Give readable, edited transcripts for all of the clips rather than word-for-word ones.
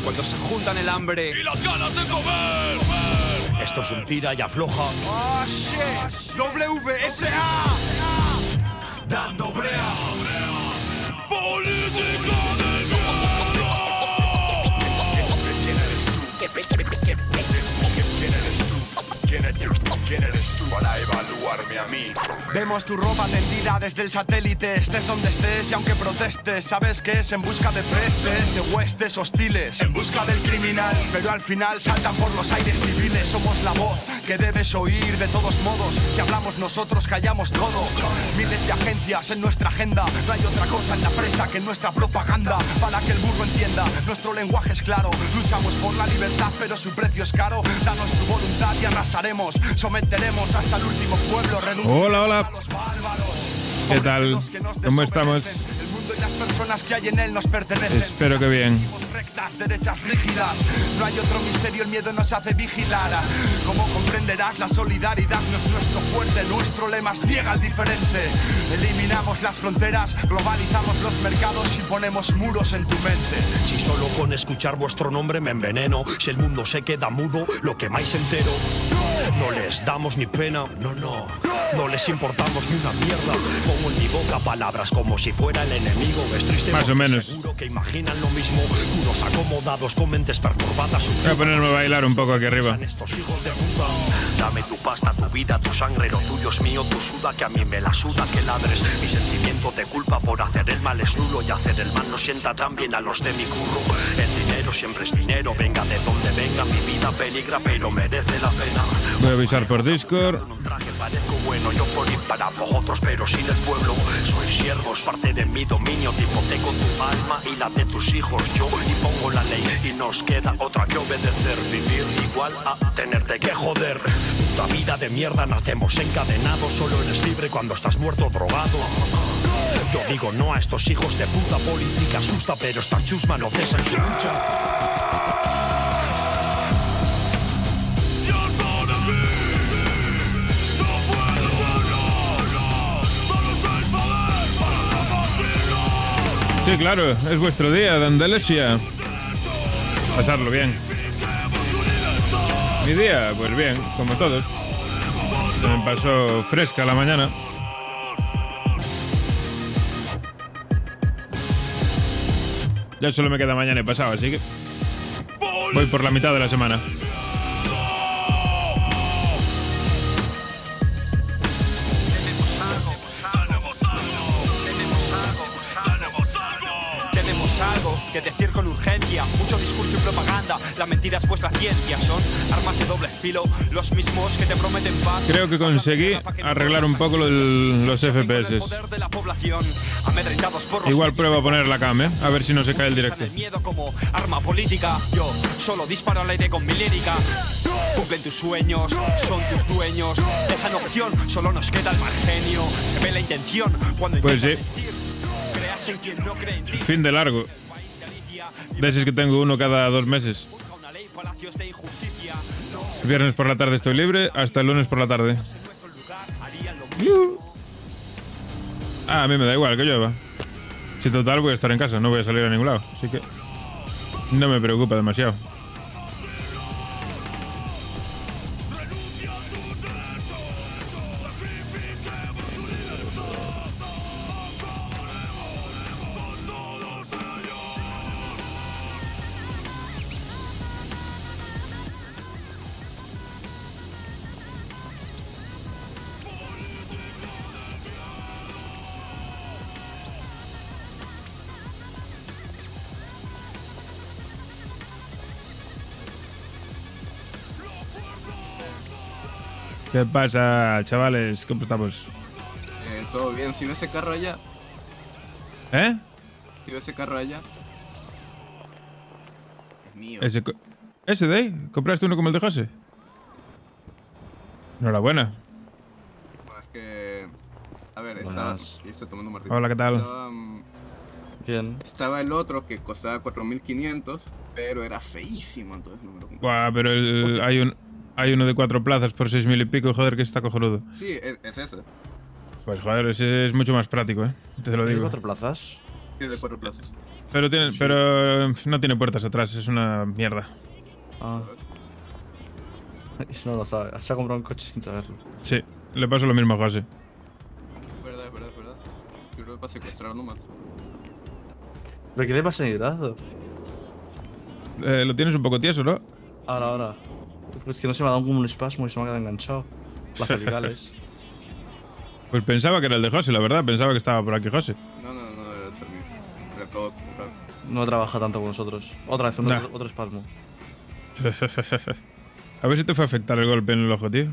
Cuando se juntan el hambre y las ganas de comer. Esto es un tira y afloja. ¡Oh, shit! WSA. Dando brea. Política del miedo. ¿Quién eres tú para evaluarme a mí? Vemos tu ropa tendida desde el satélite. Estés donde estés y aunque protestes, sabes que es en busca de prestes, de huestes hostiles, en busca del criminal. Pero al final saltan por los aires civiles. Somos la voz que debes oír de todos modos. Si hablamos nosotros callamos todo. Miles de agencias en nuestra agenda. No hay otra cosa en la presa que nuestra propaganda. Para que el burro entienda, nuestro lenguaje es claro. Luchamos por la libertad pero su precio es caro. Danos tu voluntad y arrasaremos. Someteremos hasta el último pueblo. Hola, hola. ¿Qué tal? ¿Cómo estamos? El mundo y las personas que hay en él nos pertenecen. Espero que bien. Rectas, derechas, rígidas. No hay otro misterio, el miedo nos hace vigilar. Como comprenderás, la solidaridad no es nuestro fuerte. Nuestro lema es niega al diferente. Eliminamos las fronteras, globalizamos los mercados y ponemos muros en tu mente. Si solo con escuchar vuestro nombre me enveneno, si el mundo se queda mudo, lo quemáis entero. No les damos ni pena, no les importamos ni una mierda. Pongo en mi boca palabras como si fuera el enemigo. Es triste, más o menos. Seguro que imaginan lo mismo. Unos acomodados con mentes perturbadas. Voy a ponerme a bailar un poco aquí arriba. Estos hijos de puta. Dame tu pasta, tu vida, tu sangre, lo tuyo es mío, tu suda, que a mí me la suda que ladres. Mi sentimiento de culpa por hacer el mal es nulo y hacer el mal no sienta tan bien a los de mi curro. El dinero siempre es dinero, venga de donde venga, mi vida peligra pero merece la pena. Voy a avisar por Discord. Un traje parezco bueno, yo por ir para vosotros, pero sin el pueblo. Soy siervo, es parte de mi dominio, te hipoteco tu alma y la de tus hijos. Yo impongo la ley y nos queda otra que obedecer. Vivir igual a tenerte que joder. Puta vida de mierda, nacemos encadenados. Solo eres libre cuando estás muerto o drogado. Yo digo no a estos hijos de puta. Política asusta, pero esta chusma no cesa en su lucha. Sí, claro, es vuestro día de Andalucía. Pasarlo bien. Mi día, pues bien, como todos. Se me pasó fresca la mañana. Ya solo me queda mañana y pasado, así que voy por la mitad de la semana. Que decir con urgencia, mucho discurso y propaganda. La mentira es vuestra ciencia, son armas de doble filo, los mismos que te prometen paz. Creo que conseguí arreglar un poco los FPS. Igual pruebo a poner la cam, a ver si no se cae el directo. Miedo como arma política, yo solo disparo al aire con mi lírica. Cumplen tus sueños, son tus dueños. Dejan opción, solo nos queda el mal genio. Se ve la intención cuando pues sí. Creas en quien no cree en ti. Fin de largo. De esos que tengo uno cada 2 meses. Viernes por la tarde estoy libre, hasta el lunes por la tarde. A mí me da igual que llueva. Si total voy a estar en casa, no voy a salir a ningún lado. Así que no me preocupa demasiado. ¿Qué pasa, chavales? ¿Cómo estamos? Todo bien. ¿Si ves ese carro allá? ¿Eh? ¿Si ves ese carro allá? Es mío. ¿Ese de ahí? ¿Compraste uno como el de José? Enhorabuena. Bueno, es que... A ver, estaba tomando un martillo. Hola, ¿qué tal? Bien. Estaba el otro que costaba 4.500, pero era feísimo, entonces no me lo compré. Buah, pero hay uno de 4 plazas por 6.000 y pico, joder, que está cojonudo. Sí, es ese. Pues joder, ese es mucho más práctico, te lo digo. ¿4 plazas? Sí, de 4 plazas. Pero no tiene puertas atrás, es una mierda. Ah. No lo sabe. Se ha comprado un coche sin saberlo. Sí, le pasó lo mismo a José. Verdad. Yo creo que para secuestrar nomás. ¿Pero qué le pasa a mi brazo? Lo tienes un poco tieso, ¿no? Ahora. Pues que no se me ha dado como un espasmo y se me ha quedado enganchado. Las cervicales. Pues pensaba que era el de José, la verdad. Pensaba que estaba por aquí José. No, debe ser mío. Le acabo de comprar. No trabaja tanto con nosotros. Otra vez, Nah. otro espasmo. A ver si te fue a afectar el golpe en el ojo, tío.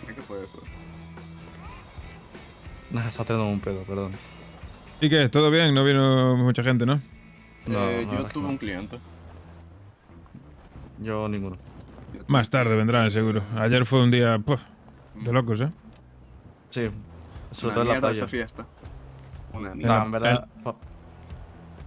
¿Qué puede ser? Nah, está teniendo un pedo, perdón. ¿Y qué? ¿Todo bien? No vino mucha gente, ¿no? Yo tuve un cliente. Yo ninguno. Más tarde vendrán, seguro. Ayer fue un día de locos, ¿eh? Sí. Sobre Una todo en la mierda playa. esa fiesta. Una Nah, mierda. en verdad,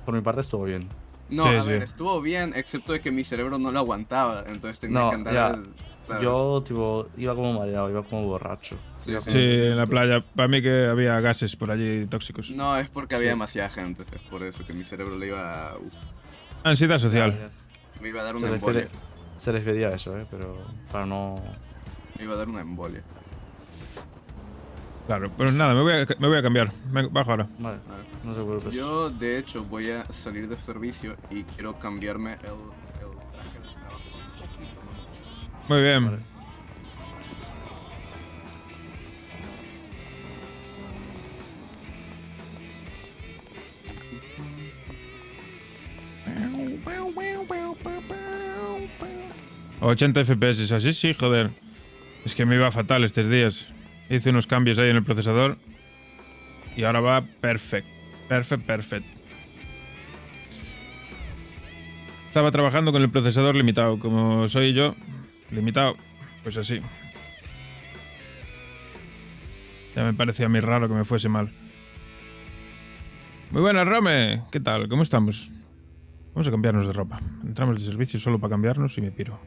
por mi parte estuvo bien. No, Sí, a sí. ver, estuvo bien, excepto de que mi cerebro no lo aguantaba, entonces tenía No, que andar... ya. ¿sabes? Yo, tipo, iba como mareado, iba como borracho. Sí, Sí, en la playa. Para mí que había gases por allí tóxicos. No, es porque había demasiada gente, es por eso que mi cerebro le iba... Ansiedad social. me iba a dar Se una embolia. refería a eso, pero para no... Me iba a dar una embolia. Claro, pues nada, me voy a cambiar. Bajo ahora. Vale, no te preocupes. Yo, de hecho, voy a salir de servicio y quiero cambiarme el traje de trabajo. Muy bien. Vale. A 80 FPS, así sí, joder. Es que me iba fatal estos días. Hice unos cambios ahí en el procesador. Y ahora va perfecto. Perfecto. Estaba trabajando con el procesador limitado. Como soy yo, limitado, pues así. Ya me parecía a mí raro que me fuese mal. Muy buenas, Rome. ¿Qué tal? ¿Cómo estamos? Vamos a cambiarnos de ropa. Entramos de servicio solo para cambiarnos y me piro.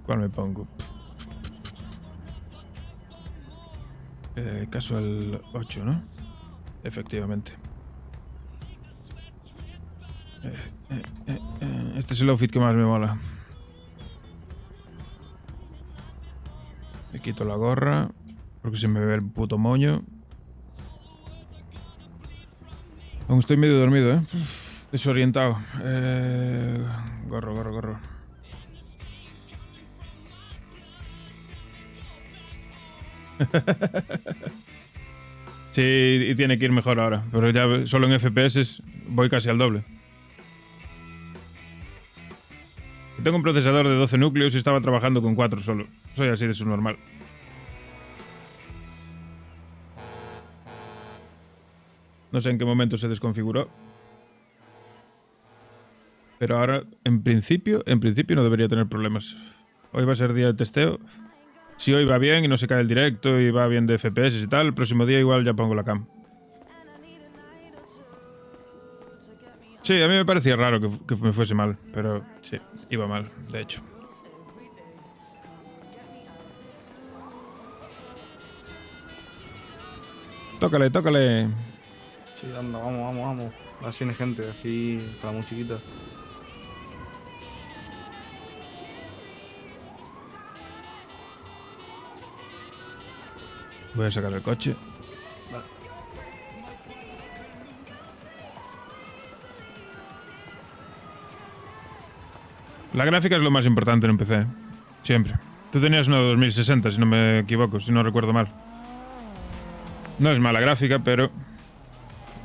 ¿Cuál me pongo? Casual 8, ¿no? Efectivamente. Este es el outfit que más me mola. Me quito la gorra porque se me ve el puto moño. Aún estoy medio dormido, ¿eh? Desorientado. Gorro. Sí, y tiene que ir mejor ahora. Pero ya solo en FPS voy casi al doble. Tengo un procesador de 12 núcleos y estaba trabajando con 4 solo. Soy así de subnormal. No sé en qué momento se desconfiguró. Pero ahora, en principio no debería tener problemas. Hoy va a ser día de testeo. Si hoy va bien y no se cae el directo y va bien de FPS y tal, el próximo día igual ya pongo la cam. Sí, a mí me parecía raro que me fuese mal, pero sí, iba mal, de hecho. Tócale. Sí, anda, vamos. Así viene gente, así con la musiquita. Voy a sacar el coche. Vale. La gráfica es lo más importante en un PC. Siempre. Tú tenías una 2060, si no me equivoco, si no recuerdo mal. No es mala gráfica, pero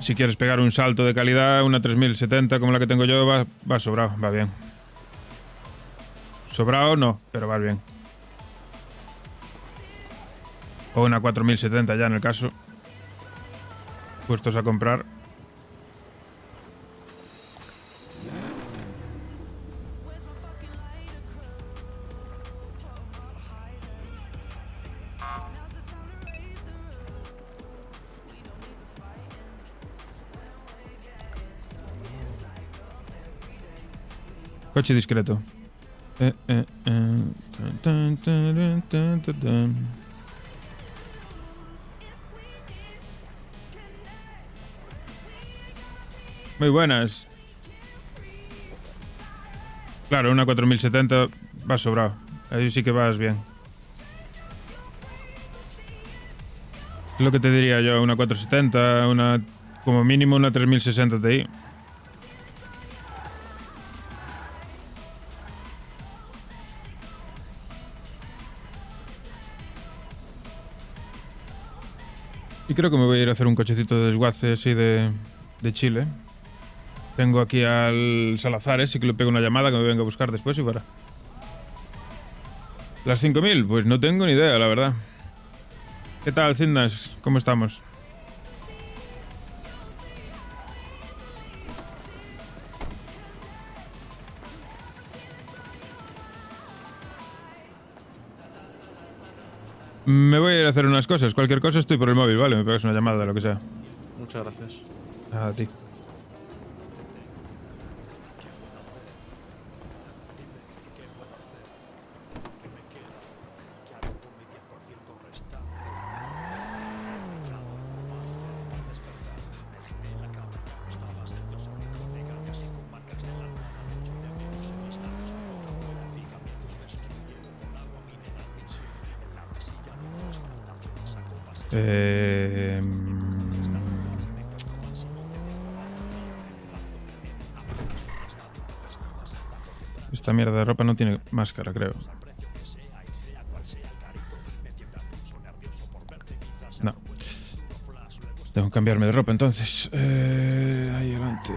si quieres pegar un salto de calidad, una 3070 como la que tengo yo, va sobrado, va bien. Sobrado no, pero va bien. O una 4070 ya en el caso. Puestos a comprar. Coche discreto. Muy buenas. Claro, una 4070 vas sobrado. Ahí sí que vas bien. Es lo que te diría yo, una 470, una como mínimo una 3060 Ti. Y creo que me voy a ir a hacer un cochecito de desguace así de Chile. Tengo aquí al Salazar, sí que le pego una llamada que me venga a buscar después y para. ¿Las 5000? Pues no tengo ni idea, la verdad. ¿Qué tal, Zindas? ¿Cómo estamos? Me voy a ir a hacer unas cosas. Cualquier cosa estoy por el móvil, ¿vale? Me pegas una llamada, lo que sea. Muchas gracias. A ti. Esta mierda de ropa no tiene máscara, creo. No. Tengo que cambiarme de ropa entonces. Ahí adelante.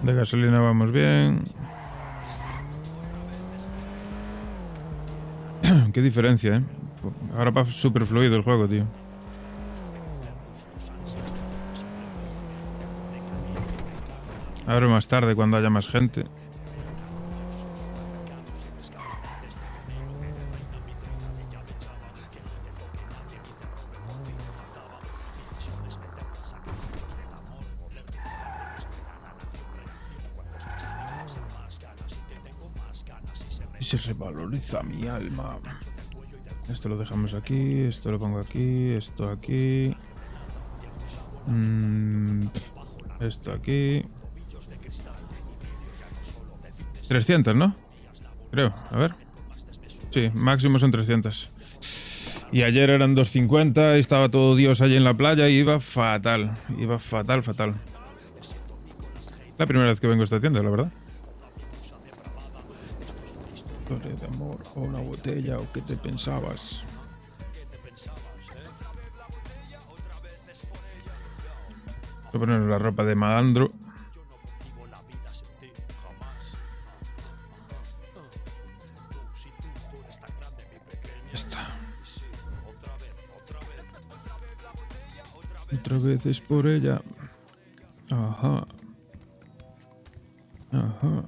De gasolina vamos bien. Qué diferencia, ¿eh? Ahora va súper fluido el juego, tío. Ahora más tarde, cuando haya más gente. Se revaloriza mi alma. Esto lo dejamos aquí, esto lo pongo aquí, esto aquí. Esto aquí. 300, ¿no? Creo, a ver. Sí, máximo son 300. Y ayer eran 250 y estaba todo Dios allí en la playa y iba fatal. Iba fatal, fatal. La primera vez que vengo a esta tienda, la verdad. De amor o una botella o qué te pensabas. Voy a poner la ropa de malandro. Esta. Otra vez es por ella. Ajá. Ajá.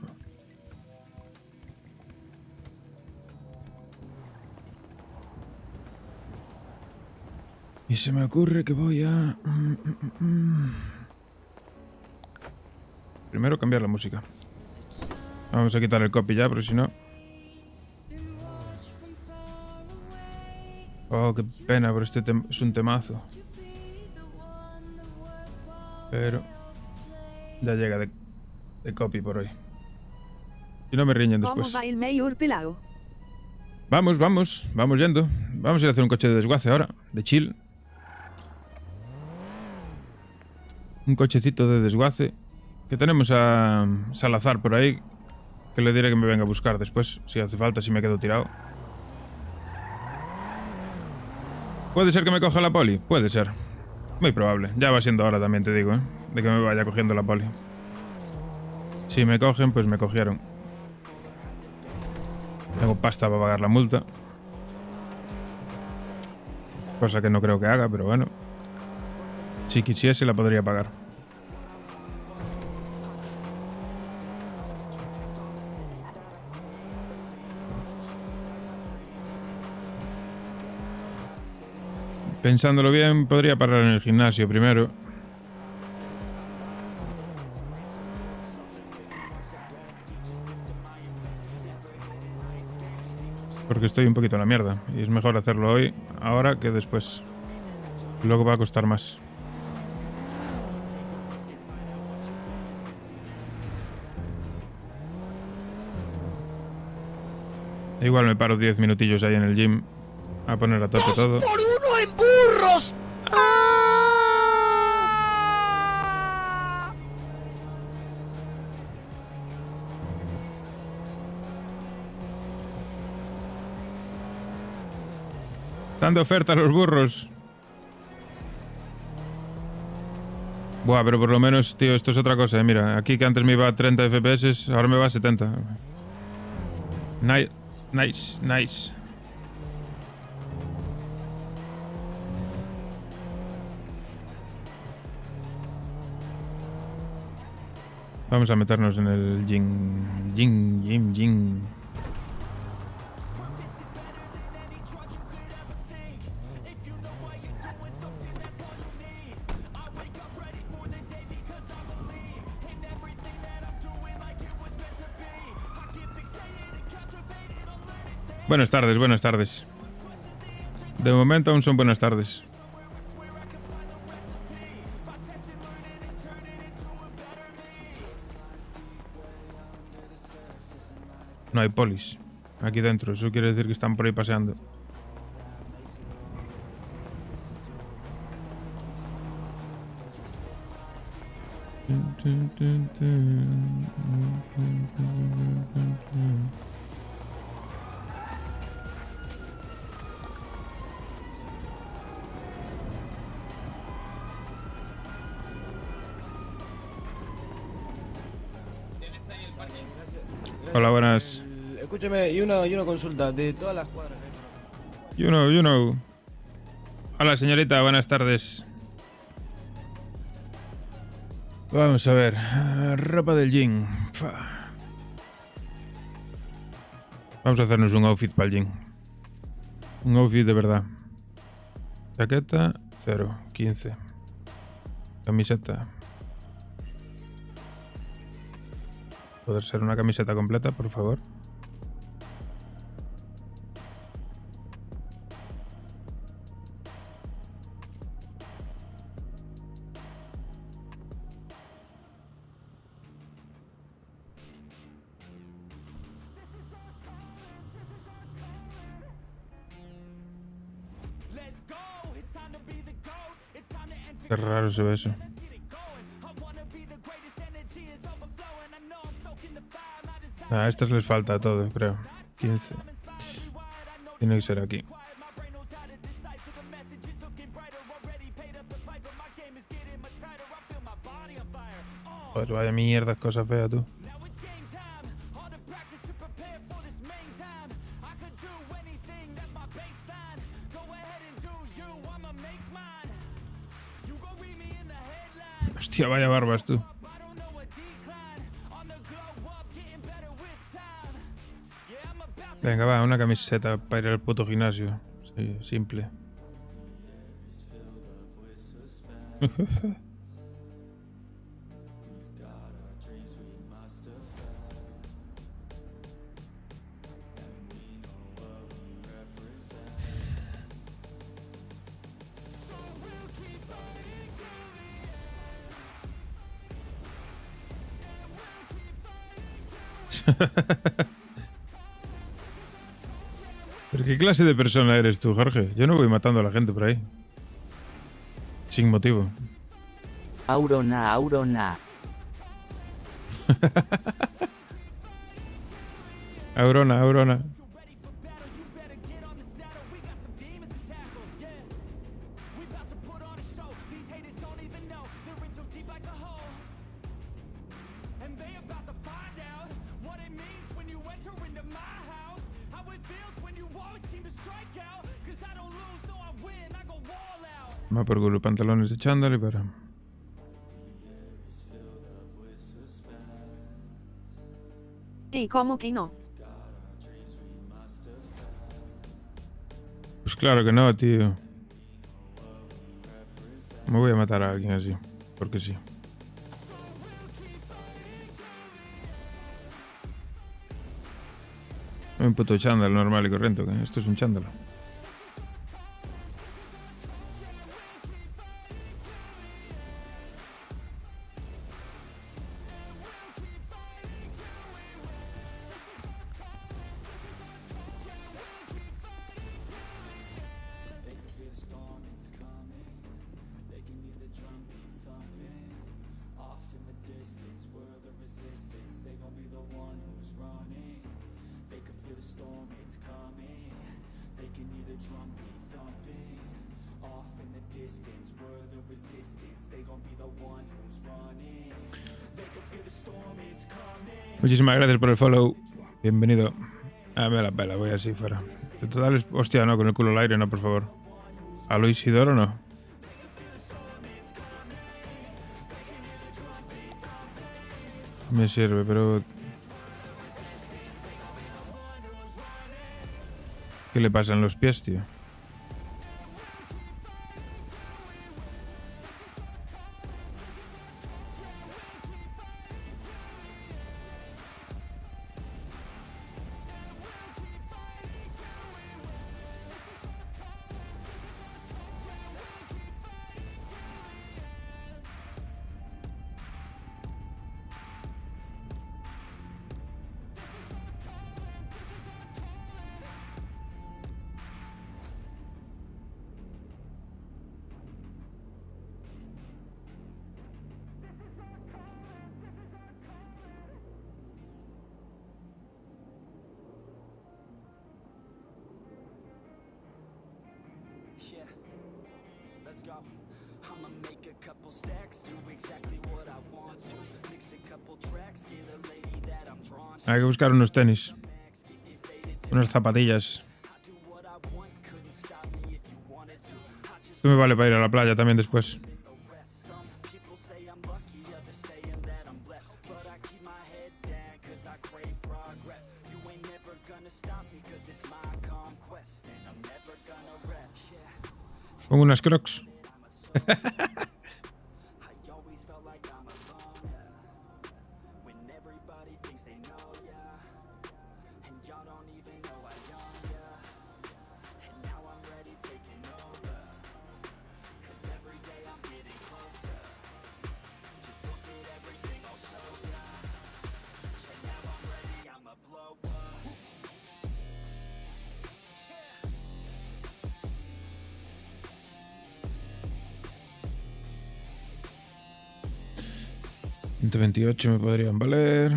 Y se me ocurre que voy a... Primero cambiar la música. Vamos a quitar el copy ya, porque si no... Oh, qué pena, pero este es un temazo. Pero... ya llega de copy por hoy. Si no me riñen después. ¿Cómo va el mayor pelado? Vamos, vamos, vamos yendo. Vamos a ir a hacer un coche de desguace ahora, de chill. Un cochecito de desguace. Que tenemos a Salazar por ahí. Que le diré que me venga a buscar después, si hace falta, si me quedo tirado. ¿Puede ser que me coja la poli? Puede ser. Muy probable. Ya va siendo hora también, te digo, ¿eh? De que me vaya cogiendo la poli. Si me cogen, pues me cogieron. Tengo pasta para pagar la multa. Cosa que no creo que haga, pero bueno. Si quisiese, la podría pagar. Pensándolo bien, podría parar en el gimnasio primero. Porque estoy un poquito en la mierda. Y es mejor hacerlo hoy, ahora, que después. Luego va a costar más. Igual me paro 10 minutillos ahí en el gym a poner a tope todo. ¡Por uno en burros! Están de oferta los burros. Buah, pero por lo menos, tío, esto es otra cosa, Mira, aquí que antes me iba a 30 FPS, ahora me va a 70. Nice, nice. Vamos a meternos en el gym. Buenas tardes, buenas tardes. De momento aún son buenas tardes. No hay polis aquí dentro, eso quiere decir que están por ahí paseando. Hola, buenas. Escúchame, y una consulta de todas las cuadras. You know. Hola, señorita, buenas tardes. Vamos a ver. Ropa del gym. Vamos a hacernos un outfit para el gym. Un outfit de verdad. Chaqueta, 0, 15. Camiseta. ¿Puede ser una camiseta completa, por favor? Qué raro se ve eso. A estas les falta todo, creo. 15. Tiene que ser aquí. Joder, vaya mierda, cosa fea, tú. Hostia, vaya barbas, tú. Venga, va, una camiseta para ir al puto gimnasio. Sí, simple. ¿Pero qué clase de persona eres tú, Jorge? Yo no voy matando a la gente por ahí. Sin motivo. Aurona. Aurona, Aurona. Va por culo, pantalones de chándal y para. ¿Y cómo que no? Pues claro que no, tío. Me voy a matar a alguien así, porque sí. Un puto chándal normal y corriente, ¿qué? Esto es un chándal. Muchísimas gracias por el follow. Bienvenido. Ah, me la pela, voy así fuera. De total, hostia, no, con el culo al aire, no, por favor. ¿A lo Isidoro no? Me sirve, pero... ¿Qué le pasa en los pies, tío? Hay que buscar unos tenis. Unas zapatillas. Esto me vale para ir a la playa también después. Pongo unas Crocs. $128 me podrían valer.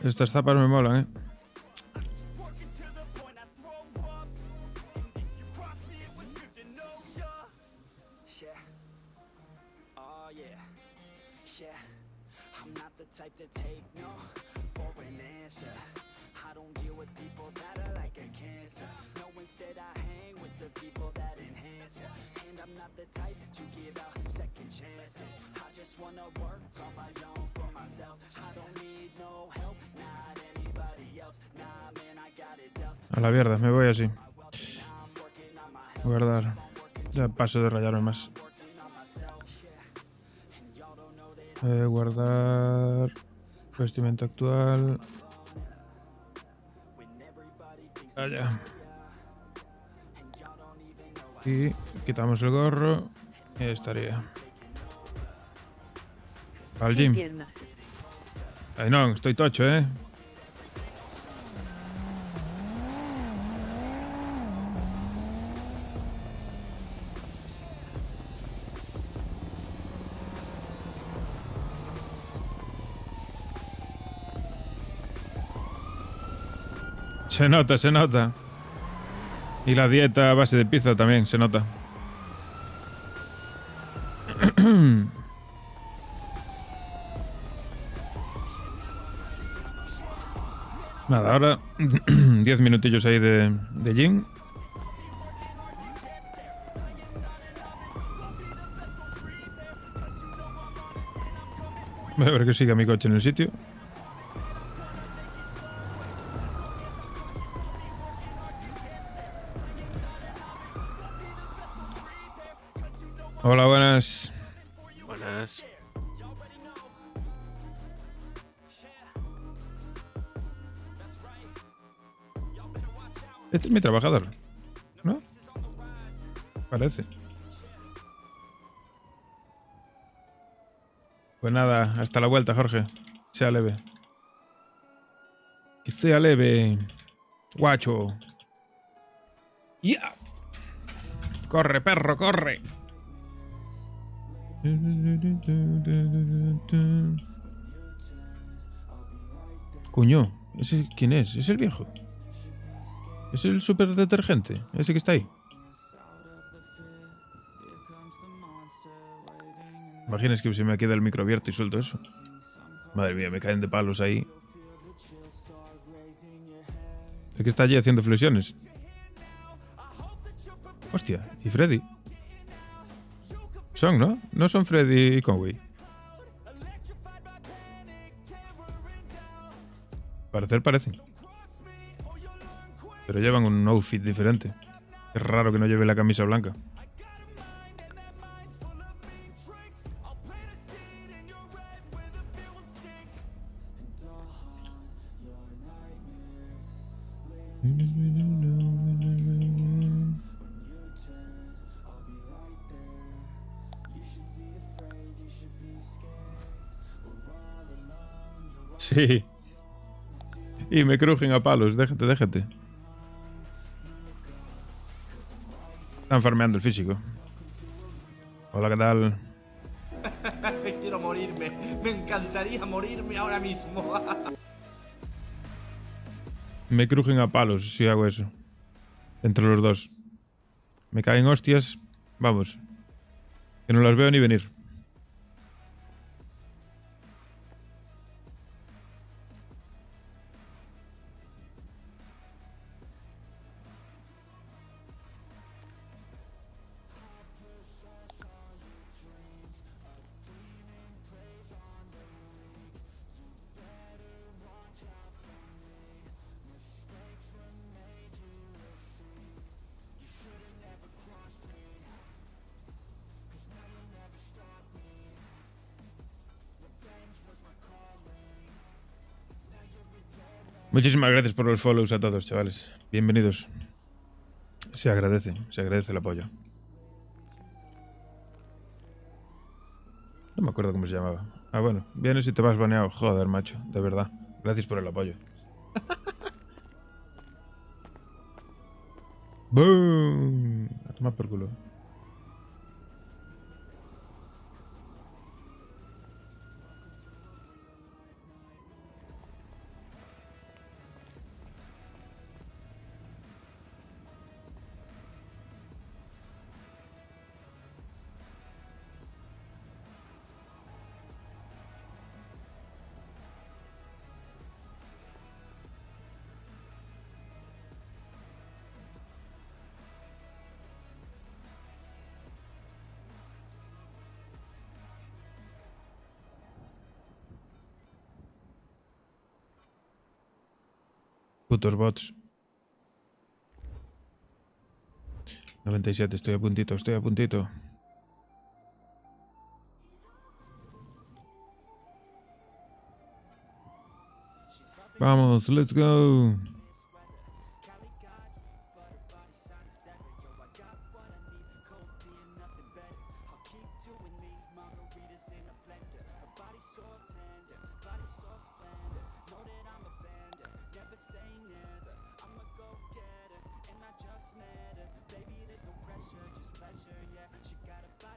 Estas zapas me molan, ¿eh? A la mierda, me voy así. Guardar. Ya paso de rayarme más. Guardar. Vestimenta actual. Allá. Y quitamos el gorro. Y ahí estaría. Al Qué gym. piernas. Ay, no, estoy tocho, ¿eh? Se nota, se nota. Y la dieta a base de pizza también, se nota. Nada, ahora 10 minutillos ahí de gym. Voy a ver que siga mi coche en el sitio. Hola, buenas. Buenas. Este es mi trabajador, ¿no? Parece. Pues nada, hasta la vuelta, Jorge. Sea leve. Que sea leve. Guacho. ¡Ya! ¡Corre, perro, corre! Cuño, ¿ese quién es? ¿Es el viejo? ¿Es el super detergente? ¿Ese que está ahí? Imaginas que se me queda el micro abierto y suelto eso. Madre mía, me caen de palos ahí. El que está allí haciendo flexiones. Hostia, ¿y Freddy? Son, ¿no? No son Freddy y Conway. Parecer parecen. Pero llevan un outfit diferente. Es raro que no lleve la camisa blanca. Sí. Y me crujen a palos. Déjate, déjate. Están farmeando el físico. Hola, ¿qué tal? Quiero morirme. Me encantaría morirme ahora mismo. Me crujen a palos si hago eso. Entre los dos. Me caen hostias. Vamos. Que no las veo ni venir. Muchísimas gracias por los follows a todos, chavales. Bienvenidos. Se agradece el apoyo. No me acuerdo cómo se llamaba. Ah, bueno, vienes y te vas baneado. Joder, macho, de verdad. Gracias por el apoyo. ¡Boom! A tomar por culo. Putos bots. 97, estoy a puntito, estoy a puntito. Vamos, let's go.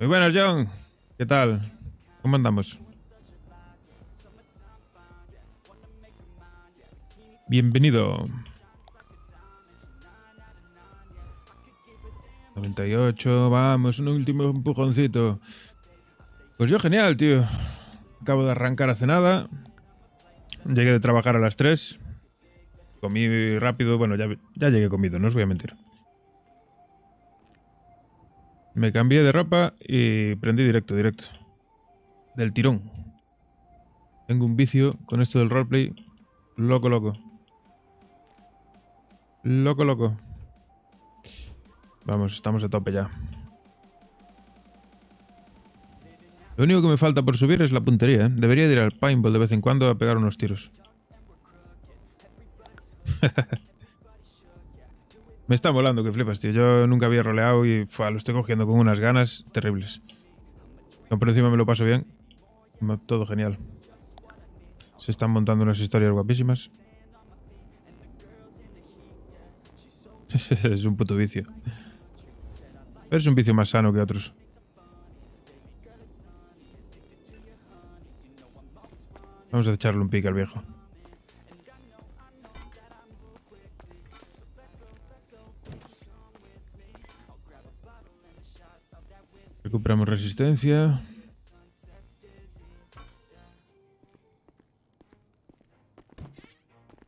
Muy buenas, John. ¿Qué tal? ¿Cómo andamos? Bienvenido. 98, vamos, un último empujoncito. Pues yo genial, tío. Acabo de arrancar hace nada. Llegué de trabajar a las 3. Comí rápido, bueno, ya llegué comido, no os voy a mentir. Me cambié de ropa y prendí directo. Del tirón. Tengo un vicio con esto del roleplay. Loco. Vamos, estamos a tope ya. Lo único que me falta por subir es la puntería, ¿eh? Debería de ir al paintball de vez en cuando a pegar unos tiros. Me está molando, que flipas, tío. Yo nunca había roleado y lo estoy cogiendo con unas ganas terribles. Por encima me lo paso bien. Todo genial. Se están montando unas historias guapísimas. Es un puto vicio. Pero es un vicio más sano que otros. Vamos a echarle un pique al viejo. Recuperamos resistencia.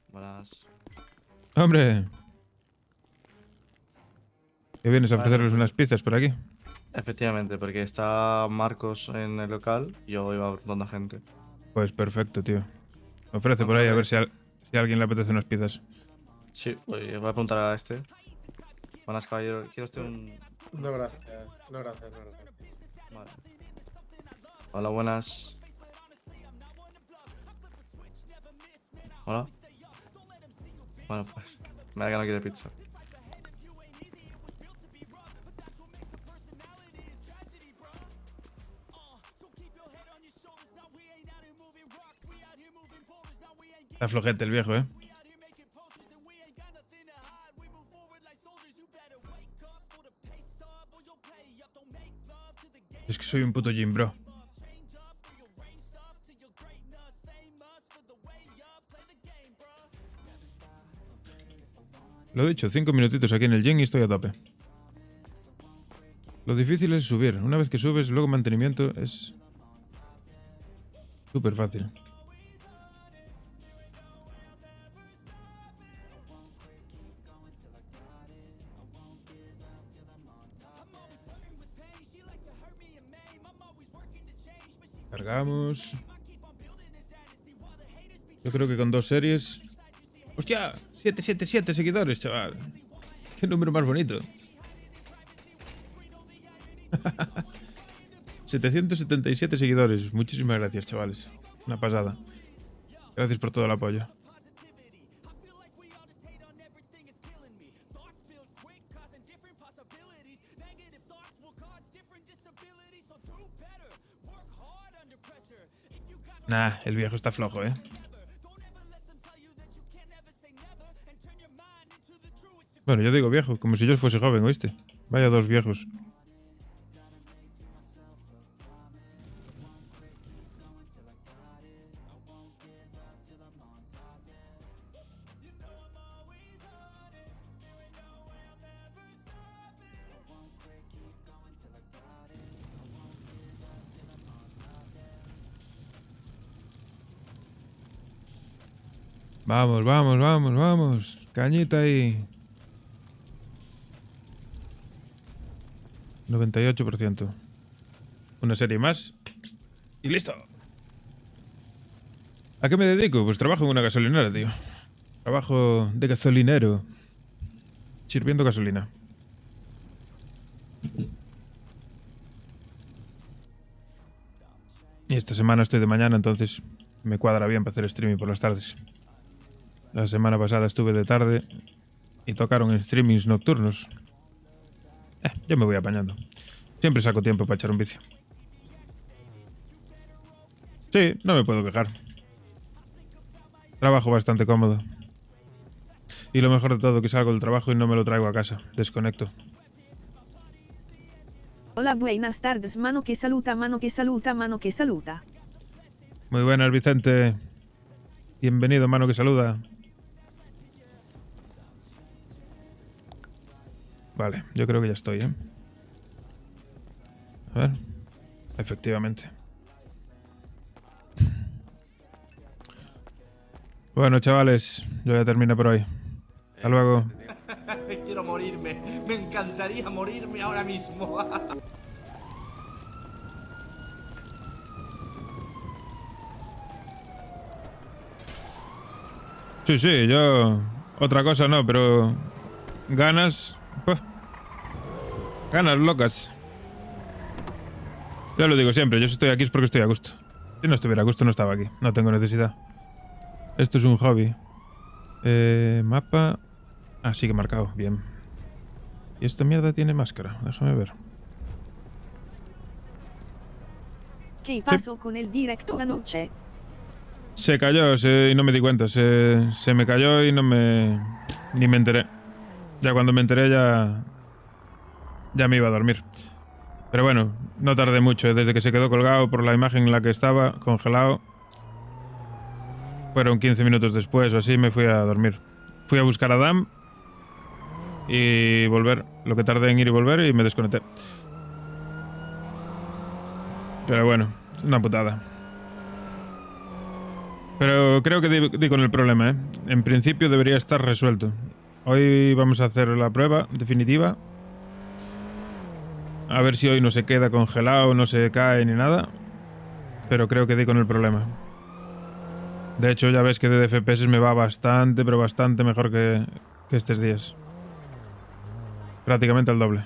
Buenas. ¡Hombre! ¿Qué vienes a ofrecerles unas pizzas por aquí? Efectivamente, porque está Marcos en el local y yo iba preguntando a gente. Pues perfecto, tío. Ofrece por ahí a ver si a alguien le apetece unas pizzas. Sí, voy a preguntar a este. Buenas, caballero. ¿Quiere usted un...? No, gracias. No, gracias. Vale. Hola, buenas. Hola. Bueno, pues. Me da que no quiere pizza. Está flojete el viejo, ¿eh? Es que soy un puto gym bro. Lo dicho, 5 minutitos aquí en el gym y estoy a tope. Lo difícil es subir. Una vez que subes, luego mantenimiento es súper fácil. Cargamos. Yo creo que con 2 series. ¡Hostia! 777 seguidores, chaval. Qué número más bonito. 777 seguidores. Muchísimas gracias, chavales. Una pasada. Gracias por todo el apoyo. Nah, el viejo está flojo, ¿eh? Bueno, yo digo viejo, como si yo fuese joven, ¿oíste? Vaya 2 viejos. Vamos. Cañita ahí. 98%. Una serie más. Y listo. ¿A qué me dedico? Pues trabajo en una gasolinera, tío. Trabajo de gasolinero. Sirviendo gasolina. Y esta semana estoy de mañana, entonces me cuadra bien para hacer streaming por las tardes. La semana pasada estuve de tarde y tocaron en streamings nocturnos. Yo me voy apañando. Siempre saco tiempo para echar un vicio. Sí, no me puedo quejar. Trabajo bastante cómodo. Y lo mejor de todo, que salgo del trabajo y no me lo traigo a casa. Desconecto. Hola, buenas tardes, mano que saluda, mano que saluda, mano que saluda. Muy buenas, Vicente. Bienvenido, mano que saluda. Vale, yo creo que ya estoy, ¿eh? A ver. Efectivamente. Bueno, chavales, yo ya termino por hoy. Hasta luego. Quiero morirme. Me encantaría morirme ahora mismo. Sí, sí, yo... Otra cosa no, pero... Ganas... Ganas locas. Ya lo digo siempre, yo si estoy aquí es porque estoy a gusto. Si no estuviera a gusto no estaba aquí, no tengo necesidad. Esto es un hobby. Mapa... Ah, sí que marcado, bien. Y esta mierda tiene máscara, déjame ver. ¿Qué pasó con el directo anoche? Se cayó y no me di cuenta, se me cayó y no me... Ni me enteré. Ya cuando me enteré ya me iba a dormir. Pero bueno, no tardé mucho, desde que se quedó colgado por la imagen en la que estaba, congelado. Fueron 15 minutos después o así, me fui a dormir. Fui a buscar a Dam y volver, lo que tardé en ir y volver, y me desconecté. Pero bueno, es una putada. Pero creo que di con el problema, ¿eh? En principio debería estar resuelto. Hoy vamos a hacer la prueba definitiva. A ver si hoy no se queda congelado, no se cae ni nada. Pero creo que di con el problema. De hecho, ya ves que de FPS me va bastante, pero bastante mejor que estos días. Prácticamente al doble.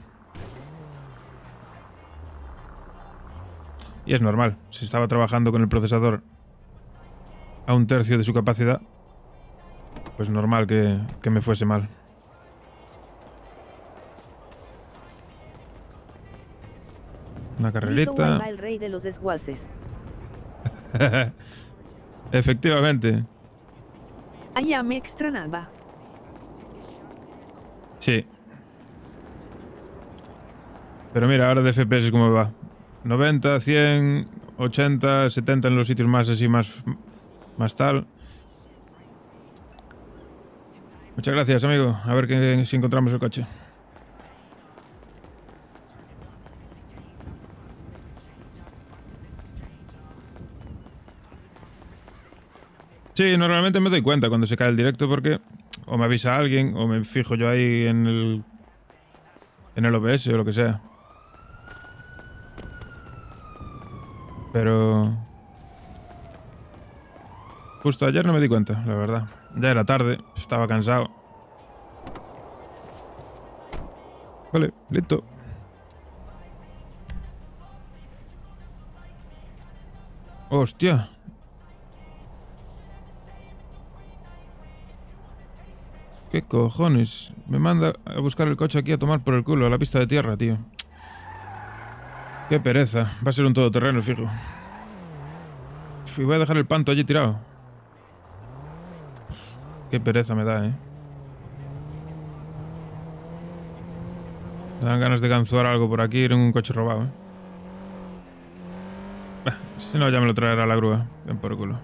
Y es normal. Si estaba trabajando con el procesador a 1/3 de su capacidad, pues normal que me fuese mal. Una carrerita. El rey de los desguaces. Efectivamente. Allá me extrañaba. Sí. Pero mira, ahora de FPS cómo va. 90, 100, 80, 70 en los sitios más así, más tal. Muchas gracias, amigo. A ver si encontramos el coche. Sí, normalmente me doy cuenta cuando se cae el directo porque o me avisa alguien o me fijo yo ahí en el OBS o lo que sea. Pero justo ayer no me di cuenta, la verdad. Ya era tarde, estaba cansado. Vale, listo. Hostia. ¿Qué cojones? Me manda a buscar el coche aquí a tomar por el culo, a la pista de tierra, tío. Qué pereza. Va a ser un todoterreno, fijo. Y voy a dejar el panto allí tirado. Qué pereza me da, Me dan ganas de ganzuar algo por aquí, ir en un coche robado, Si no, ya me lo traerá la grúa. Ven por el culo.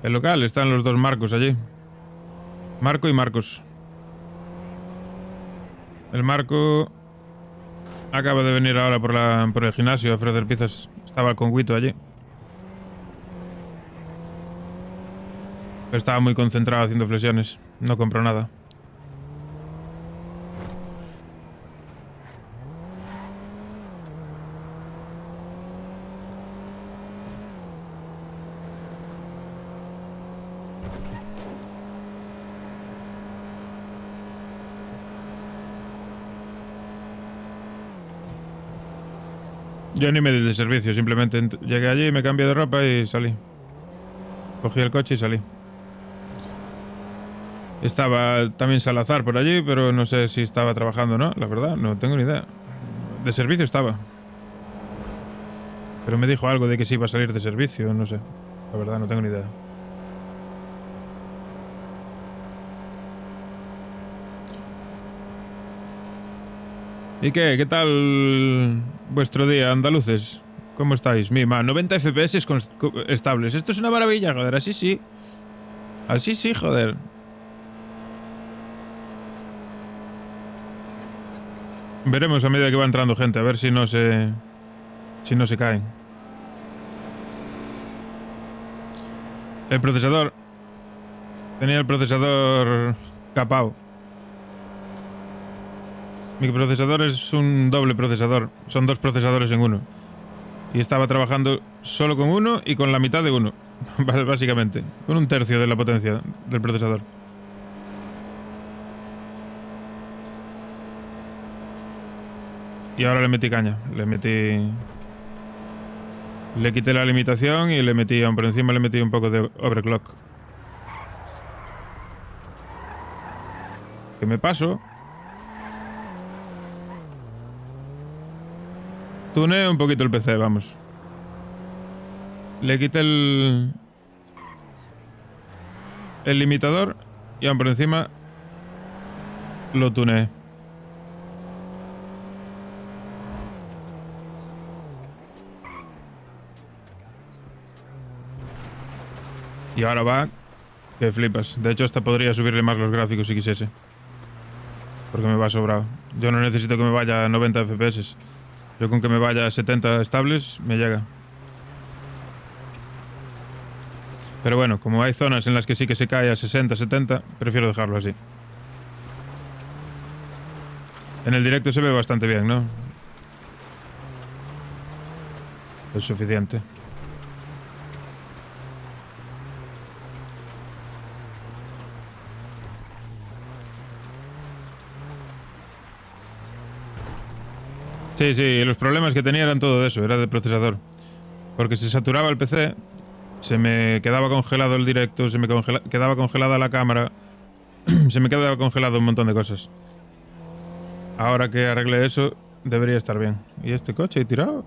El local, están los dos Marcos allí. Marco y Marcos. El Marco acaba de venir ahora por el gimnasio a ofrecer pizzas. Estaba el conguito allí. Pero estaba muy concentrado haciendo flexiones. No compró nada. Yo ni me di de servicio, simplemente llegué allí, me cambié de ropa y salí. Cogí el coche y salí. Estaba también Salazar por allí, pero no sé si estaba trabajando o no, la verdad, no tengo ni idea. De servicio estaba. Pero me dijo algo de que se iba a salir de servicio, no sé. La verdad, no tengo ni idea. ¿Y qué? ¿Qué tal vuestro día, andaluces? ¿Cómo estáis? Mima, 90 FPS estables. Esto es una maravilla, joder. Así sí. Así sí, joder. Veremos a medida que va entrando gente, a ver si no se caen. El procesador. Tenía el procesador capao. Mi procesador es un doble procesador. Son 2 procesadores en uno. Y estaba trabajando solo con uno y con la mitad de uno. Básicamente. Con 1/3 de la potencia del procesador. Y ahora le metí caña. Le quité la limitación y le metí, aún por encima le metí un poco de overclock. ¿Qué me paso? Tuneé un poquito el PC, vamos. Le quité el limitador y aún por encima lo tuneé. Y ahora va que flipas. De hecho, hasta podría subirle más los gráficos si quisiese. Porque me va sobrado. Yo no necesito que me vaya a 90 FPS. Yo con que me vaya a 70 estables, me llega. Pero bueno, como hay zonas en las que sí que se cae a 60, 70, prefiero dejarlo así. En el directo se ve bastante bien, ¿no? Es suficiente. Sí, los problemas que tenía eran todo eso, era de procesador. Porque se saturaba el PC, se me quedaba congelado el directo, se me quedaba congelada la cámara, se me quedaba congelado un montón de cosas. Ahora que arreglé eso, debería estar bien. ¿Y este coche ahí tirado?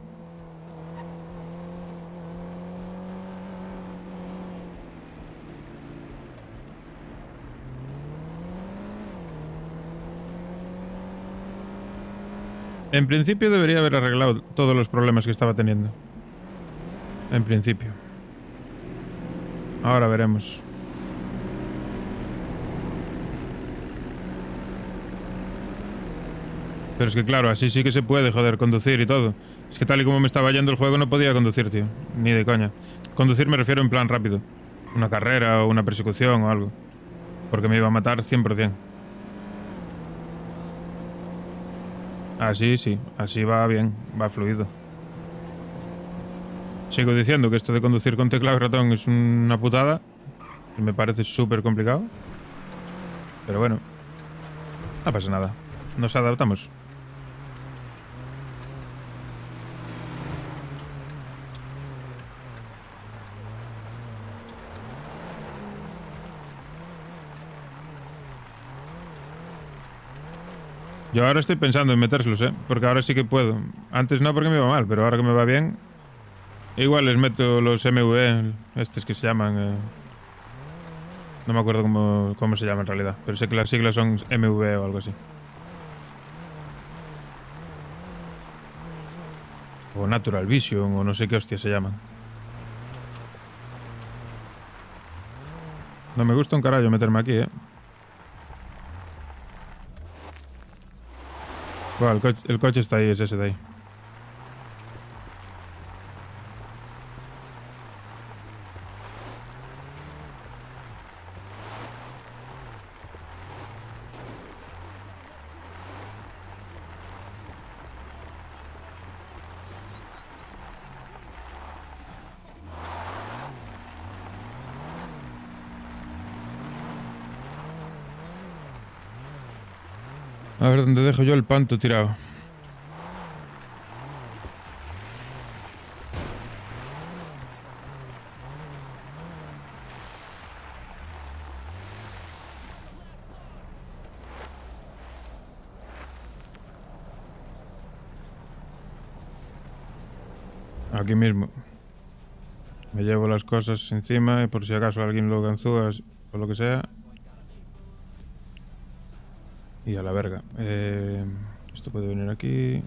En principio debería haber arreglado todos los problemas que estaba teniendo. En principio. Ahora veremos. Pero es que claro, así sí que se puede, joder, conducir y todo. Es que tal y como me estaba yendo el juego no podía conducir, tío. Ni de coña. Conducir me refiero en plan rápido. Una carrera o una persecución o algo. Porque me iba a matar 100%. Así sí, así va bien, va fluido. Sigo diciendo que esto de conducir con teclado y ratón es una putada. Y me parece súper complicado. Pero bueno, no pasa nada. Nos adaptamos. Yo ahora estoy pensando en metérselos, porque ahora sí que puedo. Antes no porque me iba mal, pero ahora que me va bien, igual les meto los MV, estos que se llaman... no me acuerdo cómo se llama en realidad, pero sé que las siglas son MV o algo así. O Natural Vision, o no sé qué hostia se llaman. No me gusta un carajo meterme aquí, Bueno, el coche está ahí, es ese de ahí. A ver dónde dejo yo el panto tirado. Aquí mismo. Me llevo las cosas encima y por si acaso alguien lo ganzúa o lo que sea. Y a la verga. Esto puede venir aquí.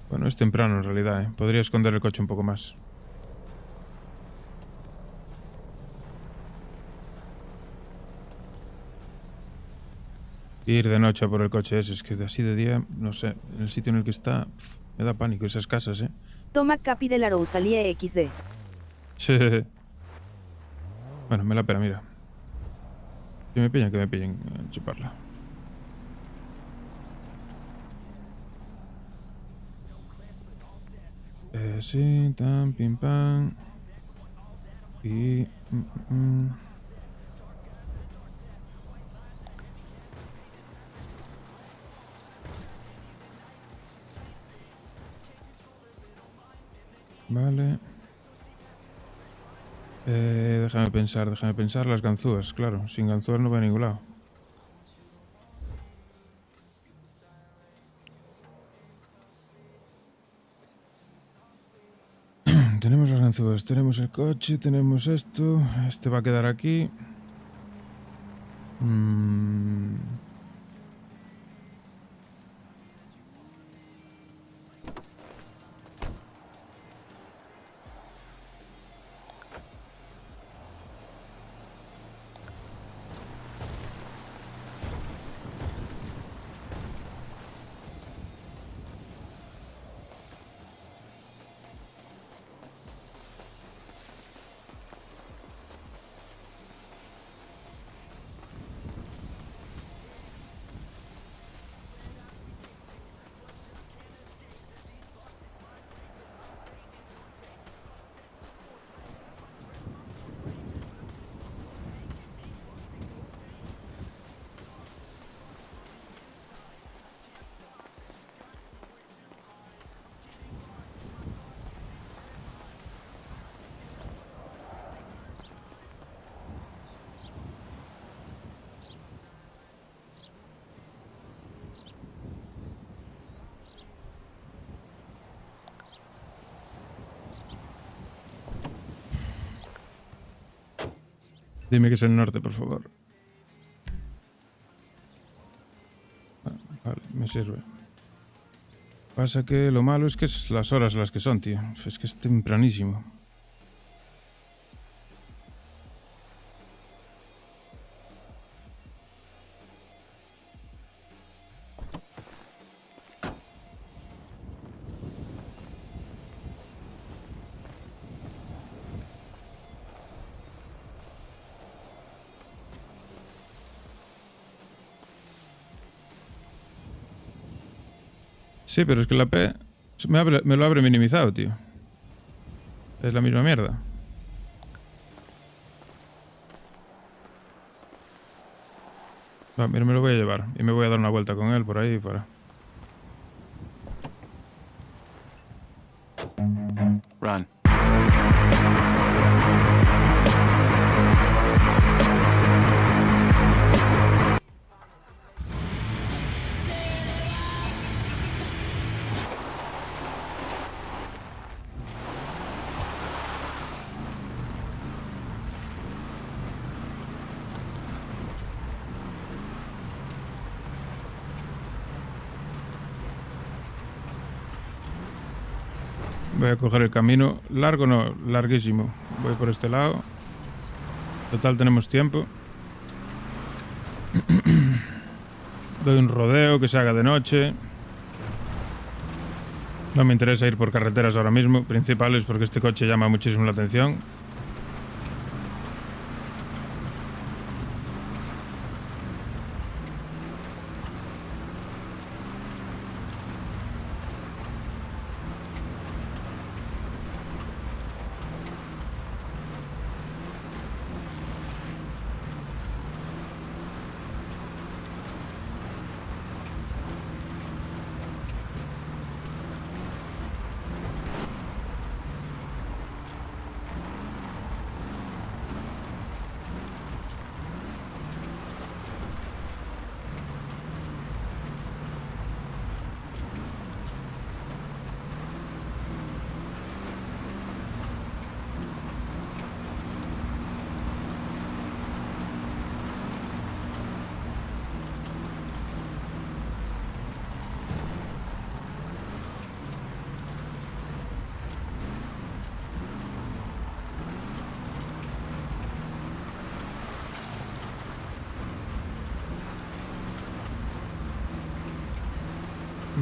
Bueno, es temprano en realidad, ¿eh? Podría esconder el coche un poco más. Ir de noche a por el coche ese, es que así de día, no sé, en el sitio en el que está, me da pánico esas casas, ¿eh? Toma capi de la Rosalía XD. Sí. Bueno, me la pena, mira. Que me pillen, chuparla. Sí, tan, pim, pam. Y... Vale. Déjame pensar las ganzúas, claro. Sin ganzúas no va a ningún lado. Tenemos las ganzúas, tenemos el coche, tenemos esto. Este va a quedar aquí. Dime que es el norte, por favor. Vale, me sirve. Pasa que lo malo es que es las horas las que son, tío. Es que es tempranísimo. Sí, pero es que la P me lo abre minimizado, tío. Es la misma mierda. Va, mira, me lo voy a llevar. Y me voy a dar una vuelta con él por ahí y fuera. Run. Voy a coger el camino. Largo no, larguísimo. Voy por este lado. Total, tenemos tiempo. Doy un rodeo que se haga de noche. No me interesa ir por carreteras ahora mismo, principales, porque este coche llama muchísimo la atención.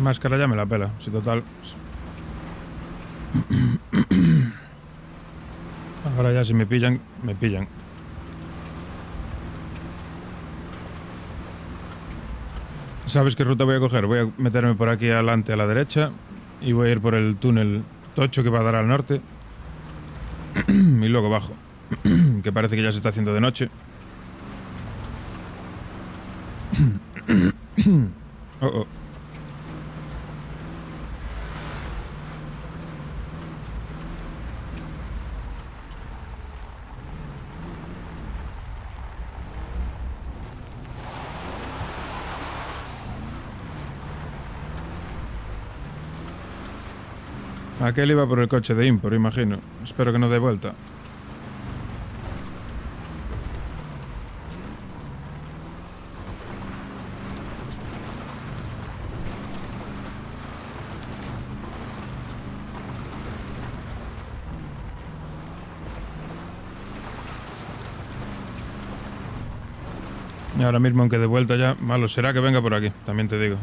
Máscara ya me la pela, si total. Ahora ya si me pillan, me pillan. ¿Sabes qué ruta voy a coger? Voy a meterme por aquí adelante a la derecha y voy a ir por el túnel tocho que va a dar al norte y luego bajo, que parece que ya se está haciendo de noche. Oh, oh. Aquel iba por el coche de Impor, imagino. Espero que no dé vuelta. Y ahora mismo, aunque de vuelta ya, malo será que venga por aquí, también te digo.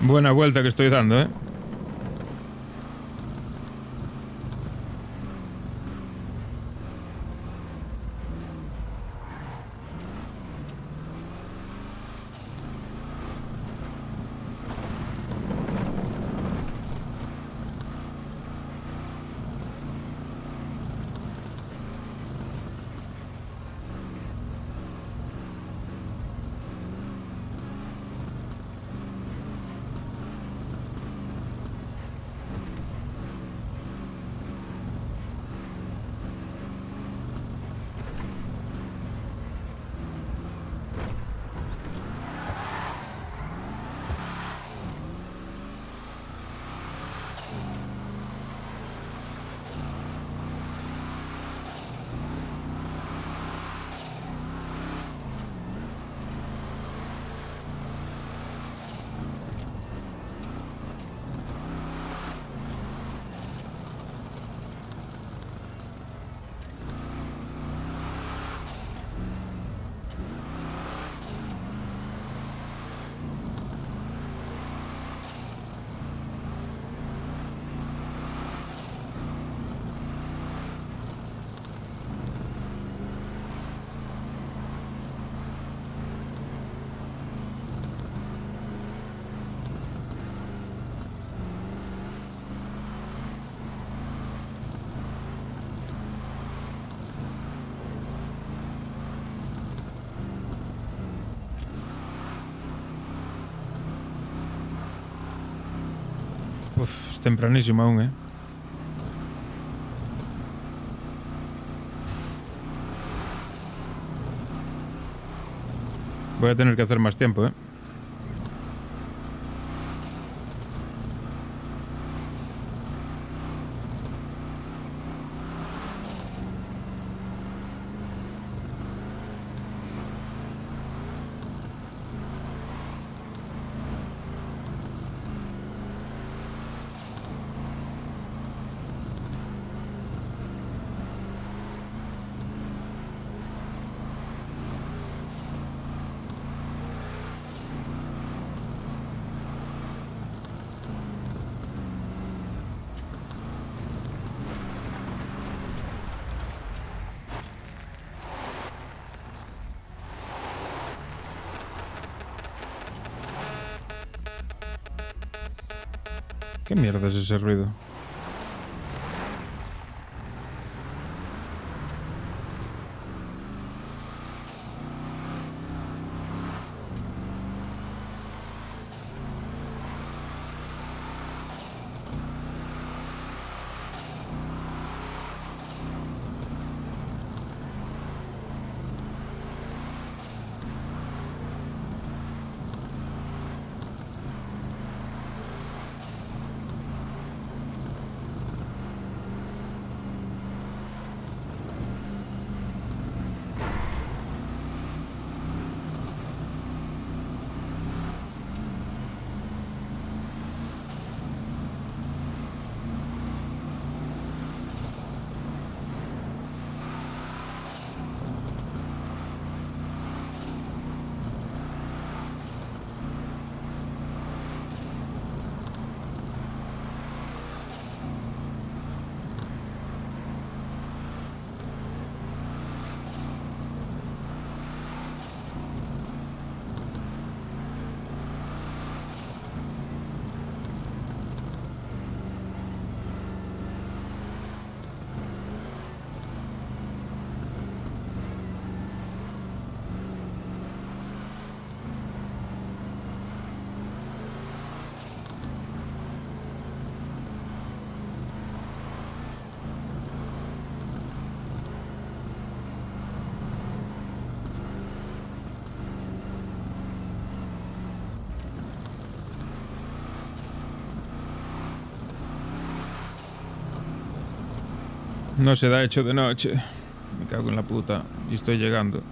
Buena vuelta que estoy dando, ¿eh? Uf, es tempranísimo aún, ¿eh? Voy a tener que hacer más tiempo, ¿eh? ¿Qué mierda es ese ruido? No se da hecho de noche. Me cago en la puta. Y estoy llegando.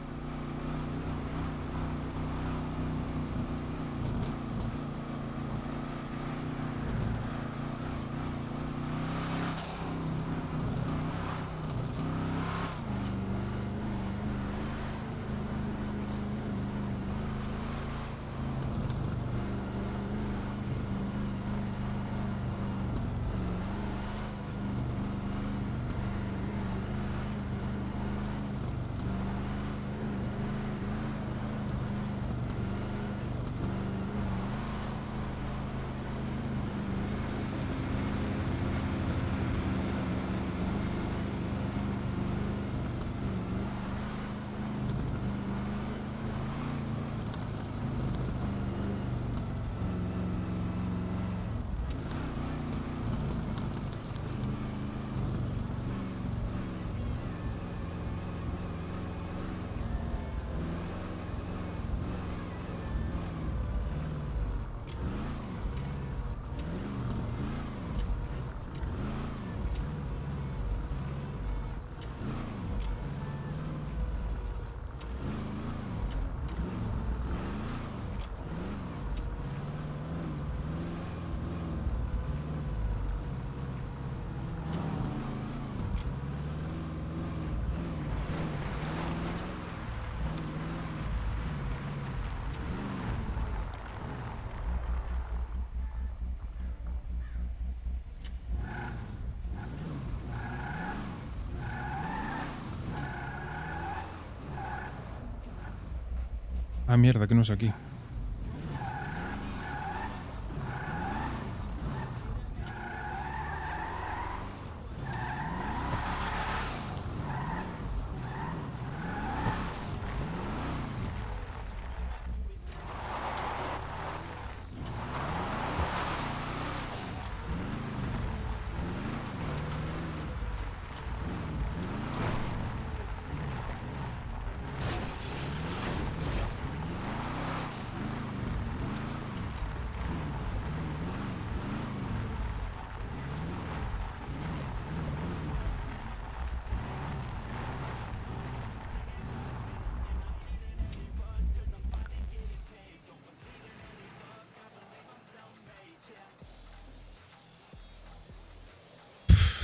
Ah, mierda, que no es aquí.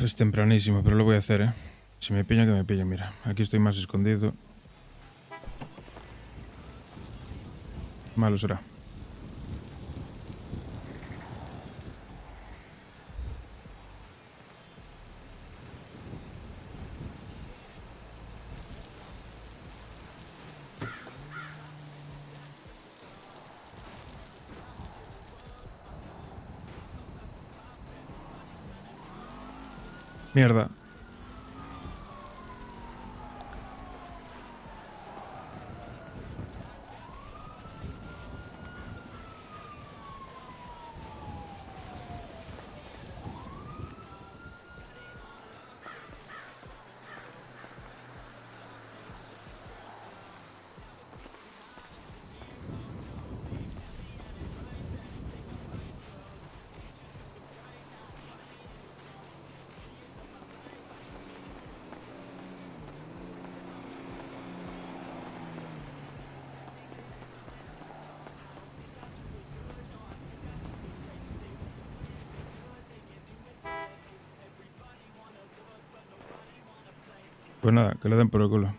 Es tempranísimo, pero lo voy a hacer, ¿eh? Si me pillan, que me pillen. Mira, aquí estoy más escondido. Malo será. Mierda. Pues nada, que le den por el culo.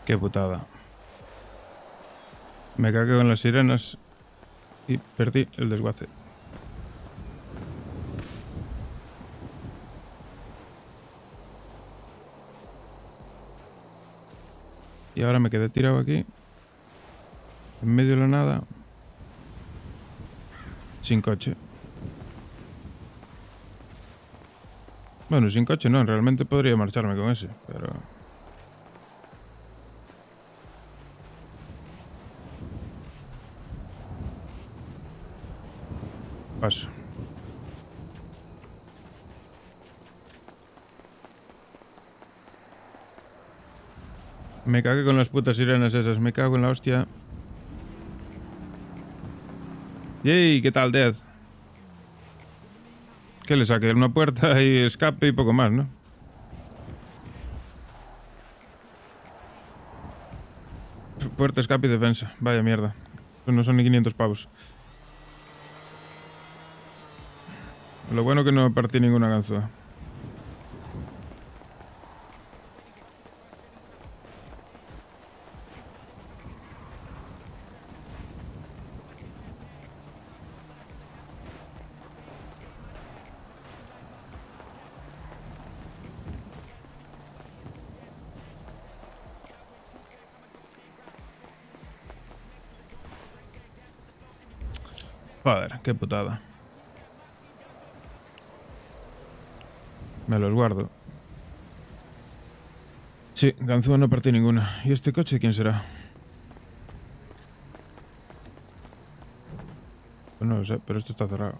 Qué putada. Me cagué en las sirenas y perdí el desguace. Y ahora me quedé tirado aquí, en medio de la nada, sin coche. Bueno, sin coche no, realmente podría marcharme con ese, pero... Paso. Me cagué con las putas sirenas esas, me cago en la hostia. ¡Yey! ¿Qué tal, Death? ¿Qué le saqué? Una puerta y escape y poco más, ¿no? Puerta, escape y defensa. Vaya mierda. No son ni 500 pavos. Lo bueno que no partí ninguna ganzúa. Joder, qué putada. Me los guardo. Sí, ganzúa no partí ninguna. ¿Y este coche quién será? Pues no lo sé, pero esto está cerrado.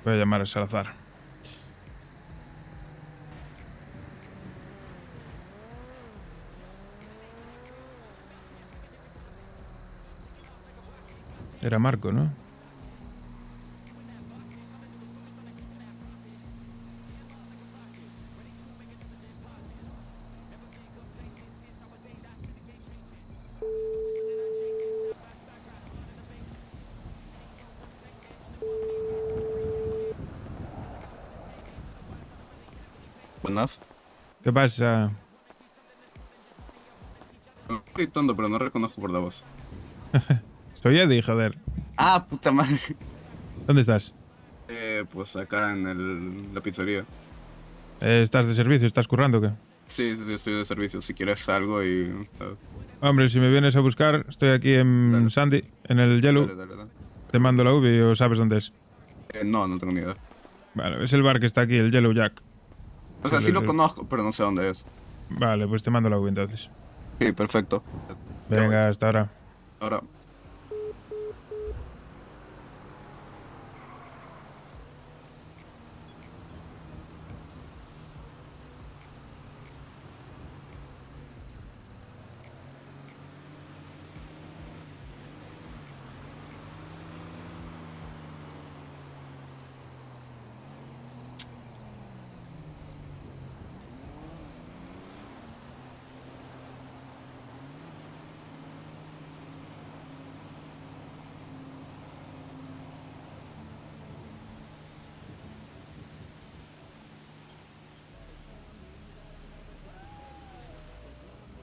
Voy a llamar a Salazar. Era Marco, ¿no? Buenas. ¿Qué pasa? Estoy gritando, pero no reconozco por la voz. Soy Eddie, joder. Ah, puta madre. ¿Dónde estás? Pues acá en la pizzería. ¿Estás de servicio? ¿Estás currando o qué? Sí, estoy de servicio. Si quieres algo y... Hombre, si me vienes a buscar, estoy aquí en Dale. Sandy, en el Yellow. Dale. Te mando la UV o sabes dónde es. No tengo ni idea. Vale, es el bar que está aquí, el Yellow Jack. O sea, sí lo conozco, pero no sé dónde es. Vale, pues te mando la UV entonces. Sí, perfecto. Venga, hasta ahora. Ahora.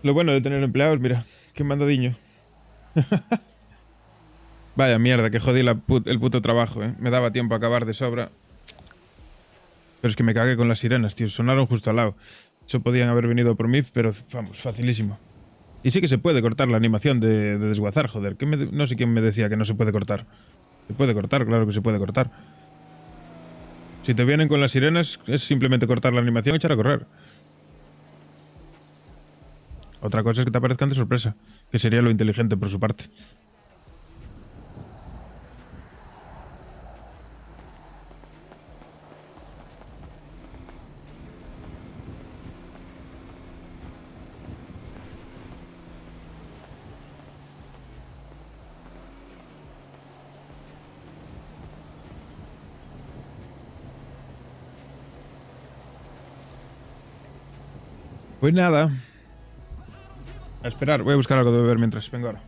Lo bueno de tener empleados, mira, qué mandadiño. Vaya mierda, que jodí el puto trabajo, ¿eh? Me daba tiempo a acabar de sobra. Pero es que me cagué con las sirenas, tío. Sonaron justo al lado. Eso podían haber venido por mí, pero vamos, facilísimo. Y sí que se puede cortar la animación de desguazar, joder. No sé quién me decía que no se puede cortar. Se puede cortar, claro que se puede cortar. Si te vienen con las sirenas, es simplemente cortar la animación y echar a correr. Otra cosa es que te aparezcan de sorpresa, que sería lo inteligente por su parte. Pues nada. A esperar, voy a buscar algo de beber mientras vengo ahora.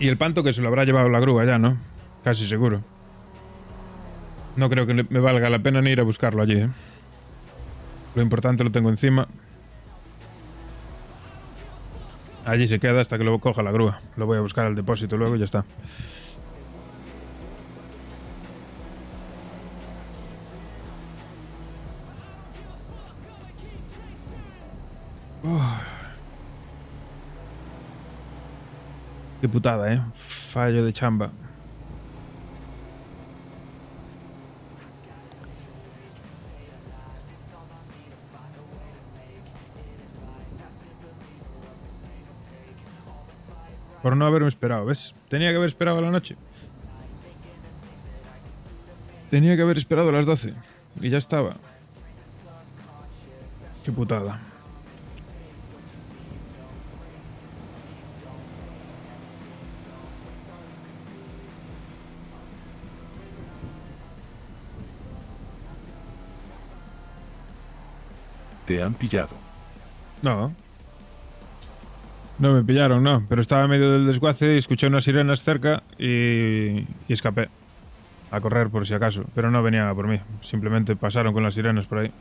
Y el panto que se lo habrá llevado la grúa ya, ¿no? Casi seguro. No creo que me valga la pena ni ir a buscarlo allí, ¿eh? Lo importante lo tengo encima. Allí se queda hasta que lo coja la grúa. Lo voy a buscar al depósito luego y ya está. Qué putada, ¿eh? Fallo de chamba. Por no haberme esperado, ¿ves? Tenía que haber esperado a la noche. Tenía que haber esperado a las 12. Y ya estaba. Qué putada. Te han pillado. No. No me pillaron, no. Pero estaba en medio del desguace y escuché unas sirenas cerca y escapé. A correr por si acaso. Pero no venían a por mí. Simplemente pasaron con las sirenas por ahí.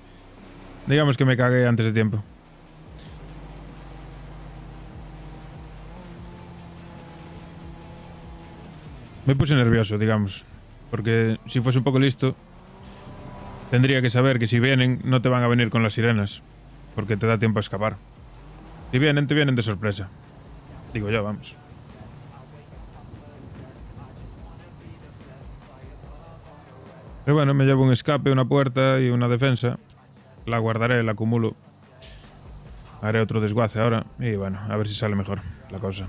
Digamos que me cagué antes de tiempo. Me puse nervioso, digamos. Porque si fuese un poco listo, tendría que saber que si vienen, no te van a venir con las sirenas. Porque te da tiempo a escapar. Si vienen, te vienen de sorpresa. Digo yo, vamos. Pero bueno, me llevo un escape, una puerta y una defensa. La guardaré, la acumulo. Haré otro desguace ahora. Y bueno, a ver si sale mejor la cosa.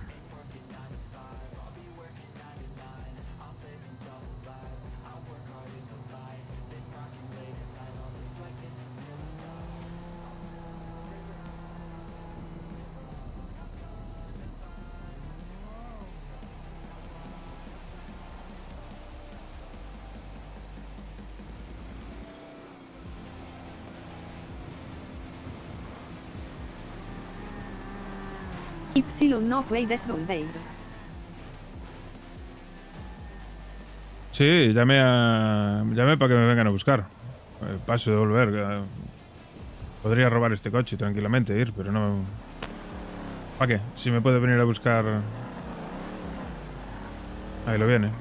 Y no puedes volver. Sí, llamé para que me vengan a buscar. Paso de volver. Podría robar este coche tranquilamente e ir, pero no... ¿Para qué? Si me puede venir a buscar... Ahí lo viene.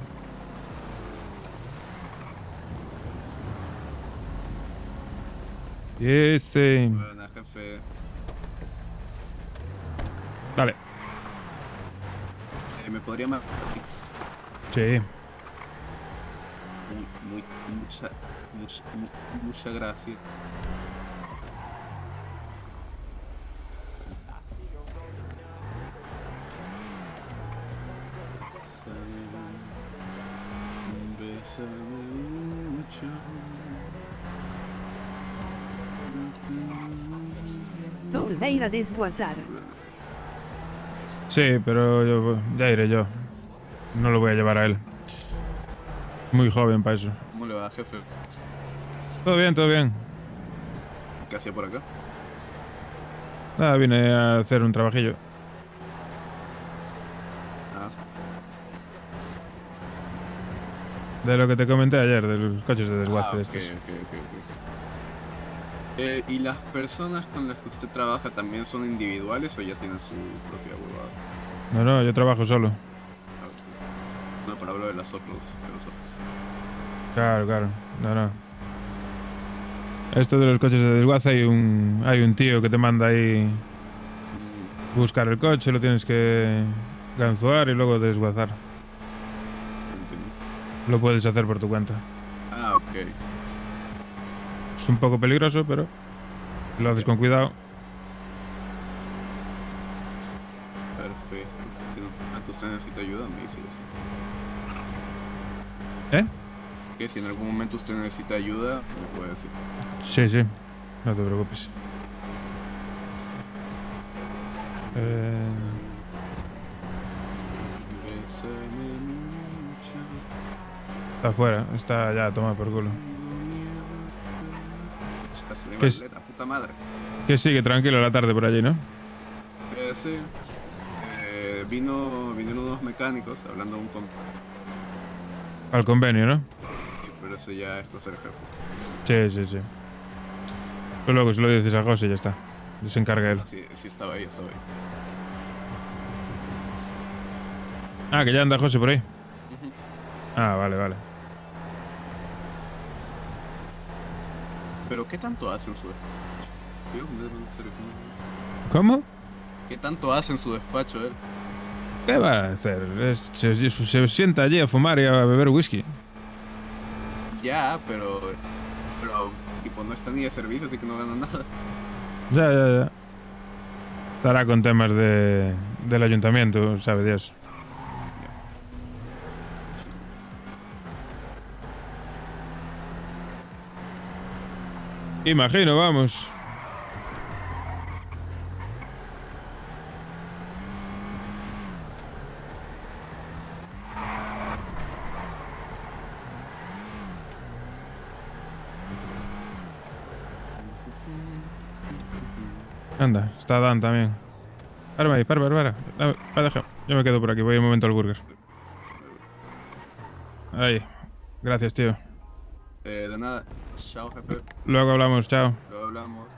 Y este... Buena, jefe. Dale. ¿Me podría más? Sí. Muchas gracias. Volver a desguazar. Sí, pero ya iré yo. No lo voy a llevar a él. Muy joven para eso. ¿Cómo le va, jefe? Todo bien, todo bien. ¿Qué hacía por acá? Nada, vine a hacer un trabajillo. Ah, De lo que te comenté ayer, de los coches de desguace ok. estos. ¿Y las personas con las que usted trabaja también son individuales o ya tienen su propia huevada? No, yo trabajo solo. No, pero hablo de las otras. Claro. No. Esto de los coches de desguace hay un tío que te manda ahí buscar el coche, lo tienes que ganzuar y luego desguazar. Lo puedes hacer por tu cuenta. Ah, ok. Es un poco peligroso, pero lo haces con cuidado. Perfecto. Si usted necesita ayuda, me dice. ¿Eh? Que si en algún momento usted necesita ayuda, me puede decir. Sí. No te preocupes. Está afuera, está ya tomado por culo. ¿Qué es? Puta madre. Que sigue tranquilo la tarde por allí, ¿no? Sí. Vinieron unos mecánicos hablando de un Al convenio, ¿no? pero eso ya es cosa del jefe. Sí. Pues luego se lo dices a José y ya está. Se encarga él. Sí, estaba ahí. Ah, que ya anda José por ahí. Ah, vale. Pero ¿qué tanto hace en su despacho? ¿Cómo? ¿Qué tanto hace en su despacho él? ¿Qué va a hacer? Se sienta allí a fumar y a beber whisky. Ya, pero tipo no está ni de servicio, así que no gana nada. Ya. Estará con temas del ayuntamiento, sabe Dios. Imagino, vamos. Anda, está Dan también. Para ahí, para. Deja. Yo me quedo por aquí, voy un momento al burger. Ahí. Gracias, tío. De nada. Chao, jefe. Luego hablamos, chao. Luego hablamos.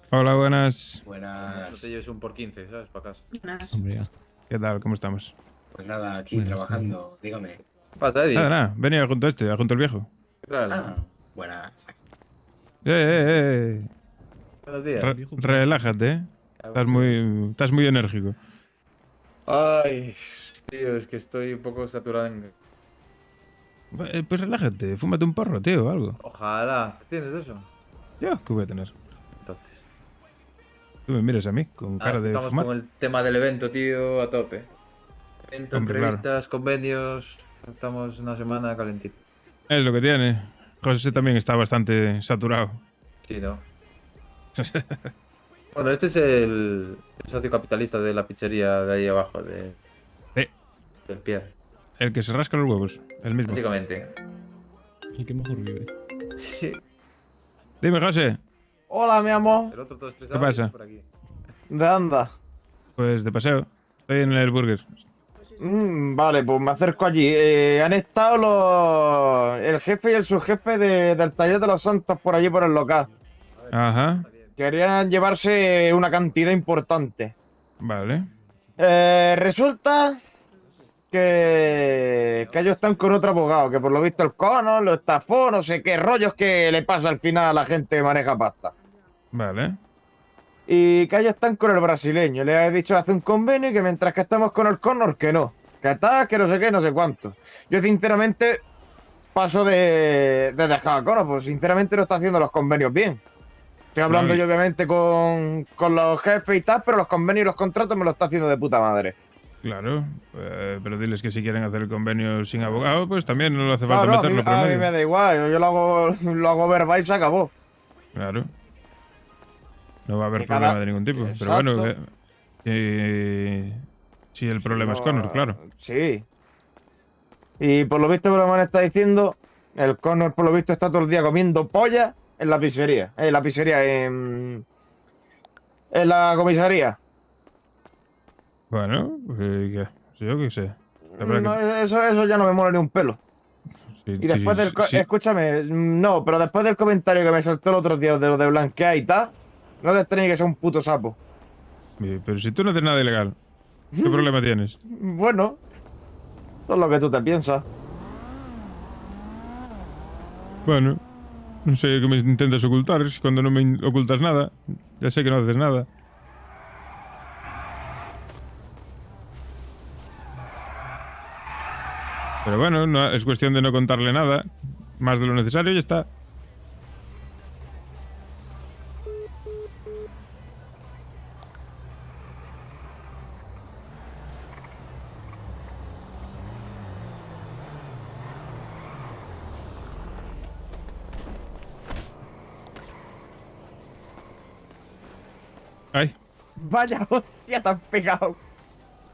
Hola, buenas. No te lleves un por 15, ¿sabes? Para casa. ¿Qué tal? ¿Cómo estamos? Pues nada, aquí trabajando, dígame. ¿Qué pasa, Eddie? Nada. Venía junto a junto al viejo. ¿Qué tal? Buenas. Buenos días. Relájate, ¿eh? Estás muy enérgico. Ay, tío, es que estoy un poco saturado en... Pues relájate, fúmate un porro, tío, o algo. Ojalá. ¿Qué tienes de eso? ¿Yo qué voy a tener? Entonces. Tú me miras a mí con cara de estamos fumar. con el tema del evento, tío, a tope. Evento, Hombre, entrevistas, convenios... Estamos una semana calentita. Es lo que tiene. José también está bastante saturado. Sí, ¿no? Bueno, este es el socio capitalista de la pizzería de ahí abajo, del Pierre. El que se rasca los huevos, el mismo. Básicamente. El que mejor vive. Sí. Dime, José. Hola, mi amor. El otro todo estresado. ¿Qué pasa? Por aquí. ¿De anda? Pues de paseo. Estoy en el burger. Vale, pues me acerco allí. Han estado el jefe y el subjefe del taller de los santos por allí por el local. Ajá. Querían llevarse una cantidad importante. Vale. Resulta que ellos están con otro abogado, que por lo visto el cono lo estafó, no sé qué rollos que le pasa al final a la gente que maneja pasta. Vale. Y que ellos están con el brasileño. Le he dicho hace un convenio y que mientras que estamos con el Connor, que no. Que está, que no sé qué, no sé cuánto. Yo sinceramente paso de dejar a Connor, pues sinceramente no está haciendo los convenios bien. Estoy hablando yo obviamente con los jefes y tal, pero los convenios y los contratos me lo está haciendo de puta madre. Claro. Pero diles que si quieren hacer el convenio sin abogado, pues también no le hace falta meterlo por a mí medio. me da igual, yo lo hago verbal y se acabó. Claro. No va a haber Que problema cada- de ningún tipo. Exacto. Pero bueno, si el problema es Connor, claro. Sí. Y por lo visto, lo que me está diciendo, el Connor por lo visto está todo el día comiendo polla en la pizzería. En la comisaría. Bueno, pues ¿qué? Yo qué sé. Habrá No, que- eso ya no me mola ni un pelo. sí, Y después sí, del... sí. Escúchame, no, pero después del comentario que me soltó el otro día de lo de blanquear y tal, no te extrañes que sea un puto sapo. Pero si tú no haces nada ilegal, ¿qué problema tienes? Bueno, eso es lo que tú te piensas. Bueno, no sé qué me intentas ocultar. Si cuando no me ocultas nada, ya sé que no haces nada. Pero bueno, es cuestión de no contarle nada. Más de lo necesario y ya está. Ay. Vaya hostia, te has pegado.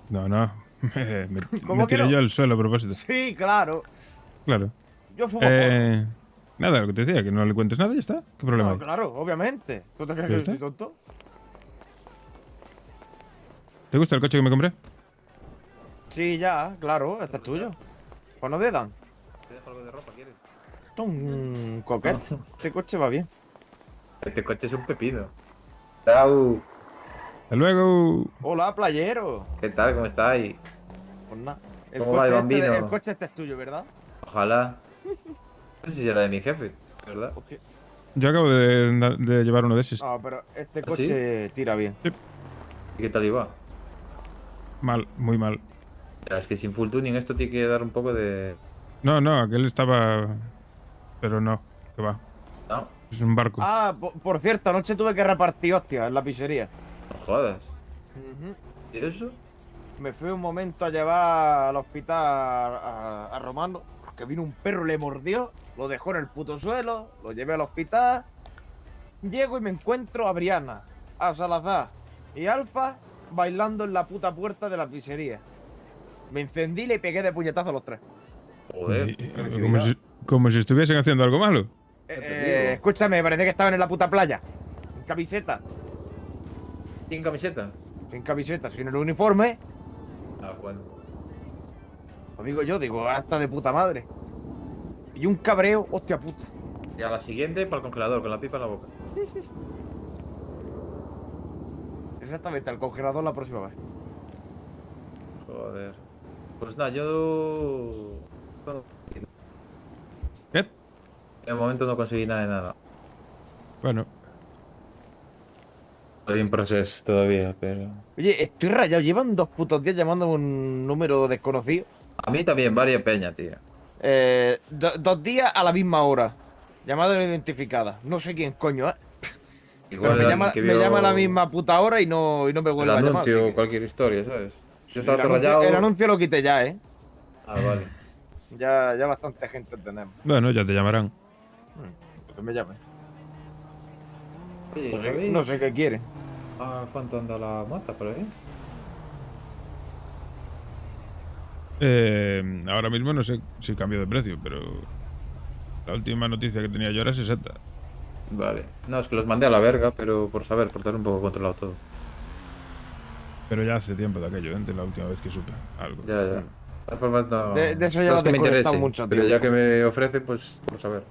No, no. Me ¿Cómo que tiré no? yo al suelo a propósito. Sí, claro. Claro. Yo fumo porro. Nada, lo que te decía, que no le cuentes nada y ya está. ¿Qué problema No, hay? claro, obviamente. ¿Tú te crees ¿Ya que está? soy tonto? ¿Te gusta el coche que me compré? Sí, ya, claro, este es tuyo. Pues no te dan. ¿Te dejo algo de ropa, quieres? Esto es un coquete. Este coche va bien. Este coche es un pepino. Chao. ¡Hasta luego! Hola, playero. ¿Qué tal? ¿Cómo estáis? Pues nada. El ¿Cómo va el coche, bambino? el coche este es tuyo, ¿verdad? Ojalá. No sé si era de mi jefe, ¿verdad? Hostia. Yo acabo de llevar uno de esos. Ah, pero este ¿Ah, coche tira bien. ¿Y qué tal iba? Mal, muy mal. Ya, es que sin full tuning esto tiene que dar un poco de... No, aquel estaba... Pero no, que va. No, Es un barco. Ah, por cierto, anoche tuve que repartir hostias en la pizzería. no jodas. Ujú. ¿Y eso? Me fui un momento a llevar al hospital a Romano, porque vino un perro, le mordió, lo dejó en el puto suelo, lo llevé al hospital. Llego y me encuentro a Briana, a Salazar y Alfa bailando en la puta puerta de la pizzería. Me encendí y le pegué de puñetazo a los tres. Joder. Como si estuviesen haciendo algo malo. Escúchame, parece que estaban en la puta playa. Sin camiseta. ¿Sin camiseta? Sin camiseta, sin el uniforme. Ah, bueno. Lo digo yo, digo, hasta de puta madre. Y un cabreo, hostia puta. Y a la siguiente para el congelador, con la pipa en la boca. Exactamente, al congelador la próxima vez. Joder. Pues nada, yo... ¿Qué? De momento no conseguí nada de nada. Bueno. Estoy en proceso todavía, pero... Oye, estoy rayado. Llevan 2 putos días llamándome un número desconocido. A mí también, varias peñas, tío. 2 días a la misma hora. Llamada no identificada. No sé quién coño, ¿eh? Igual Pero alguien que me vio llama a la misma puta hora y no me el vuelve a llamar. anuncio así o que- cualquier historia, ¿sabes? Yo el, estaba todo anuncio, rayado. el anuncio lo quité ya, ¿eh? Ah, vale. Ya bastante gente tenemos. Bueno, ya te llamarán. Que me llame. Oye, No sé, ¿sabéis? no sé qué quieren. Ah, ¿cuánto anda la mota por ahí? Ahora mismo no sé si cambió de precio, pero la última noticia que tenía yo era 60. Vale. No, es que los mandé a la verga, pero por saber, por tener un poco controlado todo. Pero ya hace tiempo de aquello, de la última vez que supe algo. Ya, ya. De todas formas, no... De eso ya no lo es que me desconectado interese, mucho, pero tío. ya que me ofrecen, pues por saber.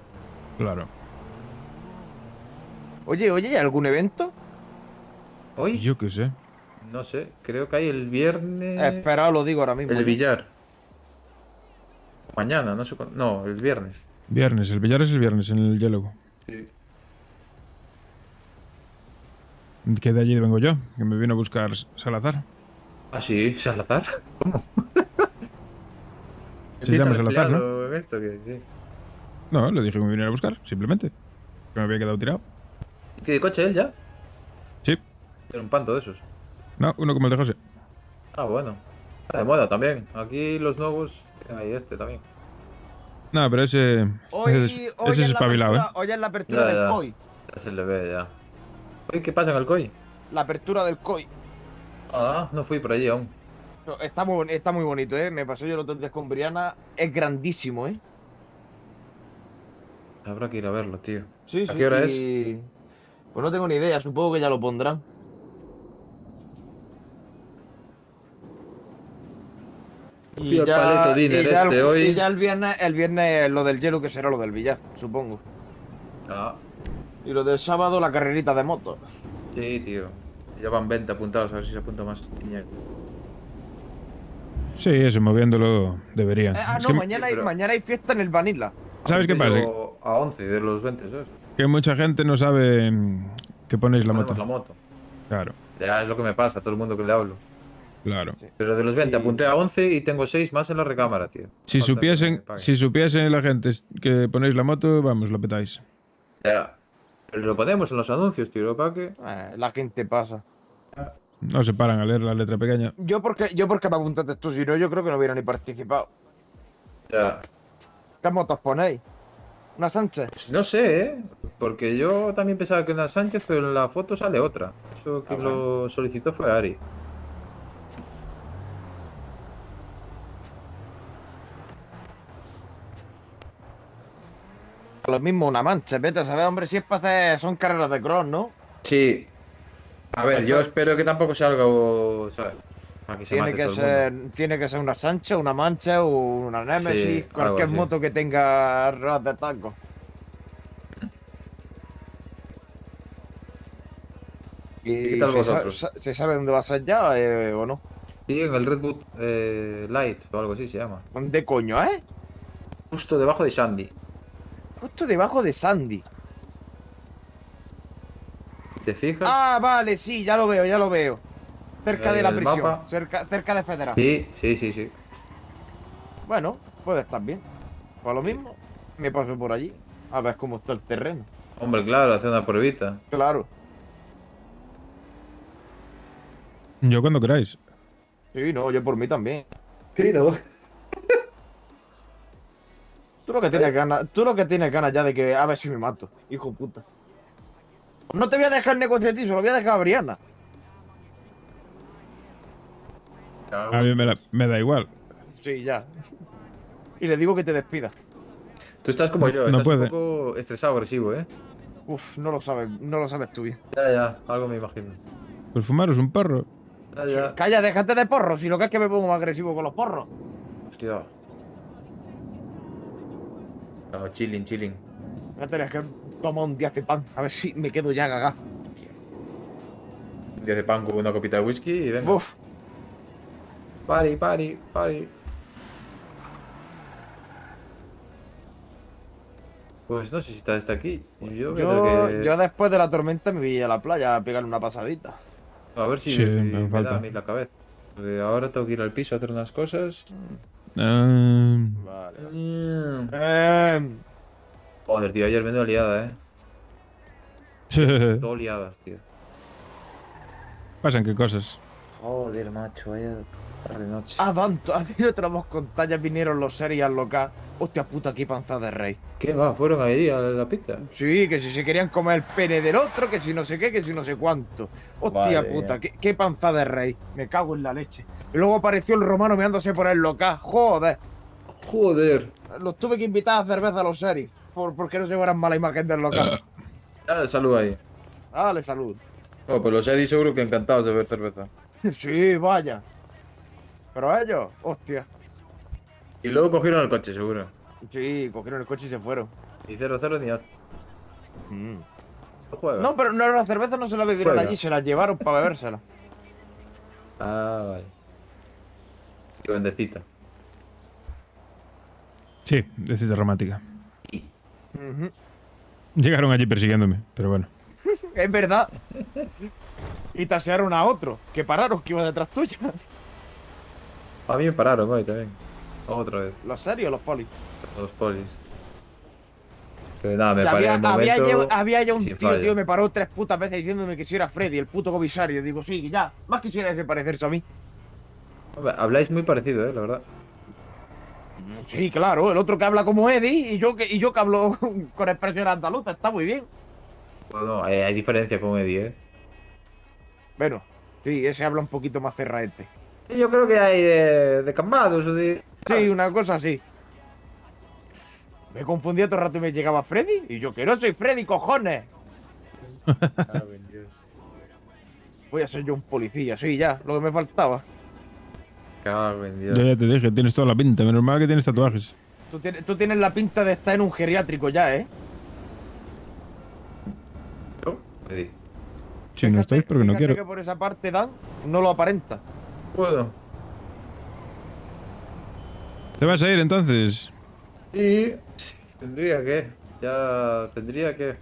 Claro. Oye, ¿hay algún evento? ¿Hoy? Yo qué sé. No sé, creo que hay el viernes... Espera, lo digo ahora mismo. El ¿no? billar. Mañana, no sé cuándo. No, el viernes. Viernes, el billar es el viernes en el Yellow. Sí. Que de allí vengo yo, que me vino a buscar Salazar. Ah, sí, Salazar. ¿Cómo? Se llama Salazar, ¿no? ¿no? En esto, que sí. No, le dije que me viniera a buscar, simplemente. Que me había quedado tirado. ¿Tiene coche él ya? Sí. Tiene un panto de esos. No, uno como el de José. Ah, bueno. Está de moda también. Aquí los nuevos. Hay este también. No, pero ese es espabilado, ¿eh? Hoy es la apertura Ya, del ya. COI. Ya se le ve ya. Oye, ¿qué pasa en el COI? La apertura del COI. Ah, no fui por allí aún. No, está muy bonito, ¿eh? Me pasó yo el otro día con Briana. Es grandísimo, ¿eh? Habrá que ir a verlo, tío. Sí, ¿A qué hora es? Pues no tengo ni idea, supongo que ya lo pondrán. Fui al Paleto Dinner este hoy. Y ya el viernes lo del hielo que será lo del billar, supongo. Ah, Y lo del sábado la carrerita de moto. sí, tío. Ya van 20 apuntados, a ver si se apunta más. Piñero. Sí, eso, moviéndolo debería. Es No, que, mañana hay fiesta en el Vanilla. ¿sabes qué pasa? Yo a 11 de los 20, ¿sabes? Que mucha gente no sabe que ponéis la Ponemos moto. la moto. Claro, Ya es lo que me pasa a todo el mundo que le hablo. claro. Pero de los 20 apunté a 11 y tengo 6 más en la recámara, tío. Si Falta que me supiesen, paguen. si supiesen la gente que ponéis la moto, vamos, lo petáis. Ya. Pero lo ponemos en los anuncios, tío, para que... La gente pasa. No se paran a leer la letra pequeña. Yo porque me apuntaste tú, si no yo creo que no hubiera ni participado. Ya. ¿Qué motos ponéis? ¿Una Sánchez? Pues no sé, ¿eh? Porque yo también pensaba que era Sánchez, pero en la foto sale otra. Eso que lo solicitó fue Ari. Lo mismo una Mancha, vete a saber, hombre, si es para hacer... Son carreras de cross, ¿no? Sí. A ver, yo espero que tampoco sea algo, ¿sabes? Para que se Tiene mate que todo el mundo. ser, tiene que ser una Sánchez, una Mancha, una Nemesis, Sí, algo cualquier así. moto que tenga ruedas de taco. ¿Y qué tal vosotros? ¿Se sabe dónde va a ser ya o no? Sí, en el Red Bull Light o algo así se llama. ¿Dónde coño, Justo debajo de Sandy. Justo debajo de Sandy. ¿Te fijas? Ah, vale, sí, ya lo veo, ya lo veo. Cerca de la El prisión, mapa. cerca de Federal. Sí, sí, sí, sí. Bueno, puede estar bien. Por lo mismo, me paso por allí. A ver cómo está el terreno. Hombre, claro, hacer una pruebita. Claro. Yo cuando queráis. Sí, no, yo por mí también. Sí, no. Tú lo que tienes ganas ya de que a ver si me mato, hijo de puta. No te voy a dejar negociar a ti, se lo voy a dejar a Brianna. A mí me da igual. Sí, ya. Y le digo que te despida. Tú estás como yo, No estás puede. un poco estresado, agresivo, ¿eh? Uf, no lo sabes tú bien. Ya, algo me imagino. Pues fumaros un porro. Ya. Calla, déjate de porros, si lo que es que me pongo más agresivo con los porros. Hostia. No, chilling. Voy a tener que tomar un diazepam, a ver si me quedo ya gaga. Un día de pan con una copita de whisky y venga. Uf. Pari. Pues no sé si está aquí. Yo voy a tener que... Yo después de la tormenta me voy a la playa a pegarle una pasadita. A ver si Sí, me falta. da a mí la cabeza. Porque ahora tengo que ir al piso a hacer unas cosas. Vale. Joder, tío, ayer me dio liada, Todo liadas, tío. Pasan qué cosas. Joder, macho, vaya tarde noche. Tanto, a ti no tenemos con tallas, vinieron los series al local. Hostia puta, qué panza de rey. ¿Qué va? ¿Fueron ahí a la pista? Sí, que si se querían comer el pene del otro, que si no sé qué, que si no sé cuánto. Hostia Madre puta, mía. qué panza de rey. Me cago en la leche. Y luego apareció el romano meándose por el local. Joder. Los tuve que invitar a cerveza a los series. Porque no se llevaran mala imagen del local. Ah, salud ahí. Dale, salud. Oh, pues los Eddie seguro que encantados de beber cerveza. Sí, vaya. Pero ellos, hostia. Y luego cogieron el coche, seguro. Sí, cogieron el coche y se fueron. Y 0-0 ni hasta. No juega. No, pero no, la cerveza no se la bebieron Juega. allí, se la llevaron para bebérsela. Ah, vale. Qué bendecita. Sí, de cita romántica. Ujú. Llegaron allí persiguiéndome, pero bueno. Es verdad. Y tasearon a otro, que pararon, que iba detrás tuya. A mí me pararon hoy también. Otra vez. ¿Los serios los polis? Los polis. Pero nada, me Y paré en el momento. había ya un sin tío, fallo. me paró 3 putas veces diciéndome que si era Freddy, el puto comisario. Digo, sí, ya, más quisiera ese parecerse a mí. Hombre, habláis muy parecido, la verdad. Sí, claro, el otro que habla como Eddie y yo que hablo con expresión andaluza, está muy bien. Bueno, hay diferencia con Eddie, Bueno, sí, ese habla un poquito más cerraete. Yo creo que hay de cambados o de. Sí, una cosa así. Me confundía todo el rato y me llegaba Freddy. Y yo que no soy Freddy, cojones. Voy a ser yo un policía, sí, ya, lo que me faltaba. Cago en Dios. Yo ya te dije, tienes toda la pinta. Menos mal que tienes tatuajes. Tú tienes la pinta de estar en un geriátrico ya, ¿eh? ¿Yo? Eddie. Si no estáis, porque no Fíjate quiero. que por esa parte Dan no lo aparenta. Bueno. ¿Te vas a ir entonces? Y. Tendría que. Ya. Tendría que.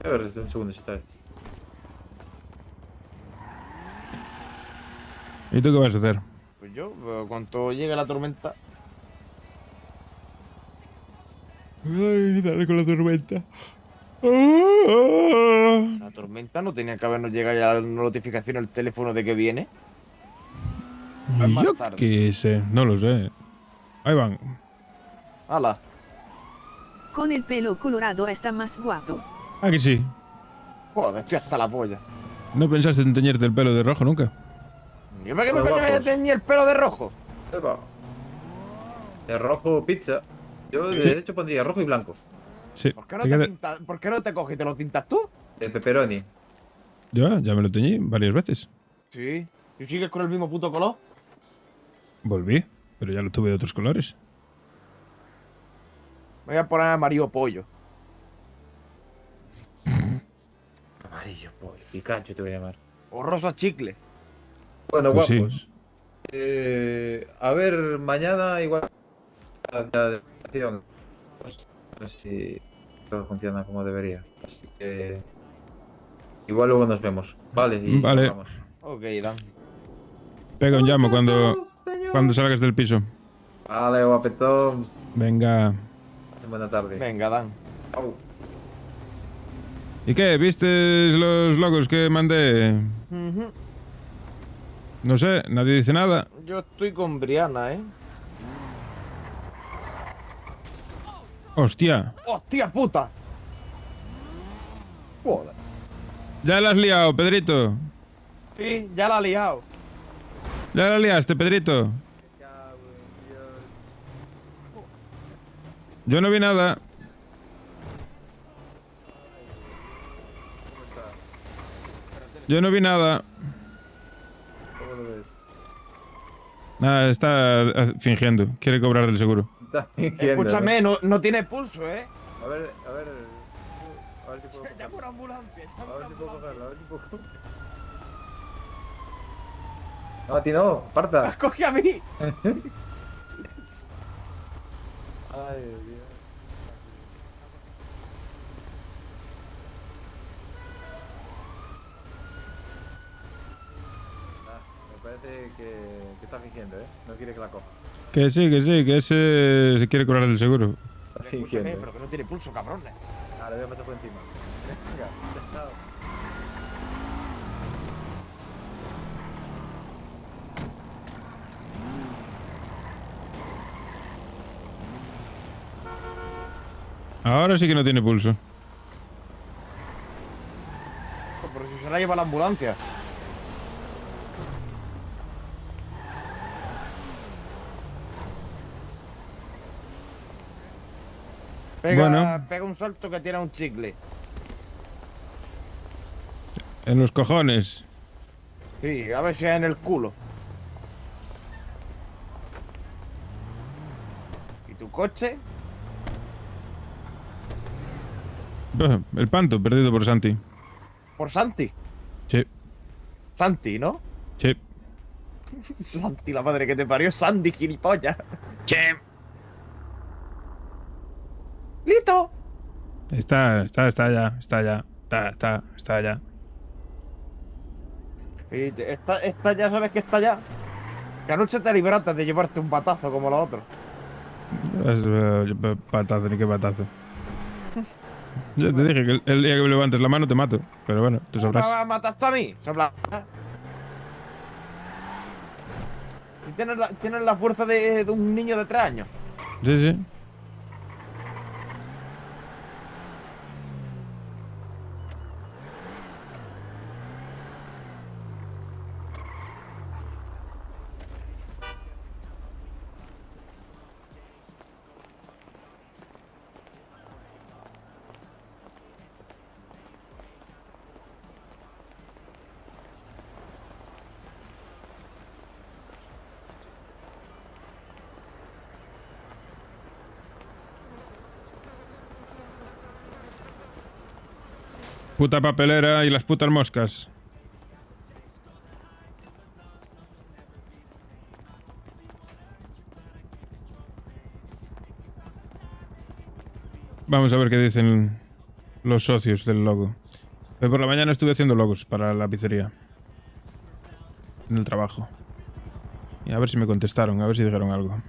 A ver, un segundo si está este. ¿Y tú qué vas a hacer? Pues yo, cuando llegue la tormenta. Ay, dale con la tormenta. La tormenta no tenía que habernos llegado ya la notificación al teléfono de que viene. Es más Yo tarde. qué sé, no lo sé. Ahí van. ¡Hala! Con el pelo colorado está más guapo. Ah, que sí. Joder, estoy hasta la polla. ¿No pensaste en teñirte el pelo de rojo nunca? ¿Yo para qué me Joder, coño voy a guapos. teñir el pelo de rojo? Epa. De rojo pizza. Yo de hecho pondría rojo y blanco. Sí. ¿Por qué no, Te te, queda- ¿por qué no te coges y te lo tintas tú? De pepperoni. Yo ya me lo teñí varias veces. Sí. ¿Tú sigues con el mismo puto color? Volví, pero ya lo tuve de otros colores. Me voy a poner amarillo pollo. Amarillo, pollo. Pikachu te voy a llamar. O rosa chicle. Bueno, Pues sí. guapos. A ver, mañana igual. Pues, a ver si todo funciona como debería. Así que. Igual luego nos vemos. Vale, y Vale. vamos. Ok, Dan. Pega un llamo cuando salgas del piso. Vale, guapetón. Venga. Buena tarde. Venga, Dan. Au. ¿Y qué? ¿Viste los logos que mandé? Ujú. No sé, nadie dice nada. Yo estoy con Brianna, ¿eh? Hostia. ¡Hostia puta! Joder. Ya la has liado, Pedrito. Sí, ya la ha liado. Ya la liaste, Pedrito. Yo no vi nada. Yo no vi nada. ¿Cómo lo ves? Nada, está fingiendo. Quiere cobrar del seguro. Está fingiendo, Escúchame, no tiene pulso, ¿eh? ¿no? A ver si puedo Llama cogerlo. una ambulancia. A ver si puedo cogerlo, a ver si puedo cogerlo. No, a ti no, parta. ¡Coge a mí! Ay, Dios. Me parece que está fingiendo, ¿eh? No quiere que la coja. Que sí, que ese se quiere cobrar del seguro. Está Escúchame, fingiendo. pero que no tiene pulso, cabrones. Ahora voy a pasar por encima. Venga, chao. Ahora sí que no tiene pulso. Pero si se la lleva la ambulancia. Bueno. Pega un salto que tiene un chicle. En los cojones. Sí, a ver si es en el culo. ¿Y tu coche? El panto, perdido por Santi. Por Santi. Sí, Santi, ¿no? sí. Santi, la madre que te parió. Sandy, gilipollas. Che. ¡Listo! Está ya. Está ya. Y esta ya sabes que está ya. Que anoche te libraste de llevarte un patazo como los otros. Patazo, ni qué patazo. Yo te dije que el día que me levantes la mano te mato. Pero bueno, tú sabrás. ¿Mataste a mí? Sopla. Y tienes la fuerza de un niño de 3 años. Sí, sí. Puta papelera y las putas moscas. Vamos a ver qué dicen los socios del logo. Hoy por la mañana estuve haciendo logos para la pizzería. En el trabajo. Y a ver si me contestaron, a ver si dijeron algo.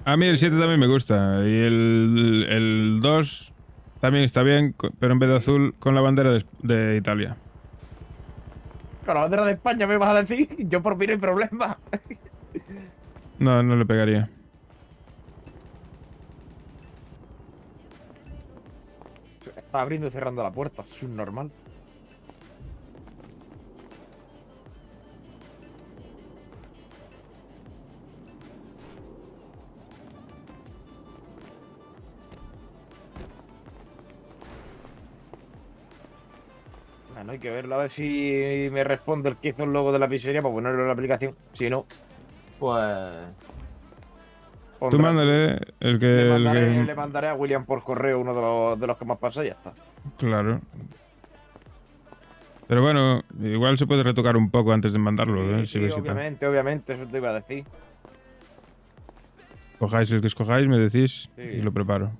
A mí el 7 también me gusta. Y el 2 también está bien, pero en vez de azul, con la bandera de Italia. Con la bandera de España me vas a decir. Yo por mí no hay problema. No, no le pegaría. Está abriendo y cerrando la puerta, es un normal. Bueno, hay que verlo, a ver si me responde el que hizo el logo de la pizzería para ponerlo en la aplicación. Si no, pues... Tú mándale el que... Le mandaré a William por correo uno de los que más pasa y ya está. Claro. Pero bueno, igual se puede retocar un poco antes de mandarlo, Sí, obviamente, eso te iba a decir. Cojáis el que escojáis, me decís Sí. y lo preparo.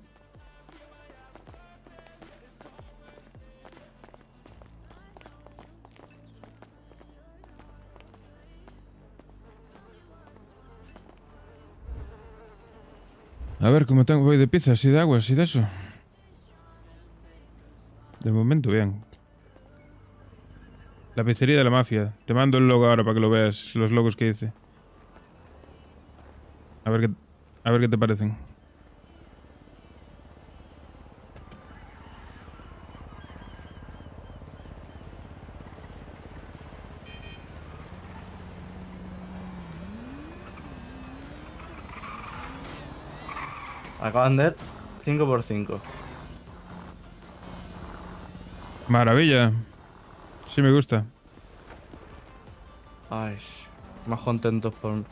A ver, ¿cómo voy de pizzas y de aguas y de eso? De momento, bien. La pizzería de la mafia. Te mando el logo ahora para que lo veas, los logos que hice. A ver qué te parecen. Acaban de 5x5. Maravilla. Sí me gusta. Ay, más contentos por...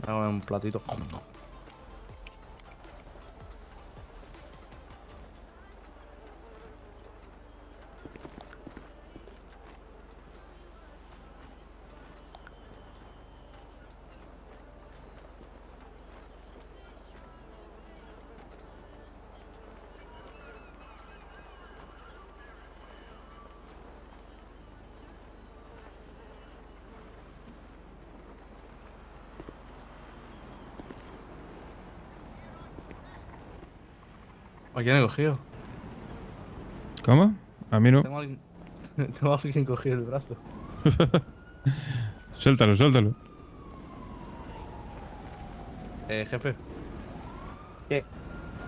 Hago un platito. ¿A quién he cogido? ¿Cómo? A mí no. Tengo a alguien cogido el brazo. Suéltalo, suéltalo. Jefe. ¿Qué?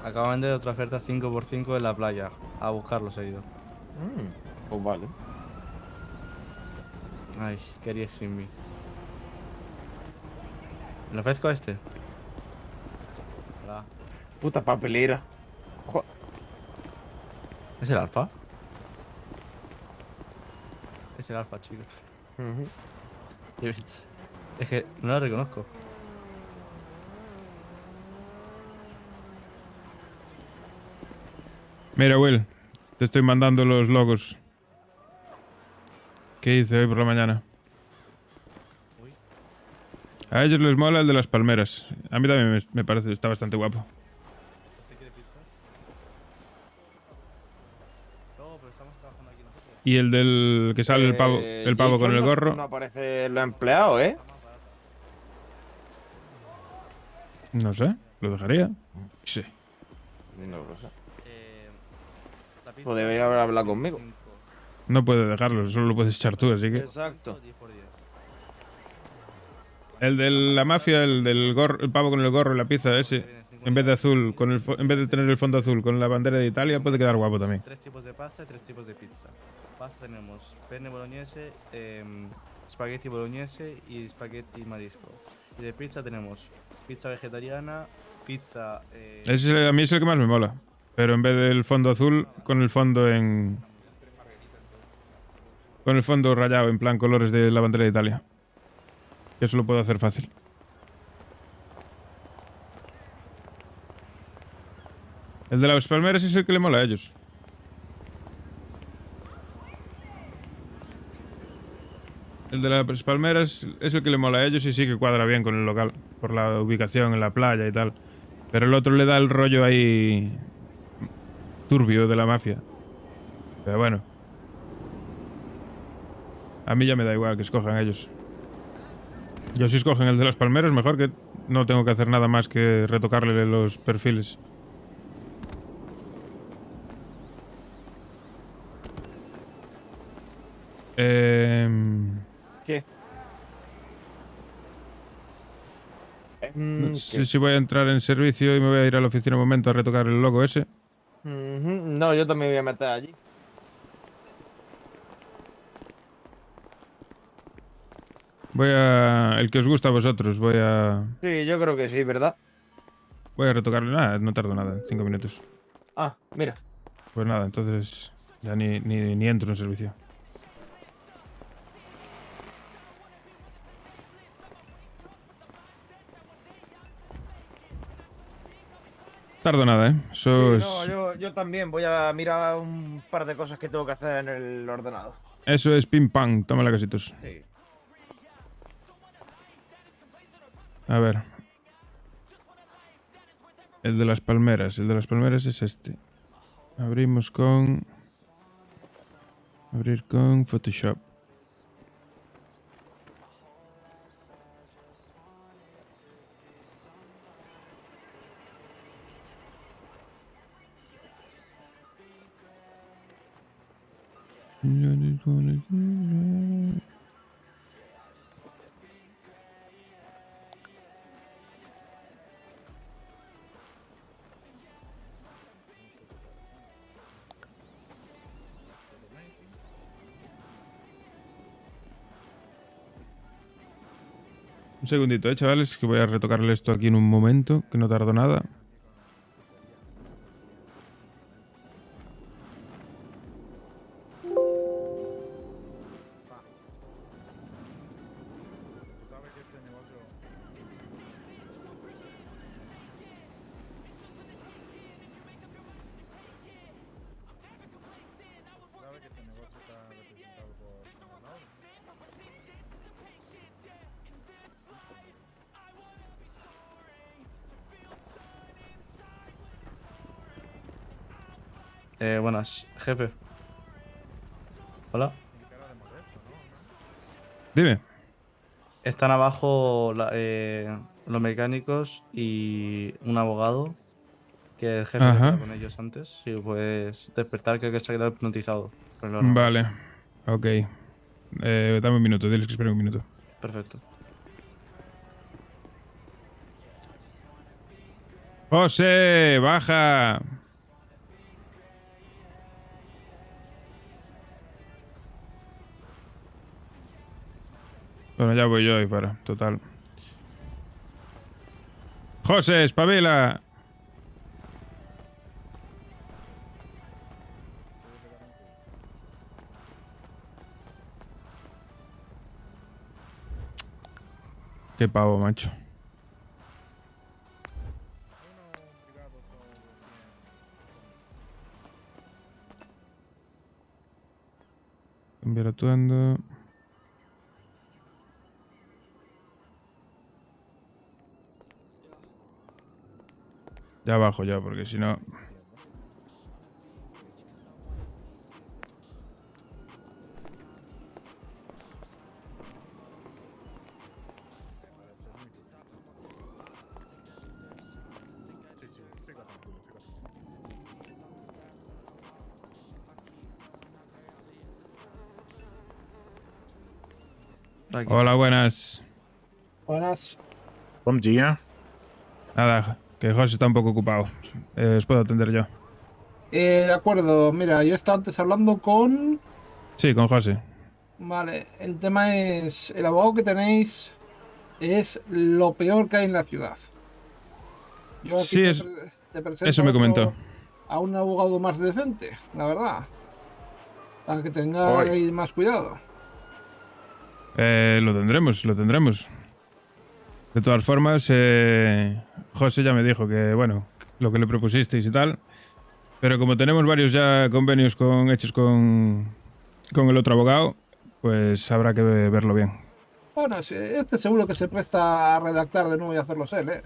Acaban de otra oferta 5x5 en la playa. A buscarlo seguido. Pues vale. Ay, ¿qué harías sin mí? ¿Le ofrezco a este? Hola. Puta papelera. ¿Es el alfa? Es el alfa, chicos. Es que no la reconozco. Mira, Will, te estoy mandando los logos que hice hoy por la mañana. A ellos les mola el de las palmeras. A mí también me parece, está bastante guapo. Y el del que sale el pavo con el gorro. No aparece los empleados, ¿eh? No sé, lo dejaría. Sí. No lo sé. O debería haber hablado conmigo. No puede dejarlo, solo lo puedes echar tú, así que. Exacto. El de la mafia, el del gorro, el pavo con el gorro y la pizza ese, en vez de azul, en vez de tener el fondo azul con la bandera de Italia, puede quedar guapo también. 3 tipos de pasta y 3 tipos de pizza. Pasta tenemos penne bolognese, spaghetti bolognese y spaghetti marisco. Y de pizza tenemos pizza vegetariana, pizza... Ese a mí es el que más me mola. Pero en vez del fondo azul, con el fondo con el fondo rayado, en plan colores de la bandera de Italia. Eso lo puedo hacer fácil. El de las palmeras es el que le mola a ellos. El de las palmeras es el que le mola a ellos y sí que cuadra bien con el local, por la ubicación en la playa y tal. Pero el otro le da el rollo ahí turbio de la mafia. Pero bueno. A mí ya me da igual que escojan ellos. Yo si escogen el de las palmeras, mejor, que no tengo que hacer nada más que retocarle los perfiles. ¿Qué? No sé si voy a entrar en servicio y me voy a ir a la oficina un momento a retocar el logo ese. No, yo también voy a meter allí. Voy a... El que os gusta a vosotros, voy a... Sí, yo creo que sí, ¿verdad? Voy a retocarle. Nada, no tardo nada, 5 minutos. Ah, mira. Pues nada, entonces ya ni entro en servicio. Tardo nada, ¿eh? Eso Sí, es... no, yo también voy a mirar un par de cosas que tengo que hacer en el ordenador. Eso es pim pam. Toma la casitos. Sí. A ver. El de las palmeras. El de las palmeras es este. Abrimos con... Abrir con Photoshop. Un segundito, chavales, que voy a retocarle esto aquí en un momento, que no tardo nada. Buenas, jefe. Hola. Dime. Están abajo los mecánicos y un abogado que el jefe Ajá. estaba con ellos antes. Si puedes despertar, creo que se ha quedado hipnotizado. por el órgano. Vale. Ok. Dame un minuto, diles que esperen un minuto. Perfecto. ¡José! ¡Baja! Bueno, ya voy yo y para, total. ¡José, espabila! Qué pavo, macho. Cambiar atuendo. Ya bajo ya, porque si no... Hola, buenas. Buenas. Bom dia. Nada, que José está un poco ocupado. Os puedo atender yo. De acuerdo, mira, yo estaba antes hablando con... Sí, con José. Vale, el tema es... El abogado que tenéis es lo peor que hay en la ciudad. Yo aquí Sí, te presento eso me comentó. a un abogado más decente, la verdad. Para que tengáis más cuidado. Lo tendremos, lo tendremos. De todas formas, José ya me dijo que, bueno, lo que le propusisteis y tal. Pero como tenemos varios ya convenios hechos con el otro abogado, pues habrá que verlo bien. Bueno, sí, este seguro que se presta a redactar de nuevo y hacerlos él, ¿eh?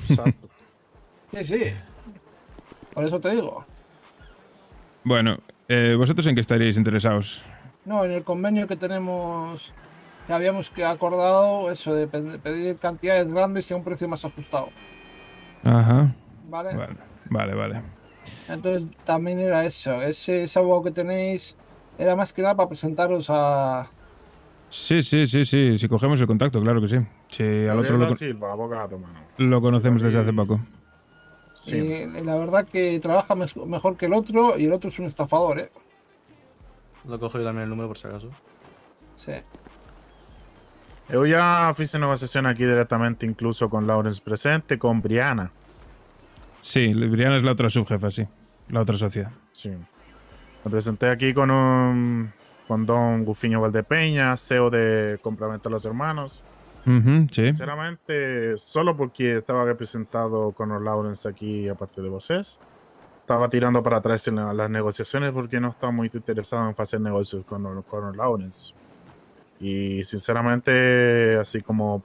Exacto. Sí, sí. Por eso te digo. Bueno, ¿vosotros en qué estaríais interesados? No, en el convenio que tenemos que habíamos acordado eso de pedir cantidades grandes y a un precio más ajustado. Ajá. ¿Vale? Vale. Entonces también era eso. Ese abogado que tenéis era más que nada para presentaros a... Sí. Si cogemos el contacto, claro que sí. Si al otro Gabriela Silva, abogado, mano. lo conocemos desde hace poco. Sí. Y la verdad que trabaja mejor que el otro y el otro es un estafador, ¿eh? Lo cojo yo también el número por si acaso. Sí. Yo ya hice negociación aquí directamente, incluso con Lawrence presente, con Brianna. Sí, Brianna es la otra subjefa, sí. La otra socia. Sí. Me presenté aquí con don Gufiño Valdepeña, CEO de Complemento a los Hermanos. Sí. Sinceramente, solo porque estaba representado Conor Lawrence aquí, aparte de voces, estaba tirando para atrás en las negociaciones porque no estaba muy interesado en hacer negocios con Conor Lawrence. Y sinceramente, así como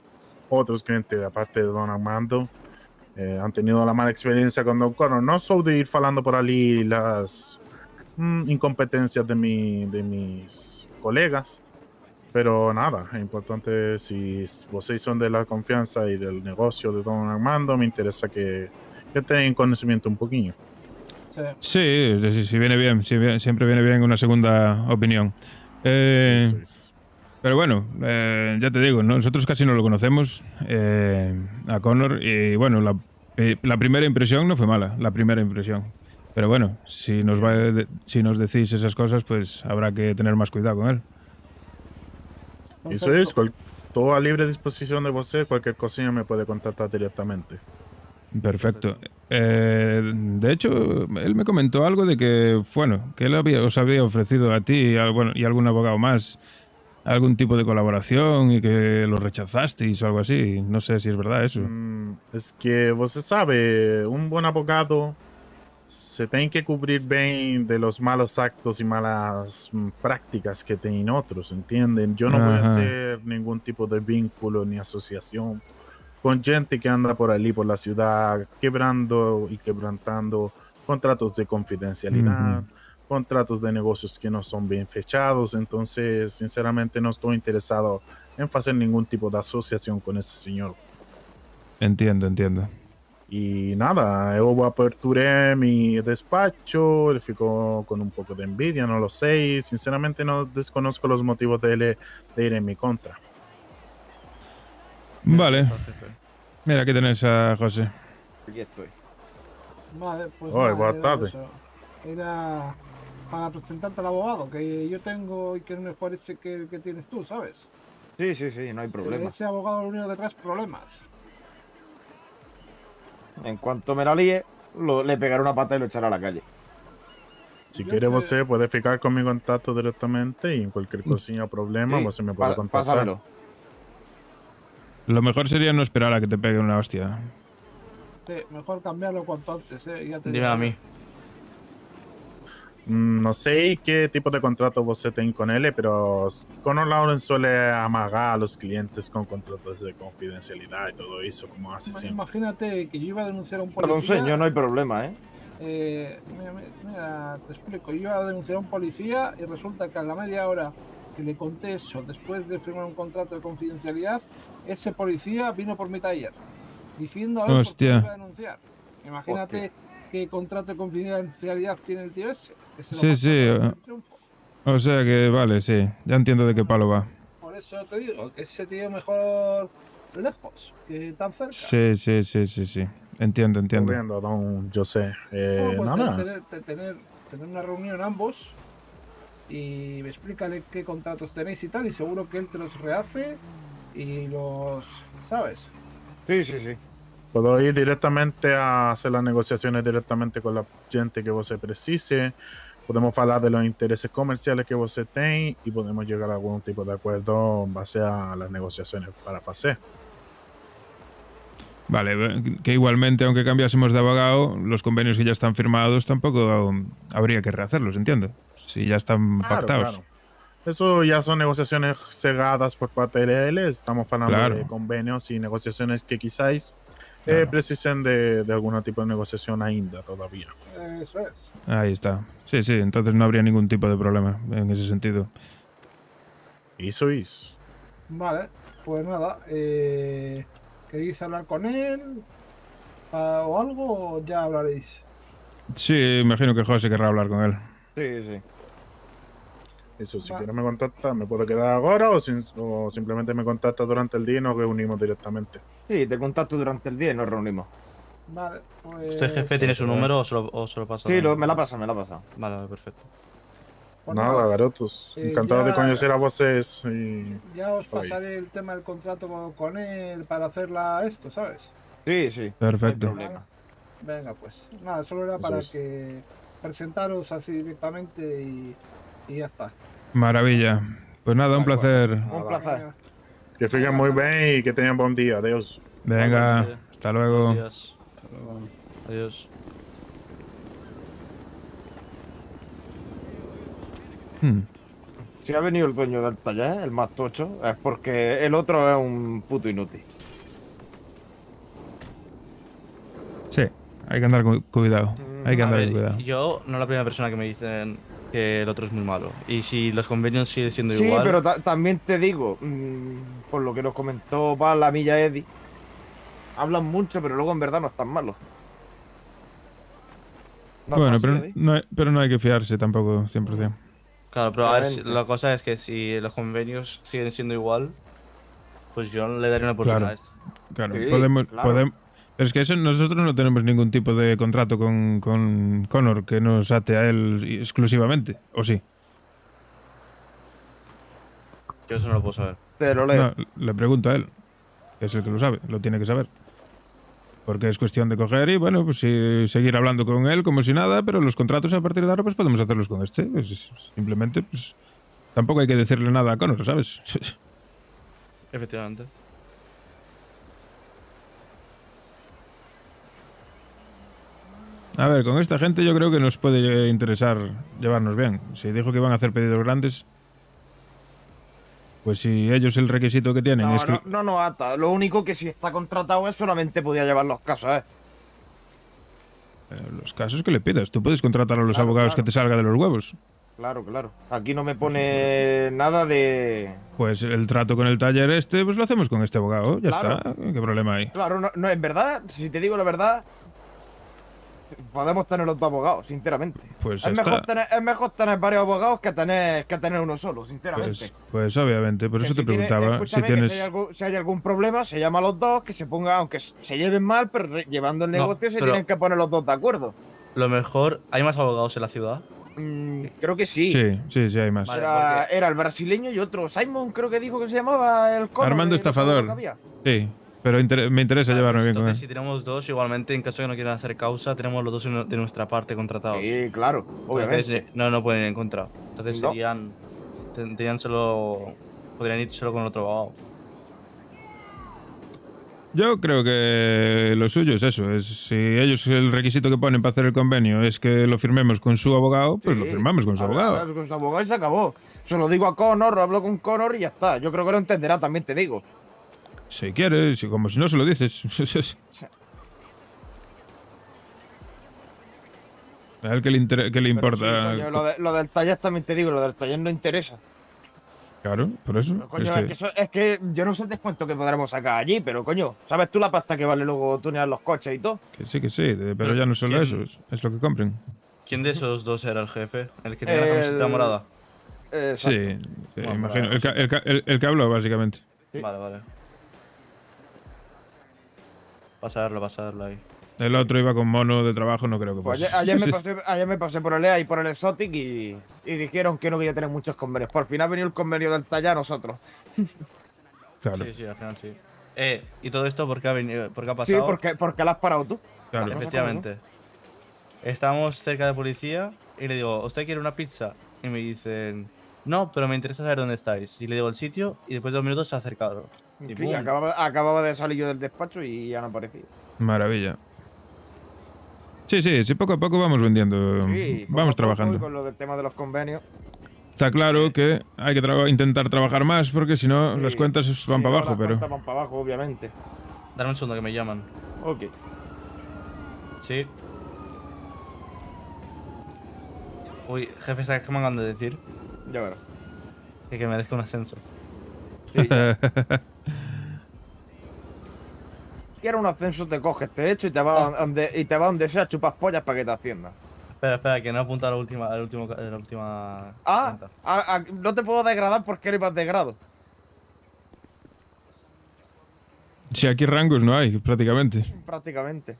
otros clientes, aparte de Don Armando, han tenido la mala experiencia con Don Conor. No soy de ir falando por allí las incompetencias de mis colegas, pero nada, es importante, si vosotros son de la confianza y del negocio de Don Armando, me interesa que tengan conocimiento un poquillo. Sí, viene bien, siempre viene bien una segunda opinión. Pero bueno, ya te digo, nosotros casi no lo conocemos a Conor, y bueno, la primera impresión no fue mala, la primera impresión. Pero bueno, si nos decís esas cosas, pues habrá que tener más cuidado con él. Eso es, todo a libre disposición de vosotros, cualquier cosilla me puede contactar directamente. Perfecto. De hecho, él me comentó algo de que, bueno, que él os había ofrecido a ti y algún abogado más algún tipo de colaboración y que lo rechazasteis o algo así. No sé si es verdad eso. Es que vos sabe, un buen abogado se tiene que cubrir bien de los malos actos y malas prácticas que tienen otros, ¿entienden? Yo no voy a hacer ningún tipo de vínculo ni asociación con gente que anda por allí, por la ciudad, quebrando y quebrantando contratos de confidencialidad, contratos de negocios que no son bien fechados. Entonces, sinceramente, no estoy interesado en hacer ningún tipo de asociación con ese señor. Entiendo. Y nada, yo aperturé mi despacho, le fico con un poco de envidia, no lo sé, y sinceramente no desconozco los motivos de ir en mi contra. Vale. Mira, aquí tenéis a José. Aquí estoy. Vale, pues buenas tardes. Era para presentarte al abogado que yo tengo y que no me parece que tienes tú, ¿sabes? Sí, no hay problema. Ese abogado lo único que trae es problemas. En cuanto me la líe, le pegaré una pata y lo echaré a la calle. Si quiere, usted puede fijar con mi contacto directamente y en cualquier cosilla o problema, Sí, usted me puede contactar. Pásamelo. Lo mejor sería no esperar a que te pegue una hostia. Sí, mejor cambiarlo cuanto antes, ya te Dime digo. a mí. No sé qué tipo de contrato usted tiene con él, pero Conor Lawrence suele amagar a los clientes con contratos de confidencialidad y todo eso, como hace siempre. Imagínate que yo iba a denunciar a un Te policía. lo enseño, no hay problema, ¿eh? Mira, te explico. Yo iba a denunciar a un policía y resulta que a la media hora que le conté eso, después de firmar un contrato de confidencialidad, ese policía vino por mi taller diciendo a ver por qué me iba a denunciar. Imagínate qué contrato de confidencialidad tiene el tío ese. Sí. O sea que, vale, sí. Ya entiendo de qué palo va. Por eso te digo que ese tío mejor lejos que tan cerca. Sí. Entiendo. Viendo, don José. Pues nada. tener una reunión ambos y explícale qué contratos tenéis y tal, y seguro que él te los rehace y los... ¿sabes? Sí. Puedo ir directamente a hacer las negociaciones directamente con la gente que usted precise. Podemos hablar de los intereses comerciales que usted tiene y podemos llegar a algún tipo de acuerdo en base a las negociaciones para hacer. Vale, que igualmente, aunque cambiásemos de abogado, los convenios que ya están firmados tampoco habría que rehacerlos, entiendo. Si ya están pactados. Claro. Eso ya son negociaciones cegadas por parte de él. Estamos hablando de convenios y negociaciones que quizás precisen de algún tipo de negociación ainda todavía. Eso es. Ahí está. Sí, entonces no habría ningún tipo de problema en ese sentido. Eso es. Vale, pues nada. ¿Queréis hablar con él? ¿O algo? O ya hablaréis. Sí, imagino que José querrá hablar con él. Sí, sí. Eso, si quieres me contacta, me puedo quedar ahora o simplemente me contacta durante el día y nos reunimos directamente. Sí, te contacto durante el día y nos reunimos. Vale, pues... ¿Usted, jefe, tiene su número o se lo pasa? Sí, me la pasa. Vale, perfecto. Pues Nada, garotos. Encantado de conocer a vosotros. Ya os pasaré el tema del contrato con él para hacerla esto, ¿sabes? Sí. Perfecto. No hay problema. Venga, pues nada, solo era para que presentaros así directamente y ya está. Maravilla. Pues nada, un placer. Un placer. Que fiquen muy bien y que tengan buen día. Adiós. Venga, hasta luego. Adiós. Adiós. Si ha venido el dueño del taller, el más tocho, es porque el otro es un puto inútil. Sí, hay que andar con cuidado. Hay que A andar ver, con cuidado. yo no es la primera persona que me dicen que el otro es muy malo. Y si los convenios siguen siendo Sí, igual... pero también te digo, por lo que nos comentó la Milla Eddie, hablan mucho, pero luego en verdad no están malos. ¿No Bueno, es así, Eddie? pero no hay que fiarse tampoco 100%. Claro, pero a ver, Obviamente. la cosa es que si los convenios siguen siendo igual, pues yo le daré una oportunidad Claro. a esto. Claro, Sí, podemos. claro. Pero es que eso, nosotros no tenemos ningún tipo de contrato con Connor que nos ate a él exclusivamente, ¿o sí? Yo eso no lo puedo saber. Te lo leo. No, le pregunto a él, que es el que lo sabe, lo tiene que saber. Porque es cuestión de coger y, bueno, pues sí, seguir hablando con él como si nada, pero los contratos a partir de ahora pues podemos hacerlos con este. Pues, simplemente, pues tampoco hay que decirle nada a Connor, ¿sabes? Efectivamente. A ver, con esta gente yo creo que nos puede interesar llevarnos bien. Si dijo que iban a hacer pedidos grandes, pues si ellos el requisito que tienen es que... No, ata. Lo único que si está contratado es solamente podía llevar los casos, Los casos que le pidas. Tú puedes contratar a los Claro, abogados claro. que te salga de los huevos. Claro. Aquí no me pone nada de... Pues el trato con el taller este, pues lo hacemos con este abogado. Ya Claro. está. ¿Qué problema hay? Claro, no, en verdad, si te digo la verdad, podemos tener los dos abogados, sinceramente. Pues ya Es mejor tener varios abogados que tener uno solo, sinceramente. Pues obviamente, por Que eso te si tiene- preguntaba. escúchame, Si que tienes... si hay algún problema, se llama a los dos, que se ponga, aunque se lleven mal, pero llevando el No, negocio se pero- tienen que poner los dos de acuerdo. Lo mejor, ¿hay más abogados en la ciudad? Creo que sí. Sí, hay más. Vale, Era el brasileño y otro. Simon creo que dijo que se llamaba el Connor, Armando no sabía Estafador. lo que había. Sí, pero me interesa llevarme bien con Entonces, él. si tenemos dos, igualmente, en caso de que no quieran hacer causa, tenemos los dos de nuestra parte contratados. Sí, claro, obviamente. Entonces, no pueden ir en contra. Entonces No. podrían ir solo con otro abogado. Yo creo que lo suyo es eso. Es si ellos el requisito que ponen para hacer el convenio es que lo firmemos con su abogado, pues lo Sí, firmamos con su abogado. hablas con su abogado y se acabó. Se lo digo a Connor, hablo con Connor y ya está. Yo creo que lo entenderá, también te digo. Si quieres, como si no se lo dices. A él que le Pero importa. sí, coño, lo del taller también te digo, lo del taller no interesa. Claro, por eso. Coño, es que yo no sé el descuento que podremos sacar allí, pero coño, ¿sabes tú la pasta que vale luego tunear los coches y todo? Que sí, pero ya no solo eso, es lo que compren. ¿Quién de esos dos era el jefe? ¿El que tenía la camiseta morada? Sí, Bueno, imagino. vale. El que habló, básicamente. Vale. Pasarlo ahí. El otro iba con mono de trabajo, no creo que Pues fuese. ayer me pasé por el EA y por el Exotic y dijeron que no quería tener muchos convenios. Por fin ha venido el convenio del taller a nosotros. Claro. Sí, al final sí. ¿Y todo esto por qué ha pasado? Sí, porque la has parado tú. Claro. Efectivamente. Estamos cerca de policía y le digo, ¿usted quiere una pizza? Y me dicen, no, pero me interesa saber dónde estáis. Y le digo el sitio y después de 2 minutos se ha acercado. Y Sí, ¡pum! acababa de salir yo del despacho y ya no aparecía. Maravilla. Sí, poco a poco vamos vendiendo. Sí, poco vamos a poco, trabajando. y con lo del tema de los convenios. Está claro que hay que intentar trabajar más porque si no las cuentas van para abajo, las pero... cuentas van para abajo, obviamente. Dame un segundo que me llaman. Ok. Sí. Uy, jefe, ¿sabes qué me acaban de decir? Ya verás. Que merezca un ascenso. Sí, ya. Quiero un ascenso, te coges, te echo y te vas donde sea, chupas pollas para que te asciendan. Espera, que no apunta a la última. La última cuenta. No te puedo degradar porque eres más degrado. Si aquí rangos no hay, prácticamente. Prácticamente.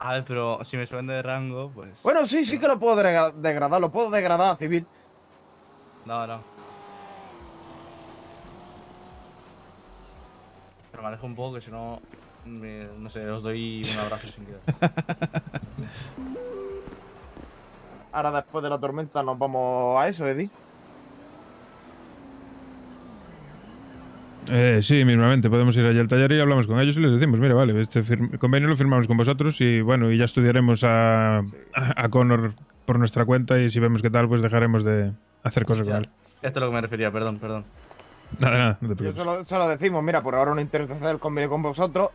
A ver, pero si me suben de rango, pues. Bueno, sí que lo puedo degradar, lo puedo degradar a civil. No. Pero me alejo un poco, que si no. No sé, os doy un abrazo sin querer. Ahora después de la tormenta nos vamos a eso, Eddie. Sí, mismamente. Podemos ir allá al taller y hablamos con ellos y les decimos, mira, vale, este convenio lo firmamos con vosotros y bueno, y ya estudiaremos a Connor por nuestra cuenta y si vemos qué tal, pues dejaremos de hacer cosas con él. Esto es lo que me refería, perdón. Nada, no te preocupes. Solo decimos, mira, por ahora no interesa hacer el convenio con vosotros.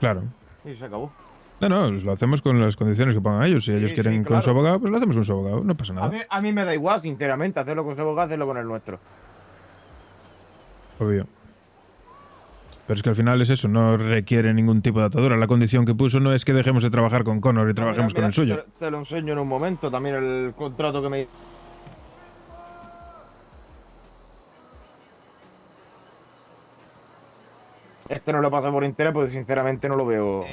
Claro. Y se acabó. No, lo hacemos con las condiciones que pongan ellos. Si ellos quieren con su abogado, pues lo hacemos con su abogado. No pasa nada. A mí me da igual, sinceramente, hacerlo con su abogado, hacerlo con el nuestro. Obvio. Pero es que al final es eso, no requiere ningún tipo de atadura. La condición que puso no es que dejemos de trabajar con Connor y trabajemos con el suyo. Te lo enseño en un momento, también el contrato que me... Este no lo paso por interés porque sinceramente no lo veo...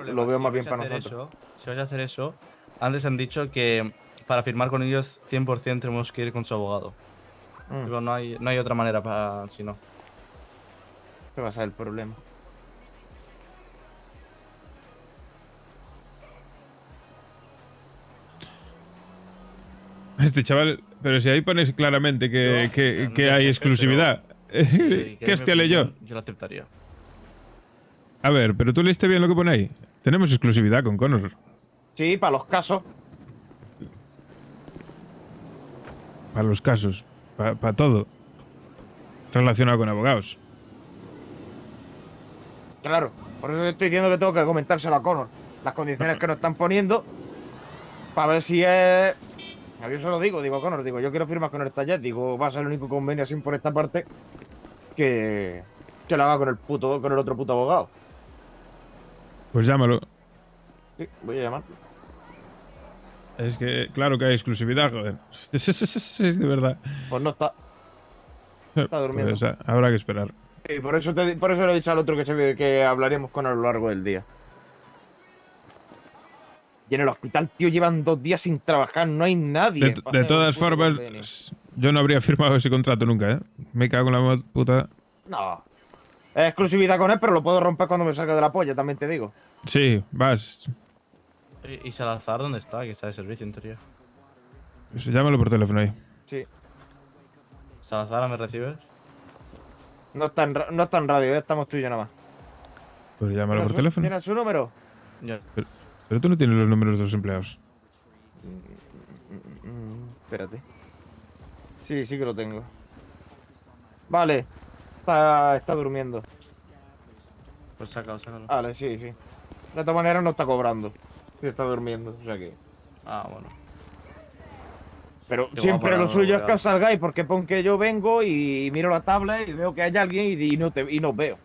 lo veo más bien para nosotros. Si vais a hacer eso, antes han dicho que para firmar con ellos 100% tenemos que ir con su abogado. Digo, no hay otra manera para si no. ¿Qué va a ser el problema? Este chaval, pero si ahí pones claramente que hay exclusividad. ¿Qué hostia leyó? Yo lo aceptaría. A ver, pero tú leíste bien lo que pone ahí. Tenemos exclusividad con Connor. Sí, para los casos. Para los casos. Para todo. Relacionado con abogados. Claro, por eso te estoy diciendo que tengo que comentárselo a Connor. Las condiciones que nos están poniendo. Para ver si es... Yo se lo digo, Connor, yo quiero firmar con el taller. Digo, va a ser el único convenio así por esta parte que lo haga con el otro puto abogado. Pues llámalo. Sí, voy a llamar. Es que, claro que hay exclusividad, joder. Es de verdad. Pues no está. Está durmiendo. Pues habrá que esperar. Sí, por eso le he dicho al otro que hablaríamos con él a lo largo del día. Y en el hospital, tío, llevan 2 días sin trabajar, no hay nadie. De todas formas, yo no habría firmado ese contrato nunca, ¿eh? Me cago en la puta. No. Es exclusividad con él, pero lo puedo romper cuando me salga de la polla, también te digo. Sí, vas. ¿Y Salazar dónde está? Que está de servicio, en teoría. Pues llámalo por teléfono ahí. Sí. ¿Salazar, me recibes? No está en radio, estamos tú y yo nada más. Pues llámalo por teléfono. ¿Tienes su número? Ya. Pero tú no tienes los números de los empleados. Espérate. Sí que lo tengo. Vale. Está durmiendo. Pues sácalo. Vale, sí. De esta manera no está cobrando. Sí, está durmiendo, o sea que... Ah, bueno. Pero siempre lo suyo es que os salgáis, porque pon que yo vengo y miro la tabla y veo que hay alguien y no os veo.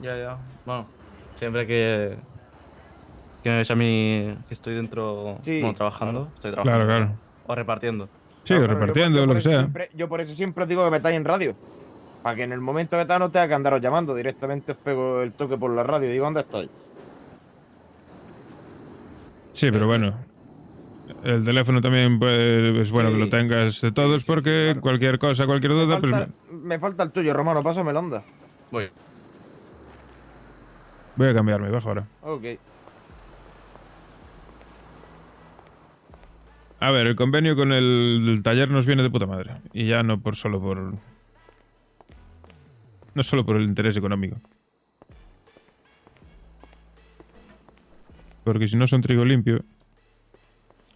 Ya. Bueno, siempre que me ves a mí que estoy dentro, trabajando, estoy trabajando. Claro. O repartiendo. Sí, o repartiendo, lo que sea. Yo por eso siempre os digo que metáis en radio. Para que en el momento que tal no tenga que andaros llamando, directamente os pego el toque por la radio y digo, ¿dónde estáis? Sí, pero bueno. El teléfono también pues, es bueno que lo tengas de todos porque cualquier cosa, cualquier duda... Me falta el tuyo, Romano, pásamelo, anda. Voy a cambiarme, bajo ahora. Ok. A ver, el convenio con el taller nos viene de puta madre. Y ya no solo por el interés económico. Porque si no son trigo limpio,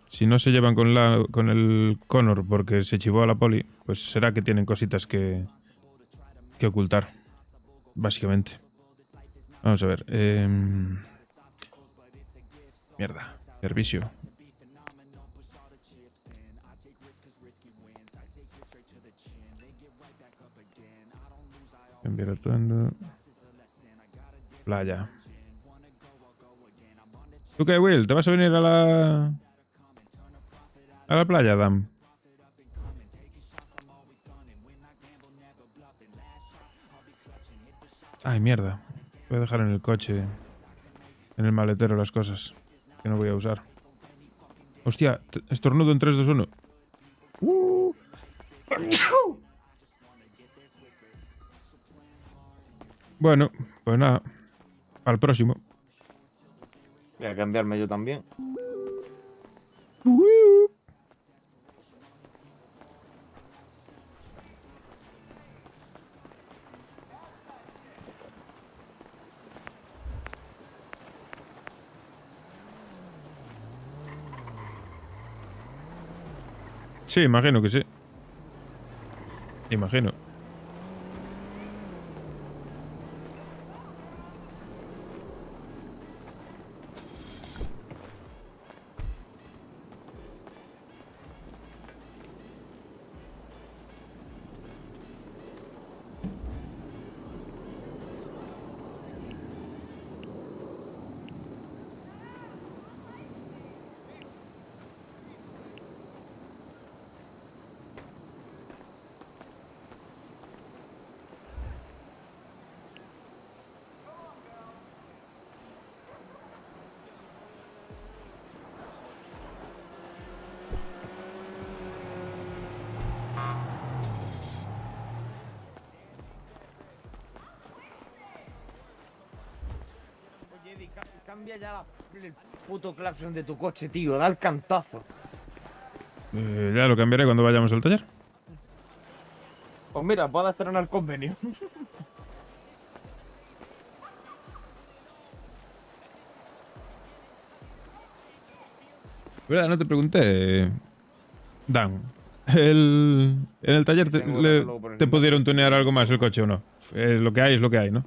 si no se llevan con el Connor porque se chivó a la poli, pues será que tienen cositas que ocultar. Básicamente. Vamos a ver. Mierda. Servicio. Cambiar atuendo. Playa. ¿Tú qué, Will? ¿Te vas a venir a la playa, Dan? Ay, mierda. Voy a dejar en el coche, en el maletero, las cosas que no voy a usar. Hostia, estornudo en 3, 2, 1. Bueno, pues nada. Al próximo. Voy a cambiarme yo también. Sí, imagino que sí. Imagino. Cambia ya el puto claxon de tu coche, tío. Da el cantazo. Ya lo cambiaré cuando vayamos al taller. Pues mira, puedo estrenar el convenio. ¿Verdad? No te pregunté, Dan. En el taller te pudieron tunear algo más el coche o no. Lo que hay es lo que hay, ¿no?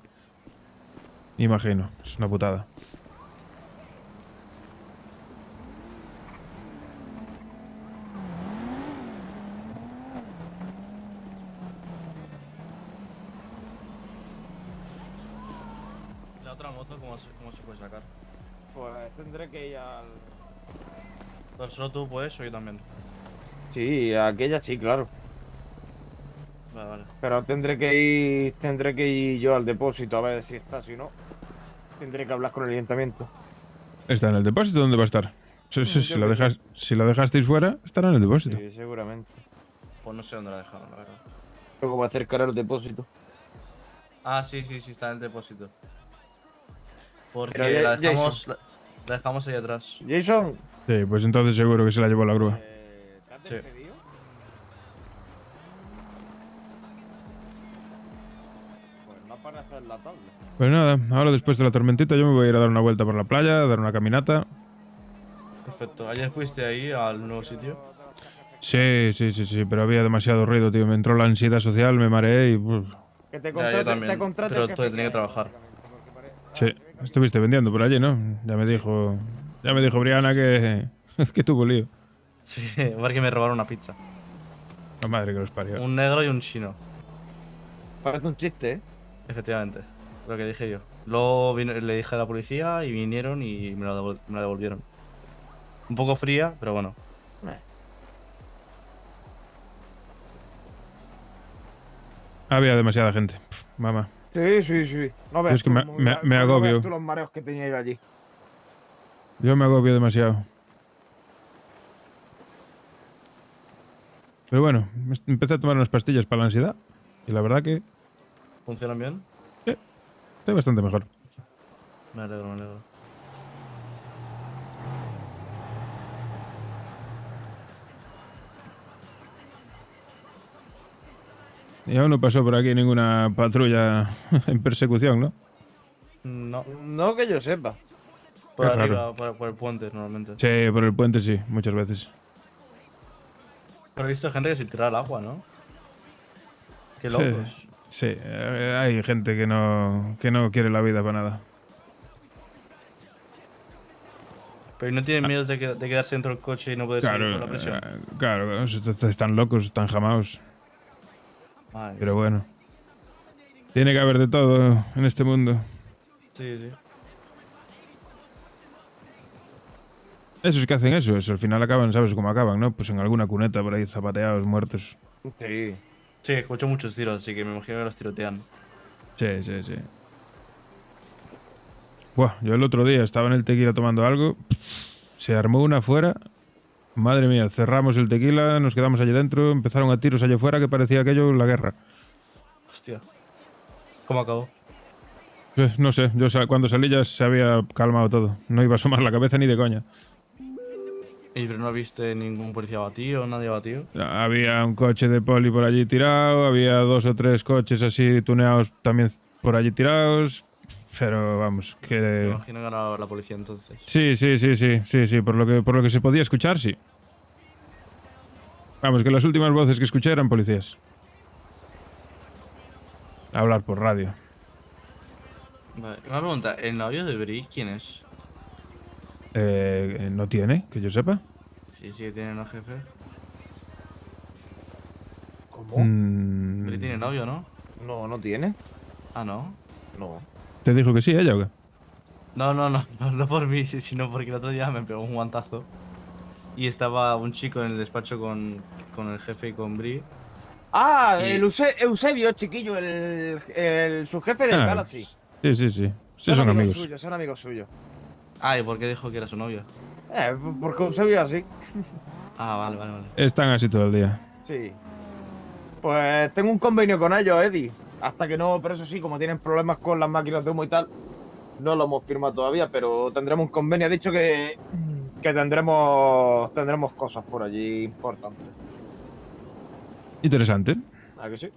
Imagino. Es una putada. La otra moto, ¿cómo se puede sacar? Pues tendré que ir al... ¿Pero solo tú puedes o yo también? Sí, aquella sí, claro. Vale, vale. Pero tendré que ir yo al depósito a ver si está, si no. Tendré que hablar con el ayuntamiento. ¿Está en el depósito? ¿Dónde va a estar? Si la dejasteis fuera, estará en el depósito. Sí, seguramente. Pues no sé dónde la he dejado, la verdad. Luego va a acercar al depósito. Ah, sí, está en el depósito. Porque Pero la dejamos ahí atrás. ¿Jason? Sí, pues entonces seguro que se la llevó la grúa. ¿Te has Sí. despedido? Pues no para hacer la tabla. Pues nada, ahora después de la tormentita yo me voy a ir a dar una vuelta por la playa, a dar una caminata. Perfecto. ¿Ayer fuiste ahí al nuevo sitio? Sí, pero había demasiado ruido, tío. Me entró la ansiedad social, me mareé y... Que te Ya, yo contrate, también, pero tú tenías que trabajar. Sí, estuviste vendiendo por allí, ¿no? Ya me dijo Brianna que tuvo lío. Sí, porque me robaron una pizza. La madre que los parió. Un negro y un chino. Parece un chiste, ¿eh? Efectivamente, lo que dije yo. Luego le dije a la policía y vinieron y me la devolvieron. Un poco fría, pero bueno. Había demasiada gente. Mamá. Sí. No veas Es que tú, me agobio. No veas tú los mareos que tenía yo allí. Yo me agobio demasiado. Pero bueno, empecé a tomar unas pastillas para la ansiedad. Y la verdad que ¿Funcionan bien? estoy bastante mejor. Me alegro. Y aún no pasó por aquí ninguna patrulla en persecución, ¿no? No. No que yo sepa. Por Qué arriba, raro. por el puente, normalmente. Sí, por el puente sí, muchas veces. Pero he visto gente que se tira al agua, ¿no? Qué locos. Sí, hay gente que no quiere la vida para nada. Pero ¿y no tienen miedo de quedarse dentro del coche y no poder salir por la presión? Claro, están locos, están jamaos. Madre Pero bueno. Tiene que haber de todo en este mundo. Sí, sí. Esos que hacen eso, al final acaban, ¿sabes cómo acaban, no? Pues en alguna cuneta por ahí zapateados, muertos. Sí. Sí, escucho muchos tiros, así que me imagino que los tirotean. Sí, sí, sí. Buah, yo el otro día estaba en el tequila tomando algo, se armó una afuera. Madre mía, cerramos el tequila, nos quedamos allí dentro, empezaron a tiros allá afuera que parecía aquello la guerra. Hostia. ¿Cómo acabó? No sé, yo cuando salí ya se había calmado todo. No iba a asomar la cabeza ni de coña. ¿Y pero no viste ningún policía batido, nadie batido? Había un coche de poli por allí tirado, había 2 o 3 coches así tuneados también por allí tirados, pero vamos, Me que... imagino que era la policía entonces. Sí, por lo que se podía escuchar, sí. Vamos, que las últimas voces que escuché eran policías. Hablar por radio. Vale, una pregunta, ¿el novio de Bri quién es? ¿No tiene, que yo sepa? Sí, sí, tiene un jefe. ¿Cómo? Bri tiene novio, ¿no? No, no tiene. Ah, ¿no? No. ¿Te dijo que sí ella o qué? No por mí, sino porque el otro día me pegó un guantazo. Y estaba un chico en el despacho con el jefe y con Bri. Ah, Y- el Eusebio, chiquillo, su jefe del Ah, Galaxy. Sí. Sí, son amigos. Suyos, son amigos suyos. Ah, ¿y por qué dijo que era su novio? Porque Eusebio es así. Ah, vale. Están así todo el día. Sí. Pues tengo un convenio con ellos, Eddie. Hasta que no, pero eso sí, como tienen problemas con las máquinas de humo y tal, no lo hemos firmado todavía, pero tendremos un convenio. Ha dicho que tendremos cosas por allí importantes. Interesante. ¿A que sí?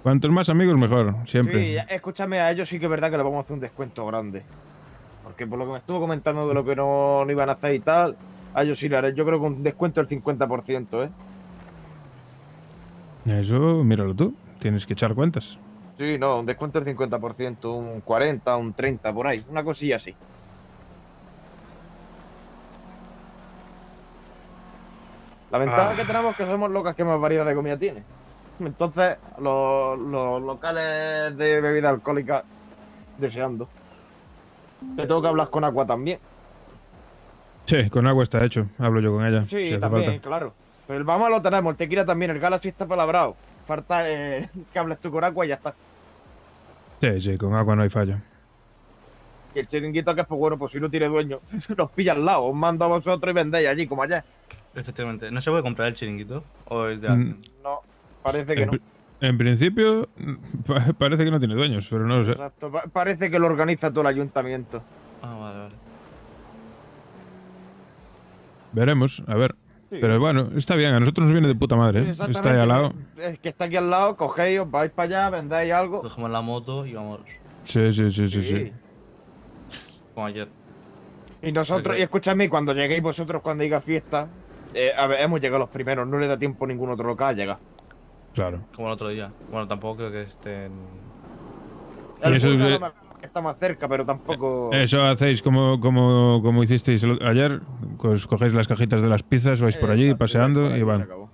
Cuantos más amigos, mejor, siempre. Sí, escúchame, a ellos sí que es verdad que le vamos a hacer un descuento grande. Porque por lo que me estuvo comentando de lo que no iban a hacer y tal, a ellos sí le haré, yo creo que un descuento del 50%, ¿eh? Eso, míralo tú. Tienes que echar cuentas. Sí, no, un descuento del 50%, un 40, un 30, por ahí, una cosilla así. La ventaja que tenemos es que somos locas que más variedad de comida tiene. Entonces, los locales de bebida alcohólica deseando. Le tengo que hablar con Aqua también. Sí, con agua está hecho. Hablo yo con ella. Sí, si hace también, falta. claro. Pero el Bama lo tenemos, el tequila también, el Galaxy está palabrado. Falta que hables tú con Aqua y ya está. Sí, con agua no hay fallo. Y el chiringuito que es, pues bueno, pues si no tiene dueño, nos pilla al lado, os mando a vosotros y vendéis allí, como allá. Efectivamente. ¿No se puede comprar el chiringuito? ¿O es de alguien? No, parece que no. En principio, parece que no tiene dueños, pero no lo sé. Exacto, parece que lo organiza todo el ayuntamiento. Ah, vale. Veremos, a ver. Sí. Pero bueno, está bien, a nosotros nos viene de puta madre. ¿eh? Exactamente, Está ahí al lado. Es que está aquí al lado, cogéis, os vais para allá, vendéis algo. Cogemos la moto y vamos. Sí. Como ayer. Y nosotros, y escúchame, cuando lleguéis vosotros, cuando diga fiesta, a ver, hemos llegado los primeros, no le da tiempo a ningún otro local a llegar. Claro. Como el otro día. Bueno, tampoco creo que estén. El eso Burga es- no me- está más cerca, pero tampoco. Eso hacéis como hicisteis ayer. Pues cogéis las cajitas de las pizzas, vais por allí Exacto, paseando vais por y ahí, van. se acabó.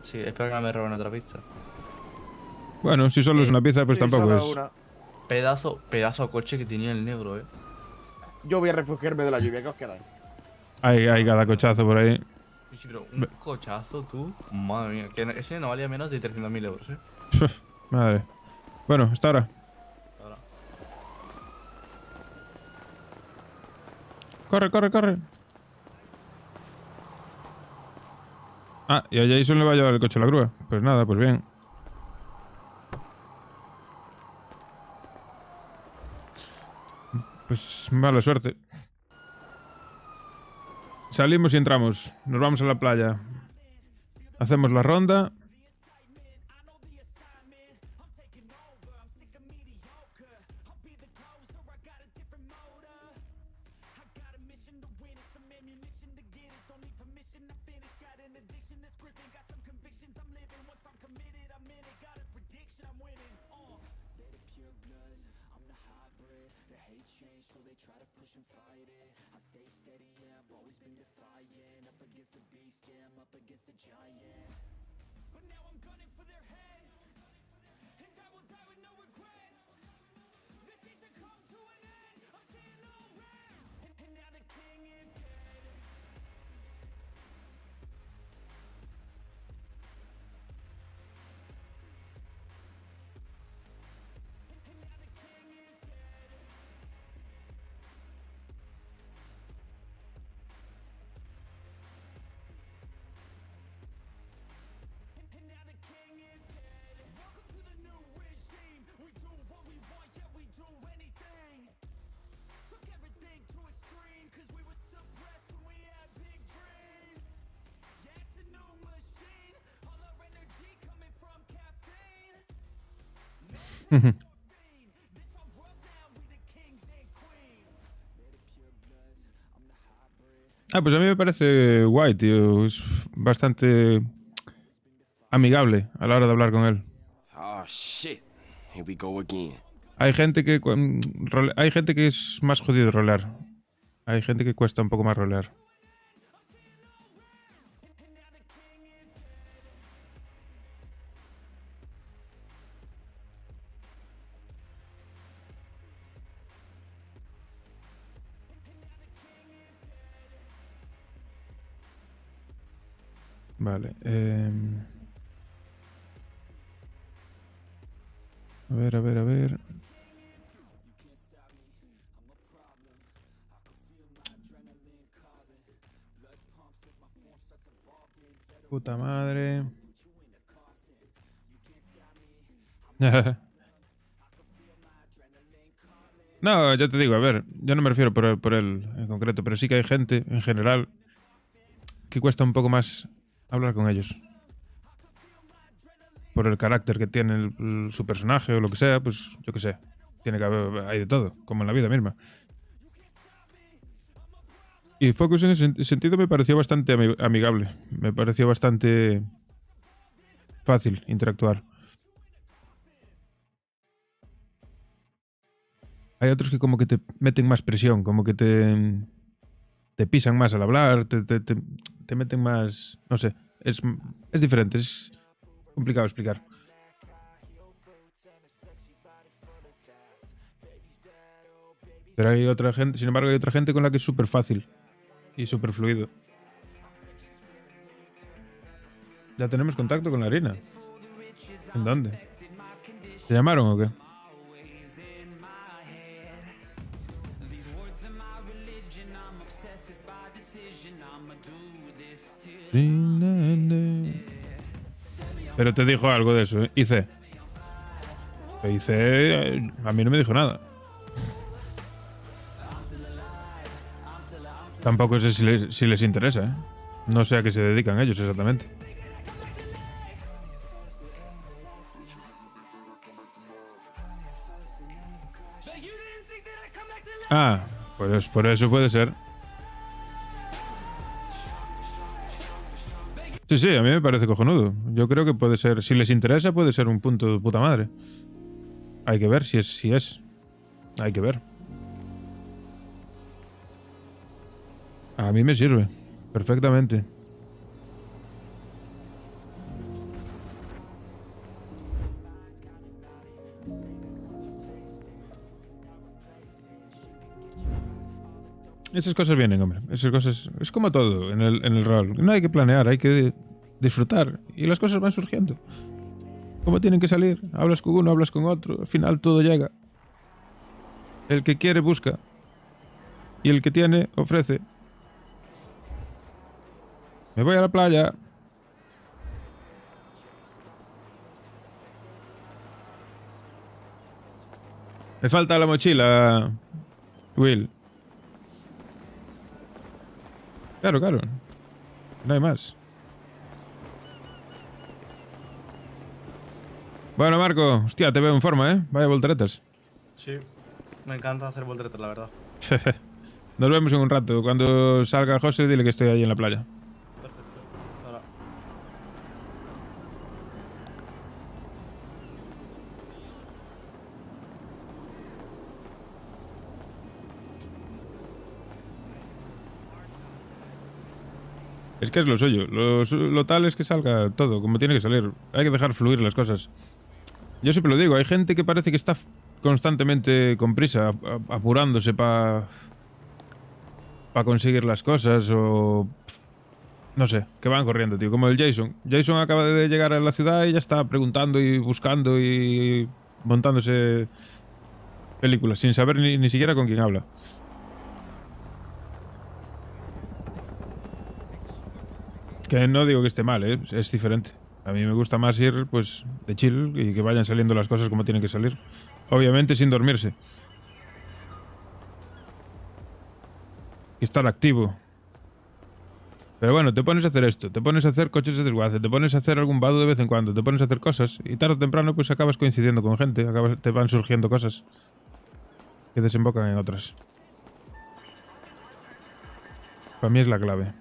Sí, espero que no me roben otra pista. Bueno, si solo es una pizza, pues Sí, tampoco solo es. una. Pedazo coche que tenía el negro, Yo voy a refugiarme de la lluvia, ¿qué os quedáis? Hay cada cochazo por ahí. Sí, pero un cochazo, tú. Madre mía. Que ese no valía menos de 300.000 euros, Madre. Bueno, hasta ahora. Corre. Ah, y a Jason le va a llevar el coche a la grúa. Pues nada, pues bien. Pues mala suerte. Salimos y entramos. Nos vamos a la playa. Hacemos la ronda. Ah, pues a mí me parece guay, tío. Es bastante amigable a la hora de hablar con él. Oh shit. Here we go again. Hay gente que hay gente que es más jodido rolear. Hay gente que cuesta un poco más rolear. Vale. A ver, a ver, a ver. Puta madre. No, ya te digo, a ver, yo no me refiero por él en concreto, pero sí que hay gente en general que cuesta un poco más hablar con ellos. Por el carácter que tiene su personaje o lo que sea, pues yo qué sé. Tiene que haber, hay de todo, como en la vida misma. Y Focus en ese sentido me pareció bastante amigable. Me pareció bastante fácil interactuar. Hay otros que como que te meten más presión, como que te pisan más al hablar, te meten más... No sé, es diferente, es complicado explicar. Pero hay otra gente, sin embargo hay otra gente con la que es súper fácil y súper fluido. Ya tenemos contacto con la Arena. ¿En dónde? ¿Te llamaron o qué? Pero te dijo algo de eso, ¿eh? IC. IC a mí no me dijo nada. Tampoco sé si les interesa, ¿eh? No sé a qué se dedican ellos exactamente. Ah, pues por eso puede ser. Sí, sí, a mí me parece cojonudo. Yo creo que puede ser, si les interesa, puede ser un punto de puta madre. Hay que ver si es. Hay que ver. A mí me sirve, perfectamente. Esas cosas vienen, hombre. Esas cosas... Es como todo en el rol. No hay que planear, hay que disfrutar. Y las cosas van surgiendo. Como tienen que salir. Hablas con uno, hablas con otro. Al final todo llega. El que quiere, busca. Y el que tiene, ofrece. Me voy a la playa. Me falta la mochila, Will. Claro, claro. No hay más. Bueno, Marco. Hostia, te veo en forma, ¿eh? Vaya volteretas. Sí. Me encanta hacer volteretas, la verdad. Nos vemos en un rato. Cuando salga José, dile que estoy ahí en la playa. Ahora. Es que es lo suyo. Lo tal es que salga todo como tiene que salir. Hay que dejar fluir las cosas. Yo siempre lo digo, hay gente que parece que está constantemente con prisa, apurándose para conseguir las cosas o... No sé, que van corriendo, tío. Como el Jason. Jason acaba de llegar a la ciudad y ya está preguntando y buscando y montándose películas sin saber ni siquiera con quién habla. Que no digo que esté mal, ¿eh? Es diferente. A mí me gusta más ir, pues, de chill y que vayan saliendo las cosas como tienen que salir. Obviamente sin dormirse. Y estar activo. Pero bueno, te pones a hacer esto, te pones a hacer coches de desguace, te pones a hacer algún vado de vez en cuando, te pones a hacer cosas y tarde o temprano pues acabas coincidiendo con gente, te van surgiendo cosas que desembocan en otras. Para mí es la clave.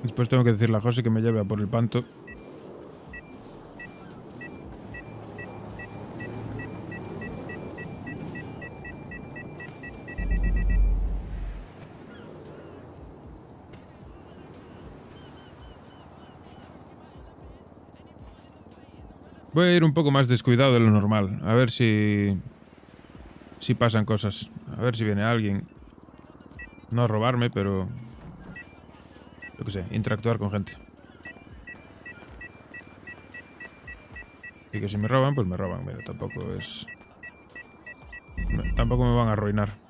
Después tengo que decirle a José que me lleve a por el panto. Voy a ir un poco más descuidado de lo normal. A ver si pasan cosas. A ver si viene alguien. No a robarme, pero... Yo qué sé, interactuar con gente. Y que si me roban, pues me roban. Pero tampoco es... Tampoco me van a arruinar.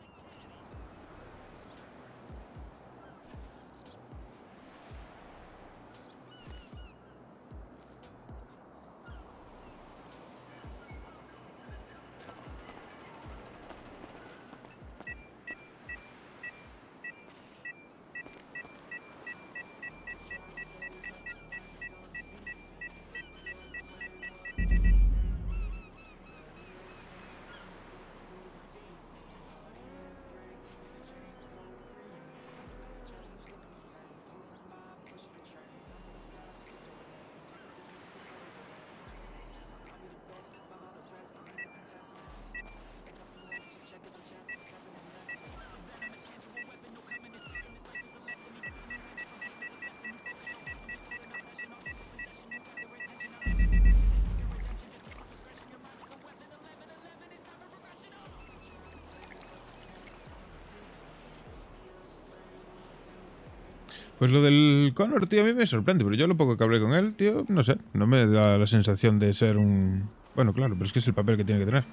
Pues lo del Connor, tío, a mí me sorprende, pero yo lo poco que hablé con él, tío, no sé, no me da la sensación de ser un... Bueno, claro, pero es que es el papel que tiene que tener.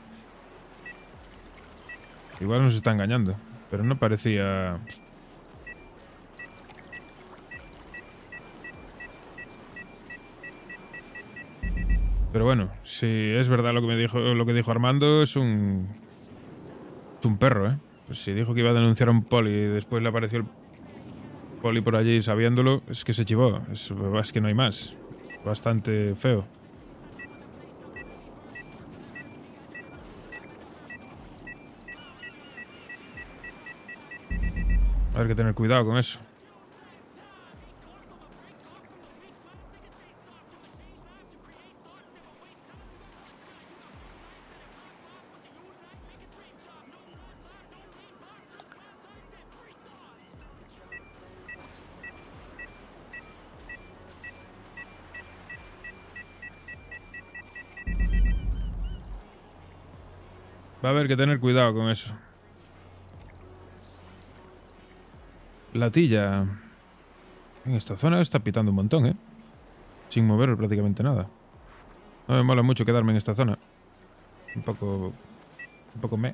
Igual nos está engañando, pero no parecía... Pero bueno, si es verdad lo que dijo Armando, es un perro, ¿eh? Pues si dijo que iba a denunciar a un poli y después le apareció el poli por allí sabiéndolo, es que se chivó. Es que no hay más. Bastante feo. Hay que tener cuidado con eso. Va a haber que tener cuidado con eso. La tilla en esta zona está pitando un montón, ¿eh? Sin mover prácticamente nada. No me mola mucho quedarme en esta zona. Un poco me...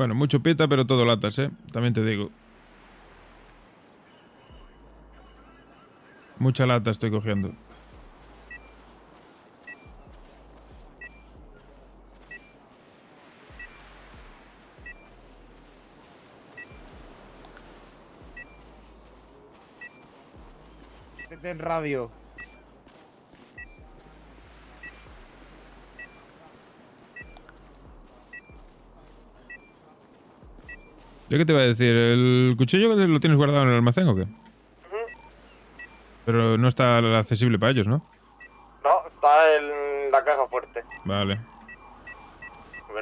Bueno, mucho pita, pero todo latas, también te digo. Mucha lata estoy cogiendo. En radio. ¿Yo qué te iba a decir? ¿El cuchillo lo tienes guardado en el almacén o qué? Pero no está accesible para ellos, ¿no? No, está en la caja fuerte. Vale.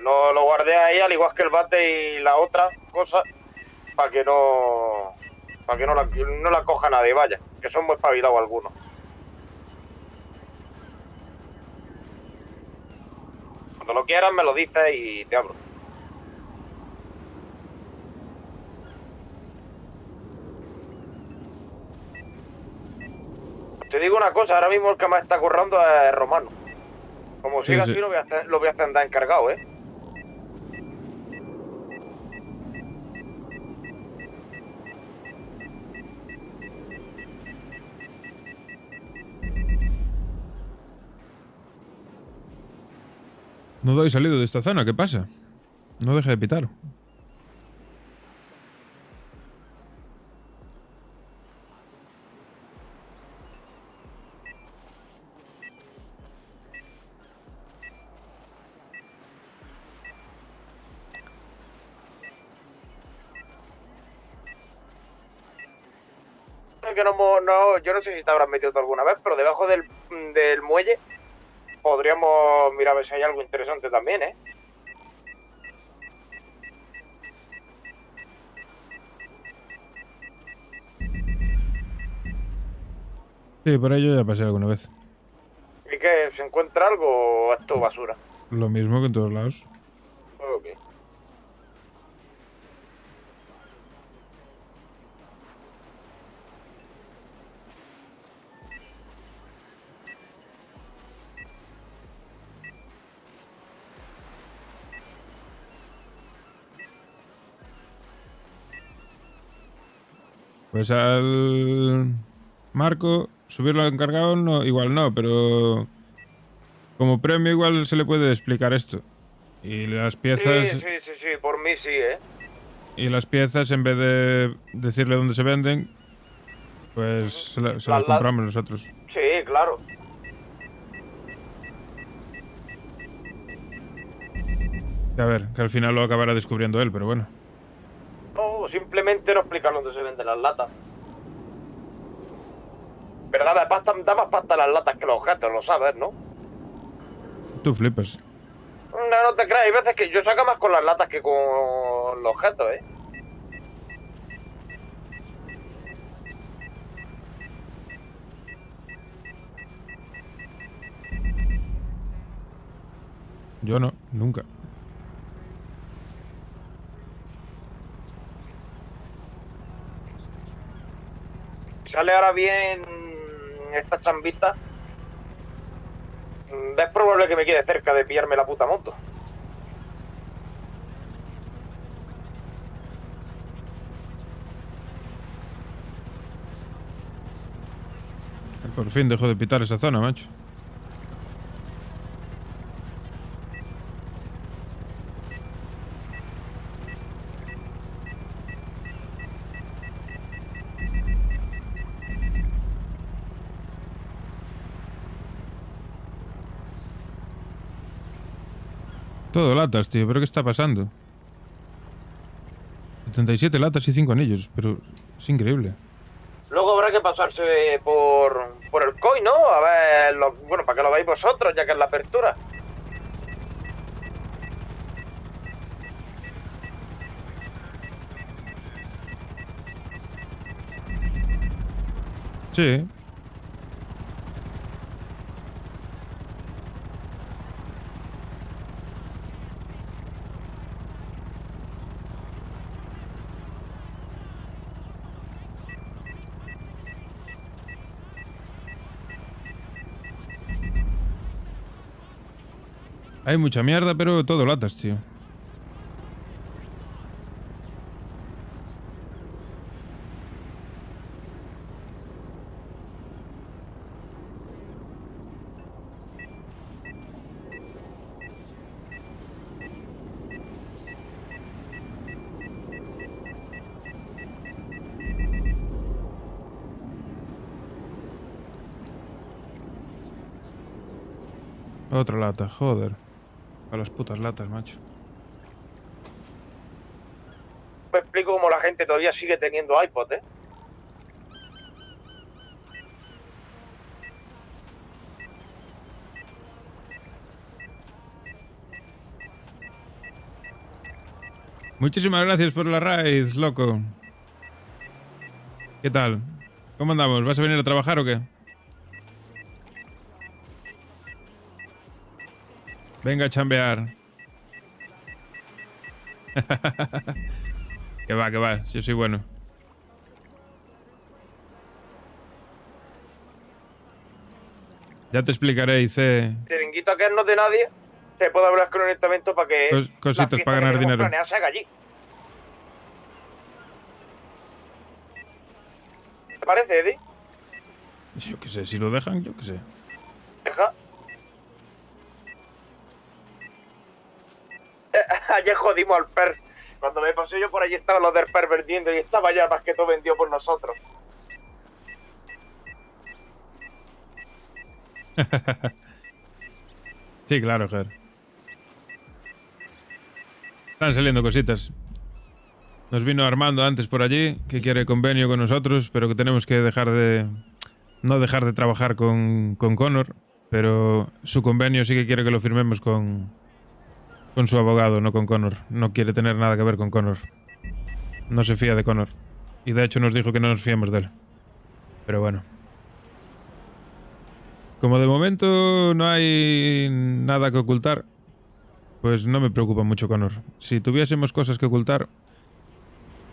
No lo guardé ahí, al igual que el bate y la otra cosa, para que no la coja nadie, vaya, que son muy espabilados algunos. Cuando lo quieras me lo dices y te abro. Te digo una cosa, ahora mismo el que más está currando es Romano. Como siga así, lo voy a hacer andar encargado, No doy salido de esta zona, ¿qué pasa? No deja de pitar. Que no, yo no sé si te habrás metido tú alguna vez, pero debajo del muelle podríamos mirar a ver si hay algo interesante también, Sí, por ahí yo ya pasé alguna vez. ¿Y qué? ¿Se encuentra algo o es todo basura? Lo mismo que en todos lados. Ok. Pues al Marco, subirlo encargado, no, igual no, pero como premio igual se le puede explicar esto. Y las piezas... Sí, por mí sí, Y las piezas, en vez de decirle dónde se venden, pues se las compramos nosotros. Sí, claro. A ver, que al final lo acabará descubriendo él, pero bueno. No, simplemente no explicar dónde se venden las latas. Pero da más pasta las latas que los objetos, lo sabes, ¿no? Tú flipas. No te creas, hay veces que yo saco más con las latas que con los objetos, Yo no, nunca. Sale ahora bien esta chambita. Es probable que me quede cerca de pillarme la puta moto. Por fin dejó de pitar esa zona, macho. Todo latas, tío. ¿Pero qué está pasando? 77 latas y 5 anillos. Pero es increíble. Luego habrá que pasarse por el COI, ¿no? A ver, bueno, para que lo veáis vosotros, ya que es la apertura. Sí. Hay mucha mierda, pero todo latas, tío. Otra lata, joder. A las putas latas, macho. Me explico cómo la gente todavía sigue teniendo iPod, ¿eh? Muchísimas gracias por la raid, loco. ¿Qué tal? ¿Cómo andamos? ¿Vas a venir a trabajar o qué? Venga a chambear. Que va, yo soy bueno. Ya te explicaré, hice Chiringuito que no es de nadie, se puede hablar con un ayuntamiento para que cositas para ganar dinero. Se haga allí. ¿Te parece, Eddie? Yo qué sé, si lo dejan, yo qué sé. Deja. Ayer jodimos al PER. Cuando me pasé yo por allí estaban los del PER vendiendo y estaba ya más que todo vendido por nosotros. Sí, claro, joder. Están saliendo cositas. Nos vino Armando antes por allí, que quiere convenio con nosotros, pero que tenemos que dejar de... No dejar de trabajar con Connor, pero su convenio sí que quiere que lo firmemos con su abogado, no con Connor. No quiere tener nada que ver con Connor. No se fía de Connor. Y de hecho nos dijo que no nos fiemos de él. Pero bueno. Como de momento no hay nada que ocultar, pues no me preocupa mucho Connor. Si tuviésemos cosas que ocultar,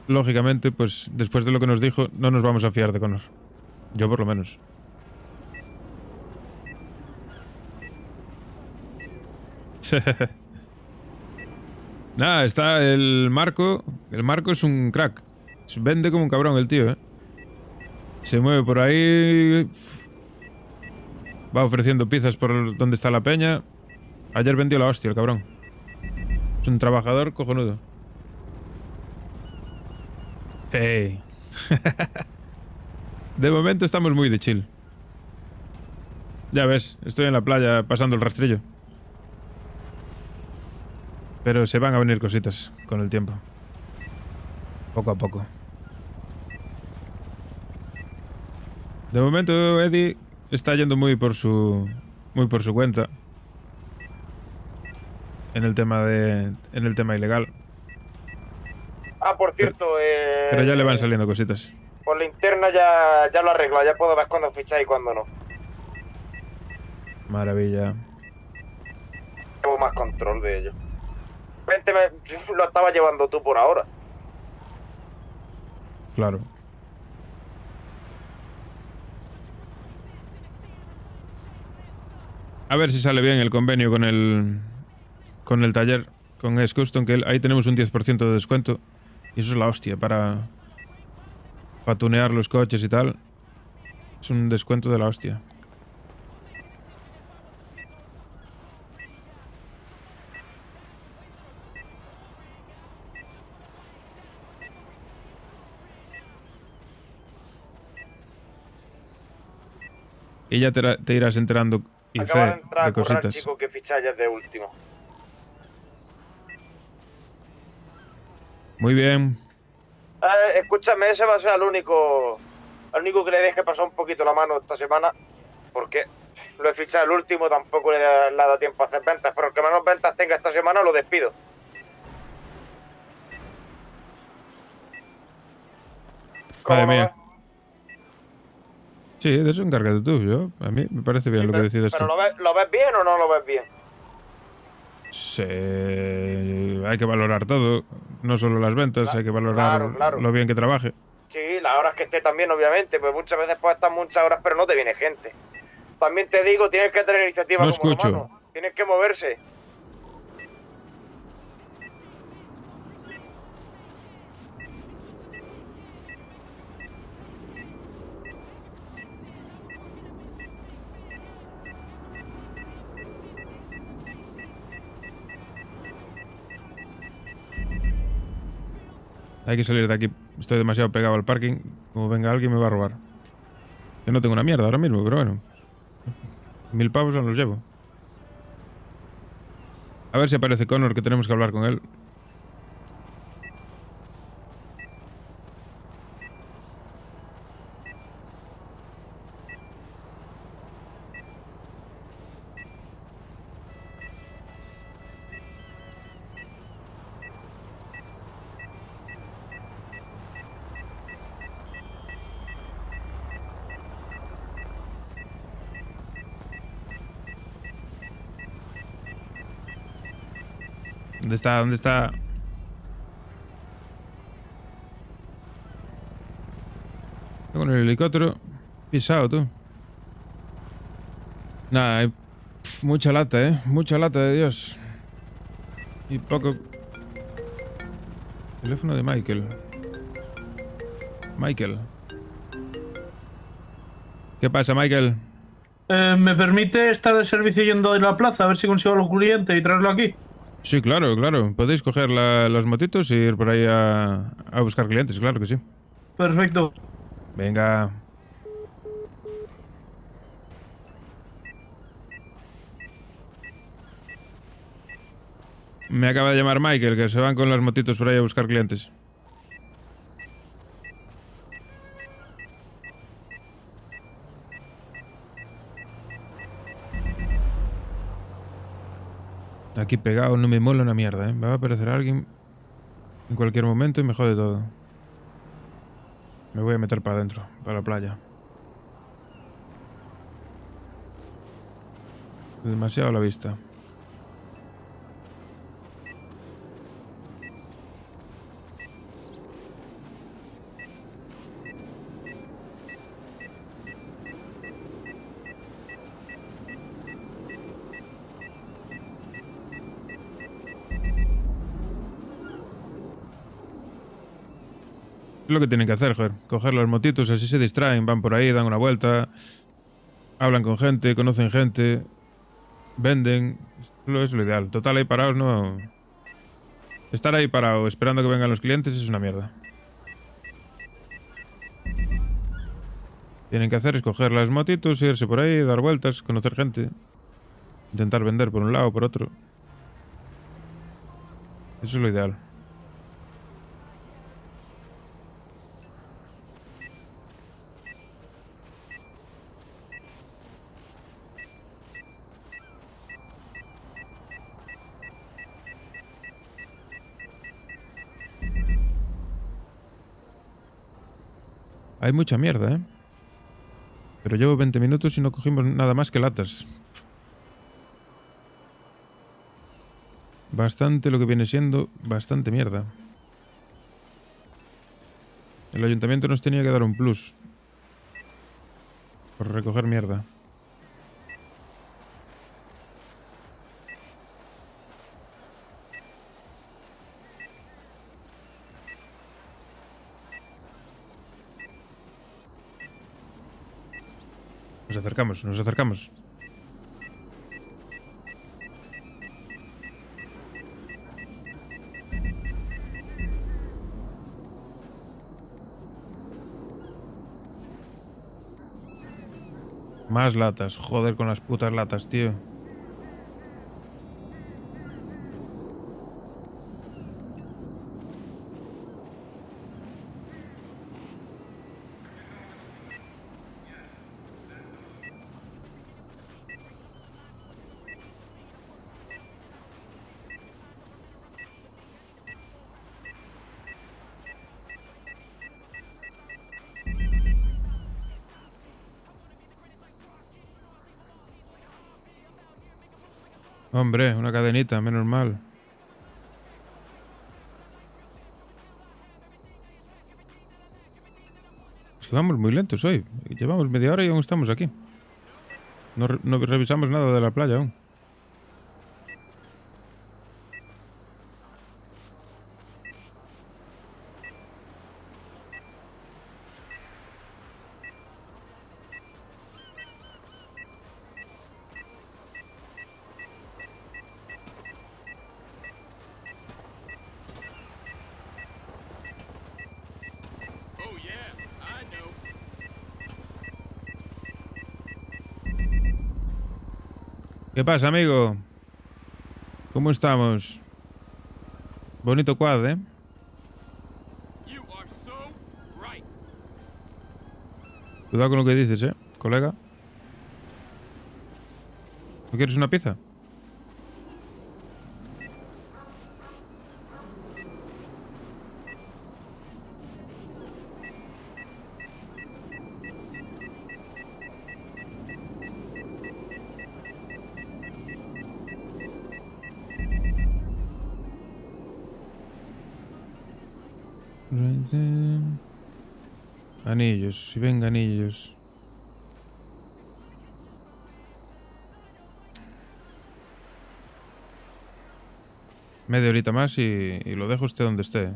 lógicamente, pues después de lo que nos dijo, no nos vamos a fiar de Connor. Yo por lo menos. Nada, está el Marco. El Marco es un crack. Vende como un cabrón el tío, ¿eh? Se mueve por ahí. Va ofreciendo pizzas por donde está la peña. Ayer vendió la hostia el cabrón. Es un trabajador cojonudo. Hey. De momento estamos muy de chill. Ya ves, estoy en la playa pasando el rastrillo. Pero se van a venir cositas con el tiempo. Poco a poco. De momento Eddie está yendo muy por su cuenta. En el tema ilegal. Ah, por cierto, Pero ya le van saliendo cositas. por la interna ya lo arreglo, ya puedo ver cuándo ficháis y cuándo no. Maravilla. Tengo más control de ello. Lo estabas llevando tú por ahora. Claro. A ver si sale bien el convenio con el taller, con S-Custom, que ahí tenemos un 10% de descuento. Y eso es la hostia para tunear los coches y tal. Es un descuento de la hostia. Y ya te irás enterando, Acaba de entrar de a correr, cositas. chico, que ficháis de último. Muy bien. Escúchame, ese va a ser el único que le deje pasar un poquito la mano esta semana, porque lo he fichado el último, tampoco le ha dado tiempo a hacer ventas, pero el que menos ventas tenga esta semana lo despido. Madre mía. Sí, de eso encárgate tú. A mí me parece bien lo que decides tú. ¿Pero lo ves bien o no lo ves bien? Sí, hay que valorar todo, no solo las ventas, hay que valorar claro. lo bien que trabaje. Sí, las horas que esté también, obviamente, pues muchas veces puedes estar muchas horas, pero no te viene gente. También te digo, tienes que tener iniciativa No como escucho. humano. Tienes que moverse. Hay que salir de aquí. Estoy demasiado pegado al parking. Como venga alguien me va a robar. Yo no tengo una mierda ahora mismo, pero bueno. 1000 pavos no los llevo. A ver si aparece Connor, que tenemos que hablar con él. ¿Dónde está? ¿Dónde está? Con el helicóptero pisado, tú. Nada, hay mucha lata, mucha lata, de Dios. Y poco... Teléfono de Michael. Michael. ¿Qué pasa, Michael? ¿Me permite estar de servicio yendo de la plaza a ver si consigo algún cliente y traerlo aquí? Sí, claro, claro. Podéis coger los motitos y ir por ahí a buscar clientes, claro que sí. Perfecto. Venga. Me acaba de llamar Michael, que se van con las motitos por ahí a buscar clientes. Aquí pegado no me mola una mierda, Me va a aparecer alguien en cualquier momento y me jode todo. Me voy a meter para adentro, para la playa. Demasiado a la vista. Es lo que tienen que hacer, joder. Coger los motitos, así se distraen, van por ahí, dan una vuelta, hablan con gente, conocen gente, venden. Es lo ideal. Total, ahí parados no... Estar ahí parado esperando que vengan los clientes es una mierda. Tienen que hacer es coger las motitos, irse por ahí, dar vueltas, conocer gente, intentar vender por un lado o por otro. Eso es lo ideal. Hay mucha mierda, Pero llevo 20 minutos y no cogimos nada más que latas. Bastante lo que viene siendo bastante mierda. El ayuntamiento nos tenía que dar un plus por recoger mierda. Nos acercamos, nos acercamos. Más latas, joder con las putas latas, tío. Hombre, una cadenita, menos mal. Es que vamos muy lentos hoy. Llevamos media hora y aún estamos aquí. No revisamos nada de la playa aún. ¿Qué pasa, amigo? ¿Cómo estamos? Bonito quad, ¿eh? Cuidado con lo que dices, colega. ¿No quieres una pizza? Anillos, si venga anillos. Media horita más y lo dejo usted donde esté.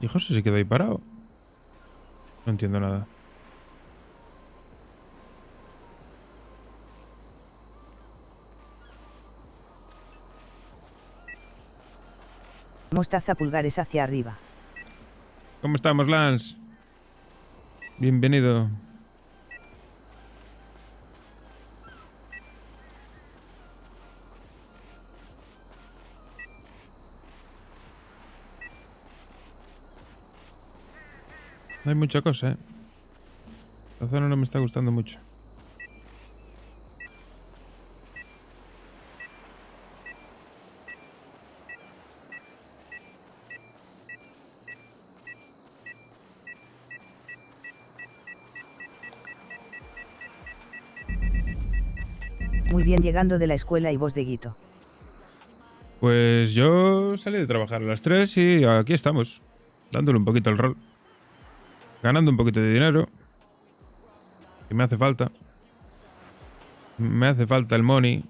¿Y José se queda ahí parado? No entiendo nada. Mostaza pulgares hacia arriba. ¿Cómo estamos, Lance? Bienvenido. No hay mucha cosa, ¿eh? La zona no me está gustando mucho. Muy bien llegando de la escuela y vos de Guito. Pues yo salí de trabajar a las 3 y aquí estamos, dándole un poquito al rol. Ganando un poquito de dinero. Que me hace falta. Me hace falta el money.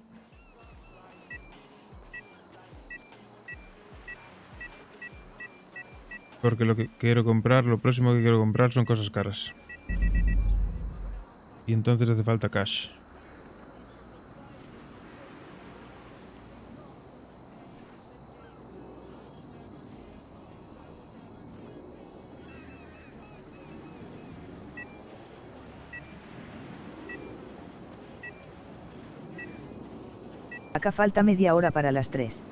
Porque lo que quiero comprar, lo próximo que quiero comprar son cosas caras. Y entonces hace falta cash. Acá falta media hora para las 3.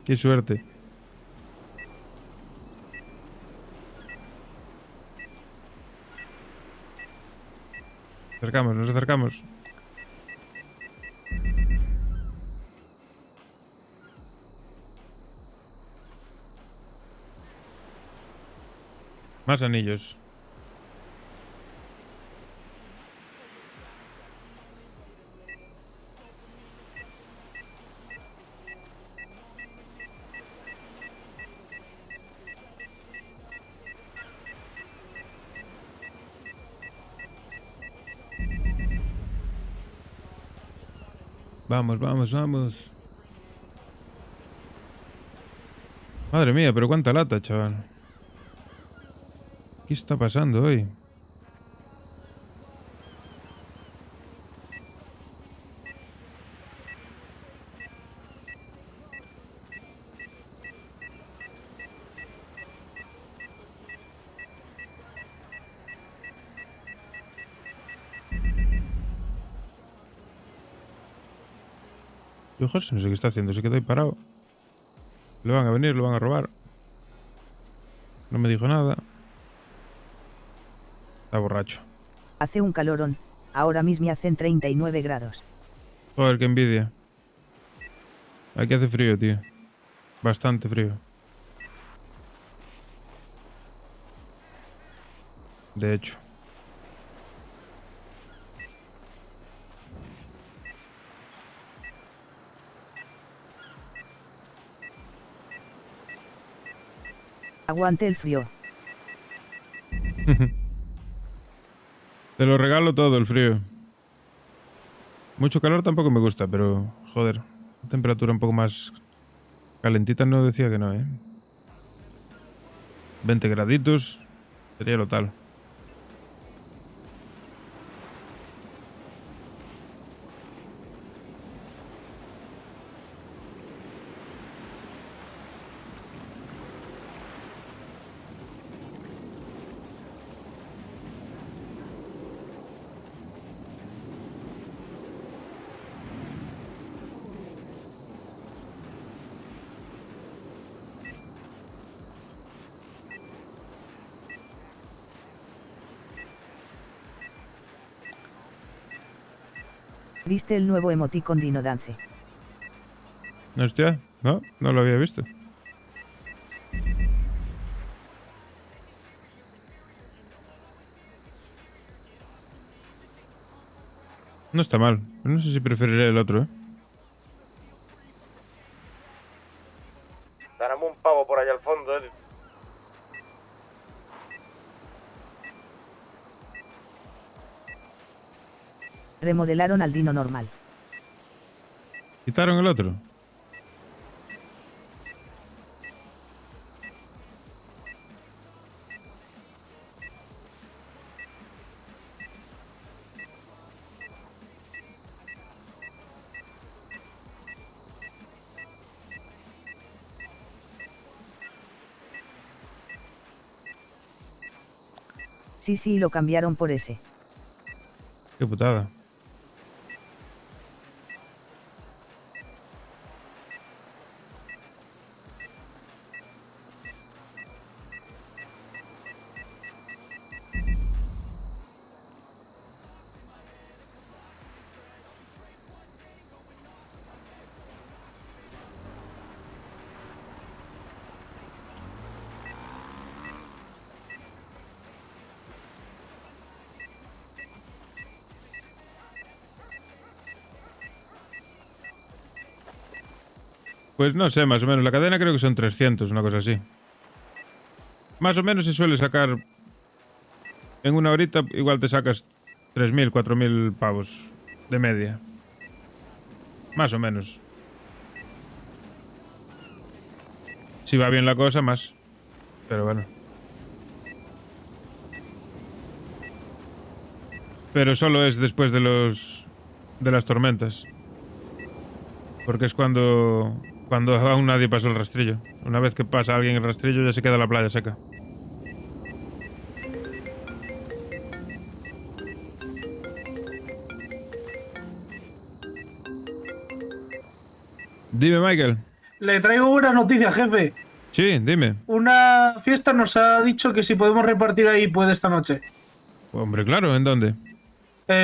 Qué suerte. Nos acercamos. Más anillos. Vamos. Madre mía, pero cuánta lata, chaval. ¿Qué está pasando hoy? Yo, José, no sé qué está haciendo, se quedó ahí parado. Le van a venir, lo van a robar. No me dijo nada. Está borracho. Hace un calorón. Ahora mismo hacen 39 grados. Joder, qué envidia. Aquí hace frío, tío. Bastante frío. De hecho. Aguante el frío. Te lo regalo todo, el frío. Mucho calor tampoco me gusta, pero joder, temperatura un poco más calentita no decía que no, ¿eh? 20 graditos. Sería lo tal. ¿Viste el nuevo emoticon Dino Dance? Hostia, no lo había visto. No está mal. No sé si preferiré el otro, ¿eh? Daremos un pavo por allá al fondo, ¿eh? Remodelaron al Dino normal. ¿Quitaron el otro? Sí, lo cambiaron por ese. Qué putada. Pues no sé, más o menos. La cadena creo que son 300, una cosa así. Más o menos se suele sacar... En una horita igual te sacas 3.000, 4.000 pavos de media. Más o menos. Si va bien la cosa, más. Pero bueno. Pero solo es después de las tormentas. Porque es cuando aún nadie pasó el rastrillo. Una vez que pasa alguien el rastrillo ya se queda la playa seca. Dime, Michael. Le traigo buenas noticias, jefe. Sí, dime. Una fiesta nos ha dicho que si podemos repartir ahí puede esta noche. Hombre, claro, ¿en dónde?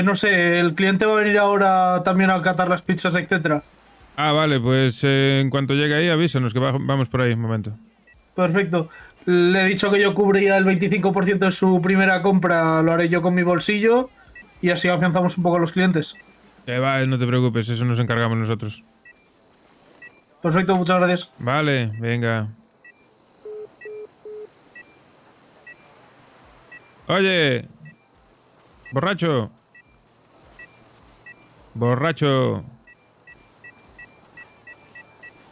No sé, el cliente va a venir ahora también a catar las pizzas, etcétera. Ah, vale, pues en cuanto llegue ahí avísanos que vamos por ahí un momento. Perfecto. Le he dicho que yo cubría el 25% de su primera compra, lo haré yo con mi bolsillo y así afianzamos un poco a los clientes. Va, no te preocupes, eso nos encargamos nosotros. Perfecto, muchas gracias. Vale, venga. Oye, borracho. Borracho.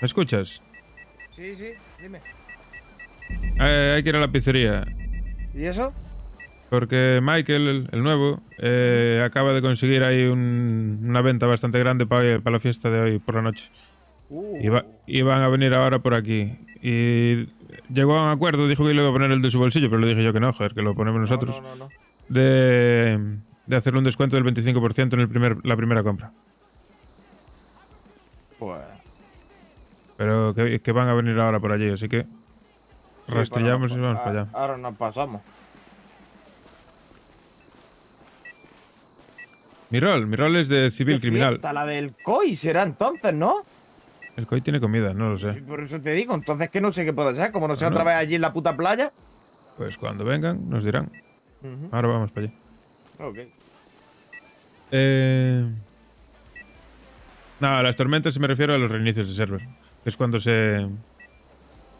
¿Me escuchas? Sí, dime. Hay que ir a la pizzería. ¿Y eso? Porque Michael, el nuevo, acaba de conseguir ahí una venta bastante grande para la fiesta de hoy por la noche. Y van a venir ahora por aquí. Y llegó a un acuerdo, dijo que le iba a poner el de su bolsillo, pero le dije yo que no, joder, que lo ponemos nosotros. No. De hacerle un descuento del 25% en la primera compra. Pues... Pero que van a venir ahora por allí, así que rastrillamos y vamos para allá. Ahora nos pasamos. Mi rol es de civil criminal. La del COI será entonces, ¿no? El COI tiene comida, no lo sé. Sí, por eso te digo, entonces que no sé qué puede ser, como no sea otra vez allí en la puta playa. Pues cuando vengan nos dirán. Ahora vamos para allá. Ok. Nada, las tormentas me refiero a los reinicios de server. Que es cuando se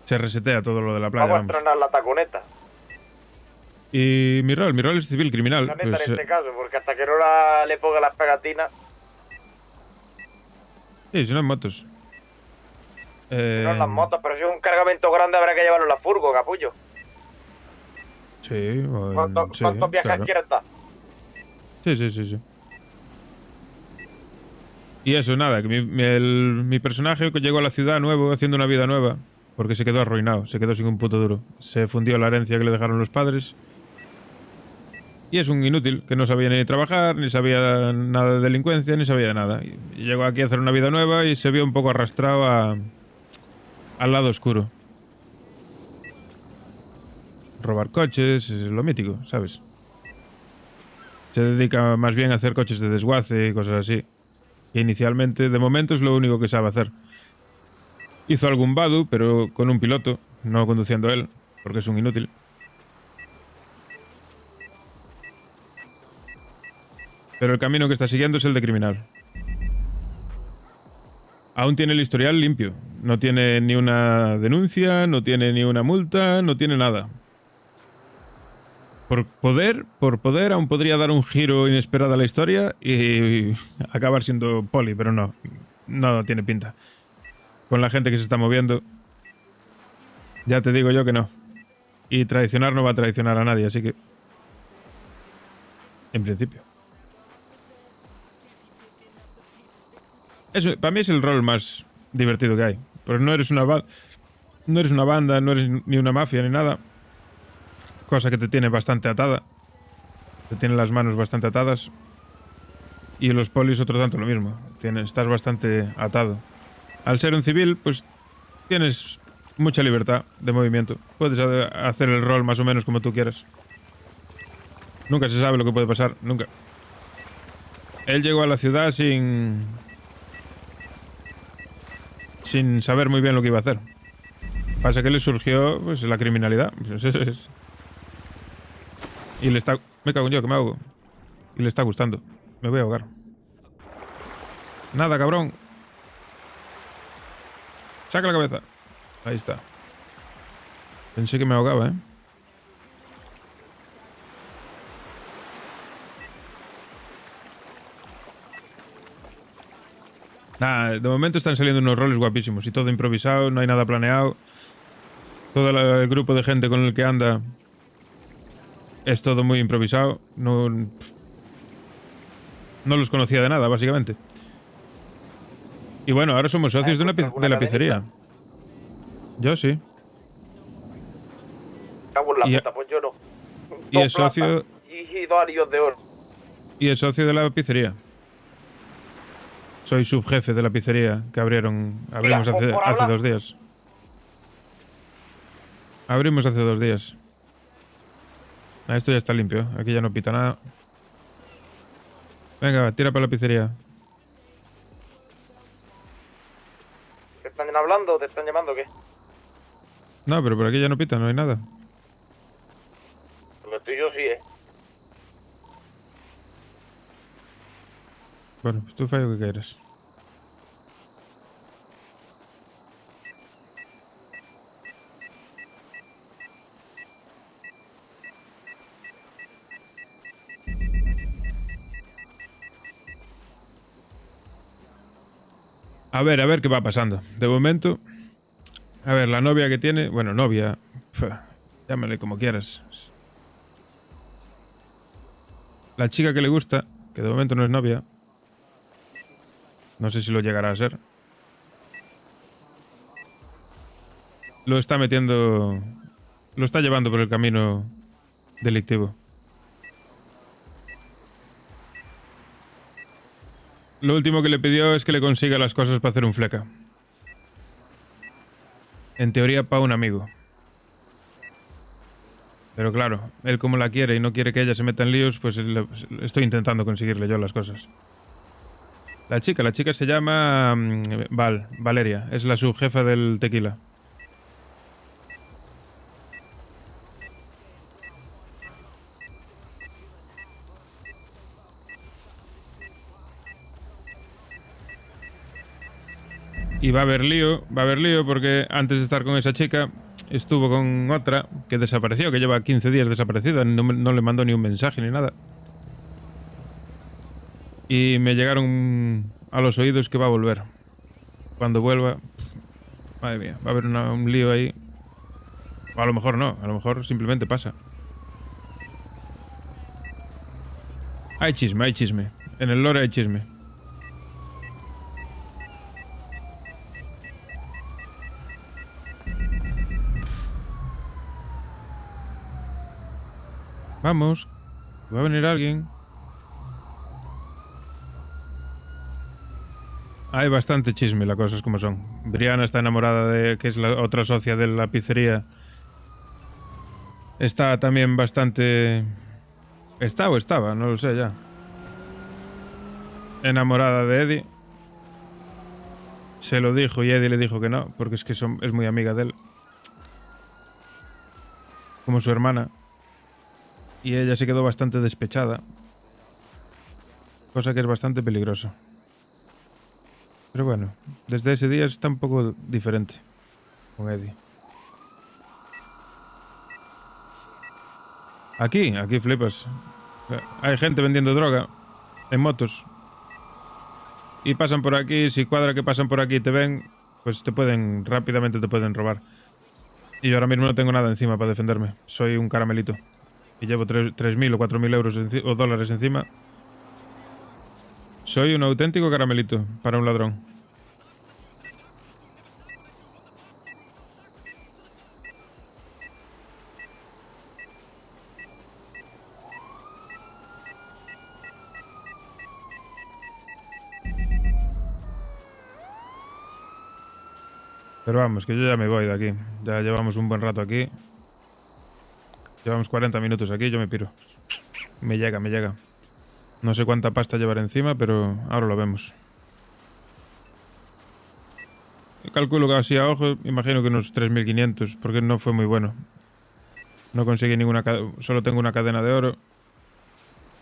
resetea todo lo de la playa. Vamos a tronar la taconeta. Y mi rol es civil criminal. La neta Pues, en este caso, porque hasta que no le ponga las pegatinas... sí, si no en motos. No en las motos, pero si es un cargamento grande habrá que llevarlo en la furgo, capullo. Sí, ¿Cuántos sí, viajes claro. quieres dar? Sí. Y eso, nada, que mi personaje que llegó a la ciudad nuevo, haciendo una vida nueva, porque se quedó arruinado, se quedó sin un puto duro. Se fundió la herencia que le dejaron los padres. Y es un inútil, que no sabía ni trabajar, ni sabía nada de delincuencia, ni sabía de nada. Y llegó aquí a hacer una vida nueva y se vio un poco arrastrado al lado oscuro. Robar coches, es lo mítico, ¿sabes? Se dedica más bien a hacer coches de desguace y cosas así. Que inicialmente, de momento, es lo único que sabe hacer. Hizo algún Badu, pero con un piloto, no conduciendo él, porque es un inútil. Pero el camino que está siguiendo es el de criminal. Aún tiene el historial limpio. No tiene ni una denuncia, no tiene ni una multa, no tiene nada. Por poder, aún podría dar un giro inesperado a la historia y acabar siendo poli, pero no tiene pinta. Con la gente que se está moviendo, ya te digo yo que no. Y traicionar no va a traicionar a nadie, así que... En principio. Eso, para mí es el rol más divertido que hay. Porque no eres una banda, no eres ni una mafia ni nada. Cosa que te tiene bastante atada. Te tiene las manos bastante atadas. Y los polis otro tanto lo mismo. Estás bastante atado. Al ser un civil, pues tienes mucha libertad de movimiento. Puedes hacer el rol más o menos como tú quieras. Nunca se sabe lo que puede pasar, nunca. Él llegó a la ciudad sin saber muy bien lo que iba a hacer. Pasa que le surgió pues la criminalidad. Y le está... Me cago en yo, que me ahogo. Y le está gustando. Me voy a ahogar. Nada, cabrón. Saca la cabeza. Ahí está. Pensé que me ahogaba, ¿eh? Nah, de momento están saliendo unos roles guapísimos y todo improvisado, no hay nada planeado. Todo el grupo de gente con el que anda es todo muy improvisado. No los conocía de nada, básicamente. Y bueno, ahora somos socios de la pizzería. Yo sí. Cago en la puta, pues yo no. Y es socio... Y 2 anillos de oro. Y es socio de la pizzería. Soy subjefe de la pizzería que abrimos hace 2 días. Abrimos hace 2 días. Esto ya está limpio, aquí ya no pita nada. Venga, tira para la pizzería. ¿Te están hablando? ¿Te están llamando o qué? No, pero por aquí ya no pita, no hay nada. Lo tuyo sí, Bueno, pues tú fallo que quieras. A ver qué va pasando. De momento... A ver, la novia que tiene... Bueno, novia... llámale como quieras. La chica que le gusta, que de momento no es novia... No sé si lo llegará a ser. Lo está metiendo... Lo está llevando por el camino delictivo. Lo último que le pidió es que le consiga las cosas para hacer un fleca. En teoría para un amigo. Pero claro, él como la quiere y no quiere que ella se meta en líos, pues estoy intentando conseguirle yo las cosas. La chica se llama Valeria, es la subjefa del tequila. Y va a haber lío porque antes de estar con esa chica estuvo con otra que desapareció, que lleva 15 días desaparecida, no le mandó ni un mensaje ni nada. Y me llegaron a los oídos que va a volver. Cuando vuelva, madre mía, va a haber un lío ahí. O a lo mejor no, a lo mejor simplemente pasa. Hay chisme, hay chisme. En el lore hay chisme. Vamos. Va a venir alguien. Hay bastante chisme, las cosas como son. Brianna está enamorada de... que es la otra socia de la pizzería. Está también bastante... ¿Está o estaba? No lo sé ya. Enamorada de Eddie. Se lo dijo y Eddie le dijo que no, porque es que es muy amiga de él. Como su hermana. Y ella se quedó bastante despechada. Cosa que es bastante peligroso. Pero bueno, desde ese día está un poco diferente con Eddie. Aquí flipas. Hay gente vendiendo droga en motos. Y pasan por aquí, si cuadra que pasan por aquí y te ven, pues rápidamente te pueden robar. Y yo ahora mismo no tengo nada encima para defenderme. Soy un caramelito. Y llevo 3.000 o 4.000 euros o dólares encima. Soy un auténtico caramelito para un ladrón. Pero vamos, que yo ya me voy de aquí. Ya llevamos un buen rato aquí. Llevamos 40 minutos aquí, yo me piro. Me llega, me llega. No sé cuánta pasta llevar encima, pero ahora lo vemos. Calculo que así a ojo, imagino que unos 3.500, porque no fue muy bueno. No conseguí ninguna... Solo tengo una cadena de oro.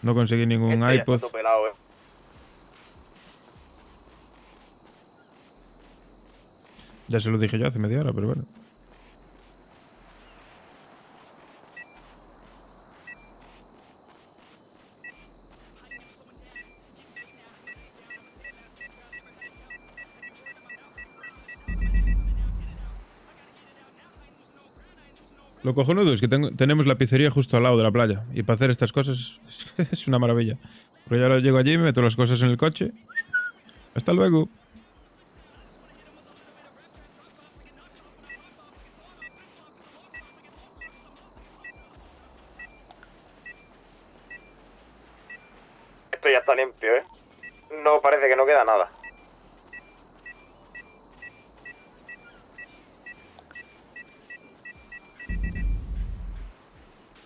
No conseguí ningún iPod. Ya se lo dije yo hace media hora, pero bueno. Lo cojonudo es que tenemos la pizzería justo al lado de la playa. Y para hacer estas cosas es una maravilla. Porque yo ahora llego allí, me meto las cosas en el coche. Hasta luego. Esto ya está limpio, ¿eh? No parece que no queda nada.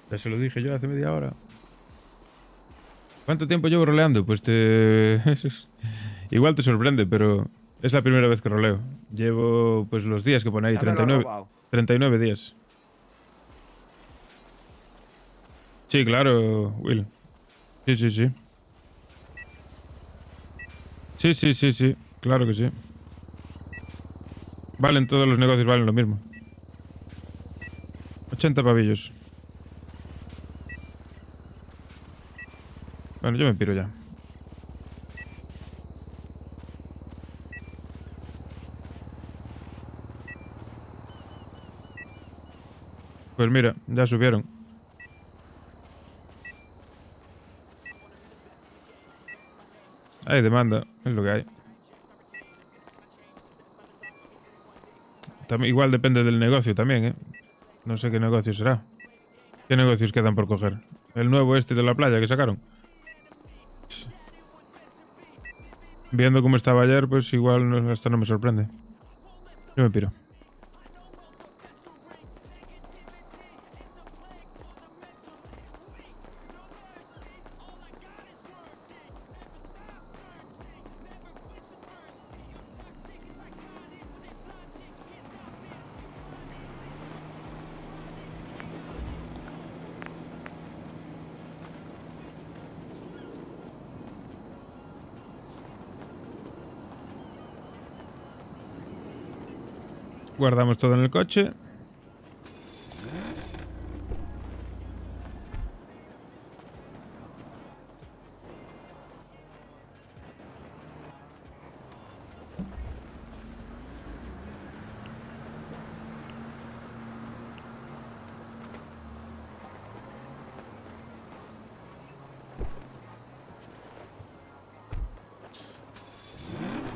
Ya se lo dije yo hace media hora. ¿Cuánto tiempo llevo roleando? Pues igual te sorprende, pero es la primera vez que roleo. Llevo pues los días que pone ahí, 39 días. Sí, claro, Will. Sí. Sí, claro que sí. Todos los negocios valen lo mismo. 80 pavillos. Bueno, yo me piro ya. Pues mira, ya subieron. Hay demanda, es lo que hay. Igual depende del negocio también, ¿eh? No sé qué negocio será. ¿Qué negocios quedan por coger? El nuevo este de la playa que sacaron. Viendo cómo estaba ayer, pues igual hasta no me sorprende. Yo me piro. Guardamos todo en el coche.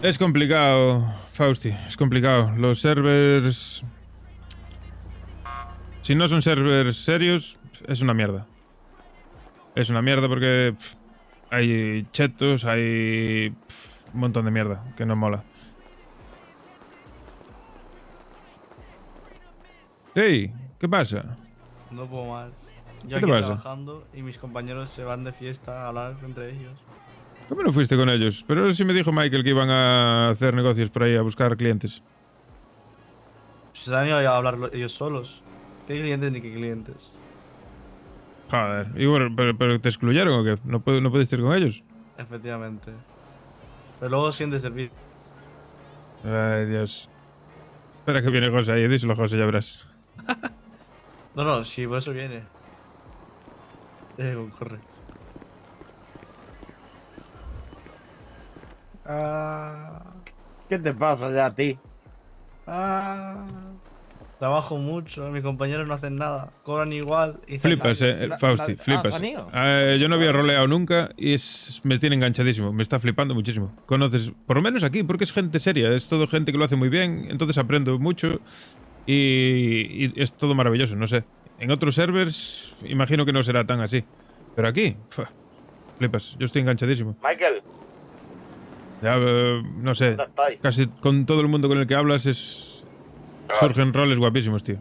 Es complicado, Fausti, es complicado. Los servers... Si no son servers serios, es una mierda. Es una mierda porque hay chetos, hay un montón de mierda que no mola. ¡Ey! ¿Qué pasa? No puedo más. ¿Qué Yo te aquí pasa? trabajando y mis compañeros se van de fiesta a hablar entre ellos. ¿Cómo no fuiste con ellos? Pero sí me dijo Michael que iban a hacer negocios por ahí, a buscar clientes. Se han ido a hablar ellos solos. ¿Qué clientes ni qué clientes? Joder. Y bueno, pero ¿te excluyeron o qué? ¿No pudiste ir con ellos? Efectivamente. Pero luego siguen de servicio. Ay, Dios. Espera que viene José ahí, díselo José, ya verás. No, sí, por eso viene. Corre. ¿Qué te pasa ya a ti? Trabajo mucho, mis compañeros no hacen nada. Cobran igual y Flipas, Fausti, flipas. Yo no había roleado nunca y me tiene enganchadísimo. Me está flipando muchísimo. Conoces, por lo menos aquí, porque es gente seria. Es todo gente que lo hace muy bien. Entonces aprendo mucho y es todo maravilloso, no sé. En otros servers imagino que no será tan así. Pero aquí, flipas. Yo estoy enganchadísimo. Michael. Ya, no sé. Casi con todo el mundo con el que hablas surgen roles guapísimos, tío.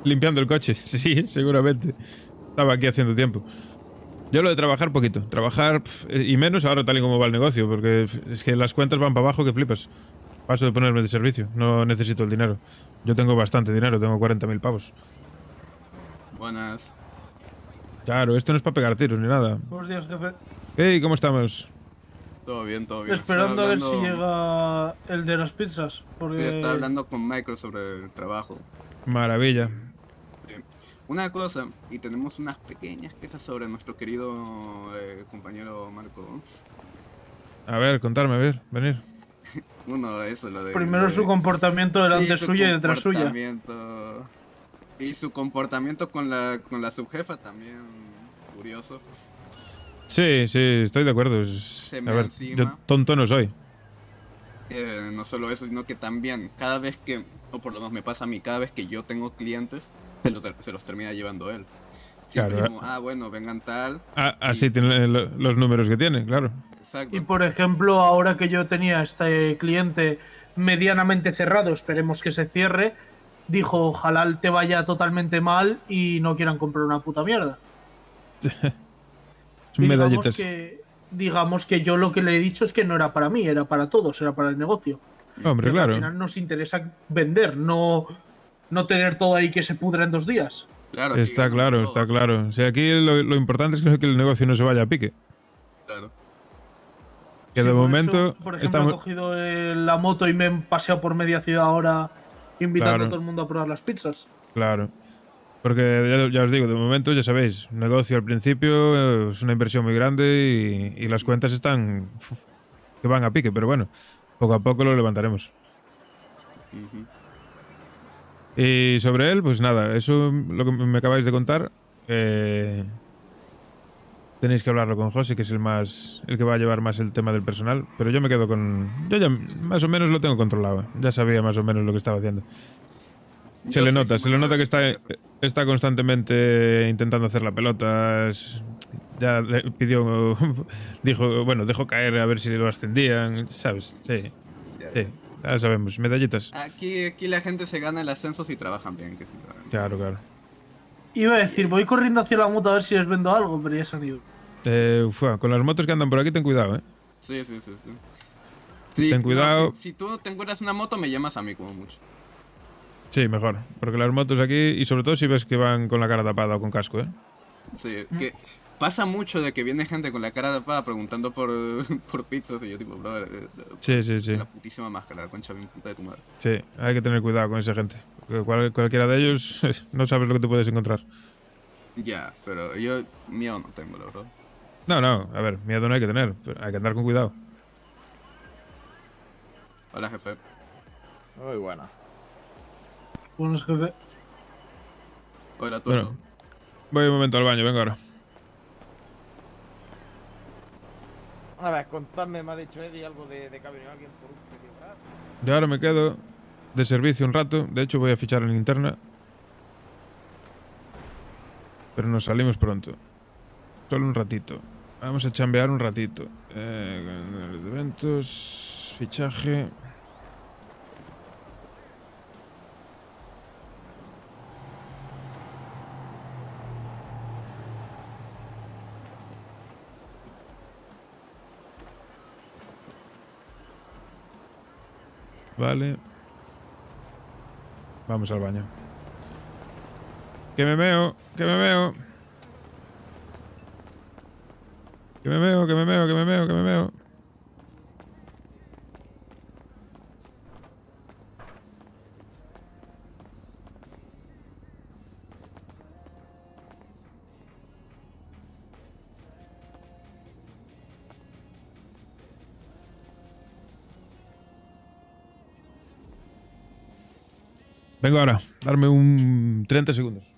Limpiando el coche, sí, seguramente. Estaba aquí haciendo tiempo. Yo lo de trabajar poquito. Trabajar y menos ahora tal y como va el negocio, porque es que las cuentas van para abajo que flipas. Paso de ponerme de servicio, no necesito el dinero. Yo tengo bastante dinero, tengo 40.000 pavos. Buenas. Claro, esto no es para pegar tiros ni nada. Buenos días, jefe. Hey, ¿cómo estamos? Todo bien, todo bien. Esperando Estaba a ver si hablando- llega el de las pizzas. Porque... Estaba hablando con Michael sobre el trabajo. Maravilla. Una cosa, y tenemos unas pequeñas quejas sobre nuestro querido compañero Marco. A ver, contarme, a ver, venir. Uno, eso, lo de... Primero su comportamiento delante su suya y detrás suya. comportamiento. Y su comportamiento con la subjefa también curioso. Sí, estoy de acuerdo. A me ver, encima. yo tonto no soy. No solo eso, sino que también cada vez que, o por lo menos me pasa a mí, cada vez que yo tengo clientes, se los termina llevando él. Siempre Claro, como, bueno, vengan tal. Así tiene los números que tiene, claro. Exacto. Y por ejemplo, ahora que yo tenía este cliente medianamente cerrado, esperemos que se cierre, dijo, ojalá te vaya totalmente mal y no quieran comprar una puta mierda. Son Y medallitas. digamos que yo lo que le he dicho es que no era para mí, era para todos, era para el negocio. Hombre, Pero claro. Al final nos interesa vender, no tener todo ahí que se pudra en 2 días. Claro, Está claro, está claro. O sea, aquí lo importante es que el negocio no se vaya a pique. Claro. Que Sí, de por eso, momento por ejemplo, estamos... he cogido la moto y me he paseado por media ciudad ahora invitando Claro. a todo el mundo a probar las pizzas. Claro. Porque ya os digo, de momento ya sabéis, negocio al principio es una inversión muy grande y las cuentas están que van a pique, pero bueno, poco a poco lo levantaremos. Ujú. Y sobre él, pues nada, eso lo que me acabáis de contar, tenéis que hablarlo con José, que es el que va a llevar más el tema del personal, pero yo me quedo con... Yo ya más o menos lo tengo controlado, ya sabía más o menos lo que estaba haciendo. Se le nota que está constantemente intentando hacer la pelota. Ya pidió, dejó caer a ver si lo ascendían, ¿sabes? Sí, ya sabemos, medallitas. Aquí la gente se gana el ascenso si trabajan bien. Que Claro. Iba a decir, voy corriendo hacia la moto a ver si les vendo algo, pero ya se han ido. Con las motos que andan por aquí, ten cuidado, Sí. Ten cuidado. Si tú te encuentras una moto, me llamas a mí como mucho. Sí, mejor, porque las motos aquí, y sobre todo si ves que van con la cara tapada o con casco, Sí, que pasa mucho de que viene gente con la cara tapada preguntando por pizzas y yo tipo, brother, Sí. la putísima máscara, la concha bien puta de tu madre. Sí, hay que tener cuidado con esa gente. Porque cualquiera de ellos no sabes lo que te puedes encontrar. Ya, pero yo miedo no tengo, la verdad. No, a ver, miedo no hay que tener, pero hay que andar con cuidado. Hola, jefe. Muy buena. Buenos, jefe. Hola, tú. Bueno, voy un momento al baño, vengo ahora. A ver, contadme, me ha dicho Eddie algo de que ha venido alguien por un pedido. De ahora me quedo de servicio un rato. De hecho, voy a fichar en interna. Pero nos salimos pronto. Solo un ratito. Vamos a chambear un ratito. Eventos, fichaje. Vale. Vamos al baño. Que me meo, que me meo. Que me meo, que me meo, que me meo, que me meo. Vengo ahora, darme un 30 segundos.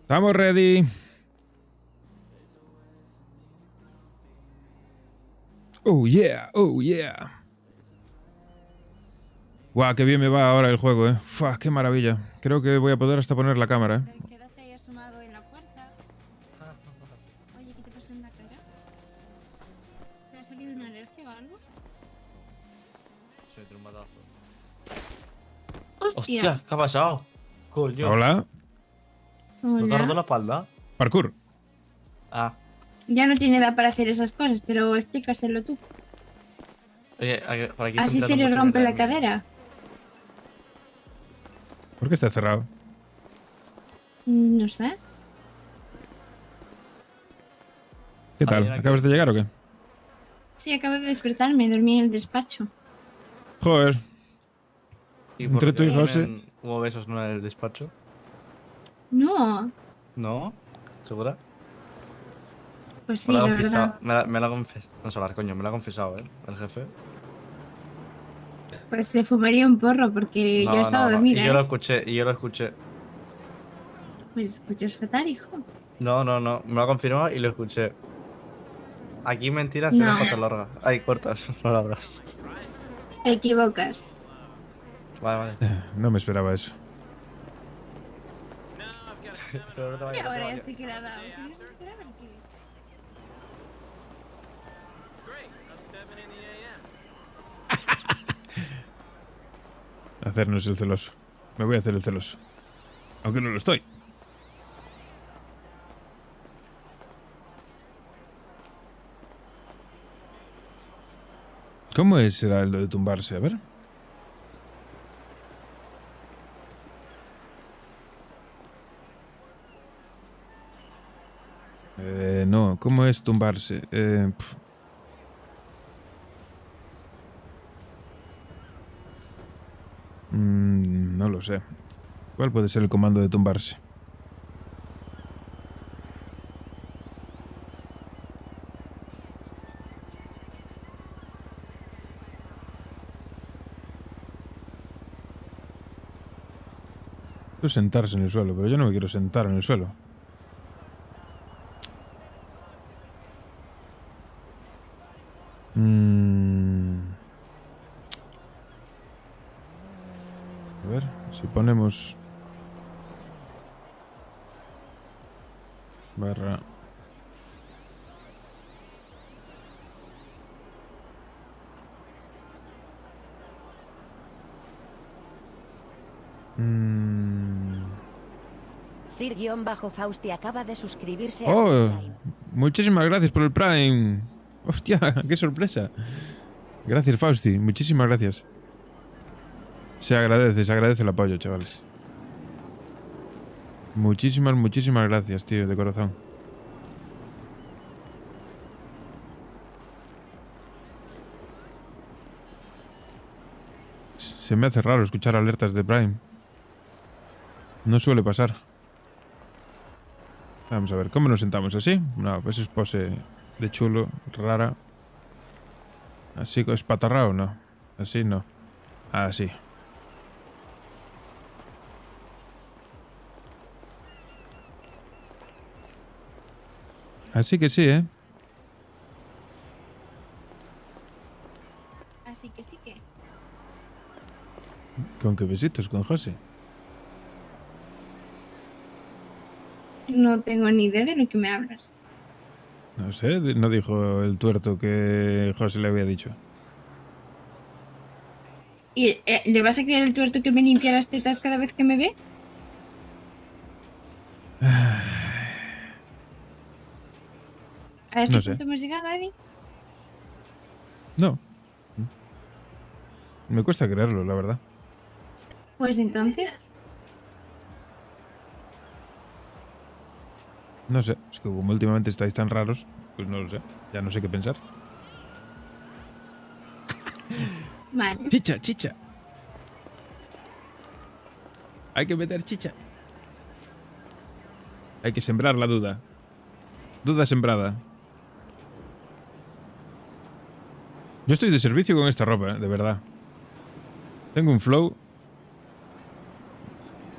Estamos ready. Oh yeah, oh yeah. Guau, qué bien me va ahora el juego, Fua, qué maravilla. Creo que voy a poder hasta poner la cámara, Quédate ahí asomado en la puerta. Oye, ¿qué te pasó en la cara? ¿Te ha salido una alergia o algo? Soy un matazo. ¡Hostia! ¿Qué ha pasado? Coño. Hola. ¿No te has roto Hola. la espalda? Parkour. Ah. Ya no tiene edad para hacer esas cosas, pero explícaselo tú. Oye, por aquí ¿Así se le rompe la cadera? ¿Por qué está cerrado? No sé. ¿Qué tal? ¿Acabas de llegar o qué? Sí, acabo de despertarme, dormí en el despacho. Joder. ¿Y por Entre qué tú y también José. hubo besos no en el despacho? No, ¿No? ¿Segura? pues sí, Me lo ha la confesado. verdad. Me lo ha confesado. No sé hablar, coño. Me lo ha confesado, el jefe. Pues se fumaría un porro porque yo estaba dormida. Y yo lo escuché, y yo lo escuché. Pues escuchas fatal, hijo. No. Me lo ha confirmado y lo escuché. Aquí mentiras No. tienes patas largas. Ay, cortas, no largas. Te equivocas. Vale. No me esperaba eso. Pero no te Y vayas, ahora no ya te estoy quedada. ¿No se esperaban que...? Hacernos el celoso. Me voy a hacer el celoso. Aunque no lo estoy. ¿Cómo será el de tumbarse? A ver. No, ¿cómo es tumbarse? No lo sé. ¿Cuál puede ser el comando de tumbarse? Quiero sentarse en el suelo, pero yo no me quiero sentar en el suelo. A ver, si ponemos barra Vir-Fausti acaba de suscribirse a Oh, Prime. muchísimas gracias por el Prime. Hostia, qué sorpresa. Gracias, Fausti. Muchísimas gracias. Se agradece el apoyo, chavales. Muchísimas gracias, tío, de corazón. Se me hace raro escuchar alertas de Prime. No suele pasar. Vamos a ver, ¿cómo nos sentamos? ¿Así? No, pues es pose de chulo, rara. ¿Así espatarrado? No. Así no. Así. Así que sí, ¿eh? Así que sí que. ¿Con qué besitos? ¿Con José? No tengo ni idea de lo que me hablas. No sé, no dijo el tuerto que José le había dicho. ¿Y le vas a creer el tuerto que me limpia las tetas cada vez que me ve? ¿A este No sé. punto hemos llegado, Eddie? No. Me cuesta creerlo, la verdad. Pues entonces. No sé, es que como últimamente estáis tan raros, pues no lo sé. Ya no sé qué pensar. Vale. Chicha, chicha. Hay que meter chicha. Hay que sembrar la duda. Duda sembrada. Yo estoy de servicio con esta ropa, de verdad. Tengo un flow.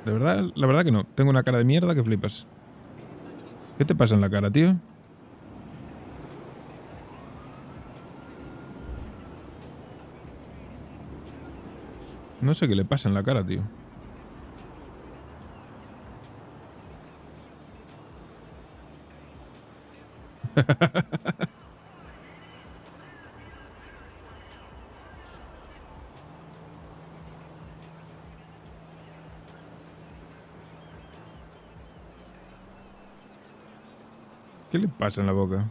De verdad, la verdad que no. Tengo una cara de mierda que flipas. ¿Qué te pasa en la cara, tío? No sé qué le pasa en la cara, tío. ¿Qué le pasa en la boca?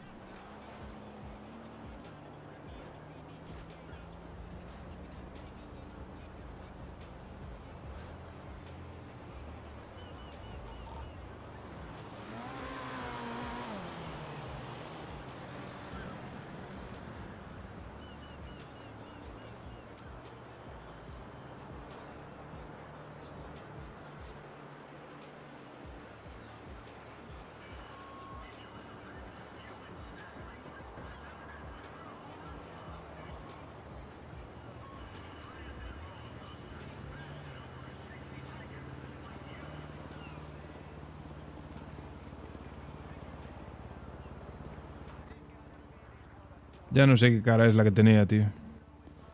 Ya no sé qué cara es la que tenía, tío.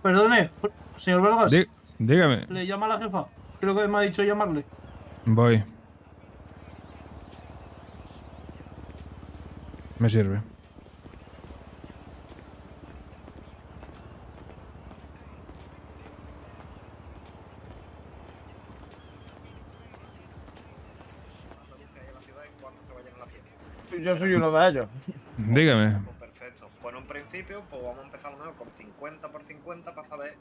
Perdone, señor Vargas. Dígame. Le llama a la jefa. Creo que me ha dicho llamarle. Voy. Me sirve. Yo soy uno de ellos. Dígame. Perfecto. Pues en un principio, pues vamos a empezar a lo mejor con 50 por 50 para saber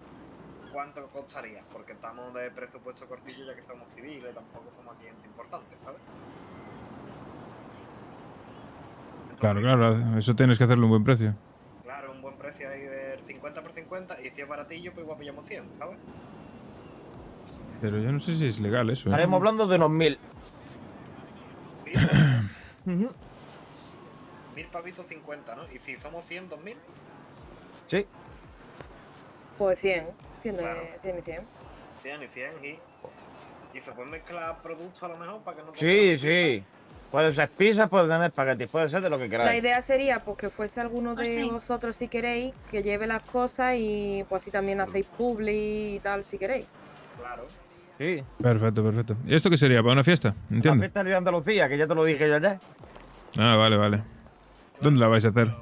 cuánto costaría. Porque estamos de presupuesto cortillo ya que somos civiles, tampoco somos clientes importantes, ¿sabes? Claro, claro, eso tienes que hacerle un buen precio. Claro, un buen precio ahí de 50 por 50 y si es baratillo, pues igual pillamos 100, ¿sabes? Pero yo no sé si es legal eso, ¿eh? Estaremos hablando de unos 1000. 1000 pavitos 50, ¿no? Y si somos 100, 2000. Sí. Pues 100. 100 Claro. 100 y 100. 100 y 100 y se pueden mezclar productos a lo mejor para que no... Sí, sí. Puede ser pizza, puede tener espaguetis, puede ser de lo que La queráis. idea sería pues que fuese alguno de sí. vosotros si queréis, que lleve las cosas y pues así también hacéis publi y tal si queréis. Claro. Sí. Perfecto, perfecto. ¿Y esto qué sería? ¿Para una fiesta? La ¿Entiendes? fiesta de Andalucía, que ya te lo dije yo ayer. Ah, vale, vale. ¿Dónde la vais a hacer?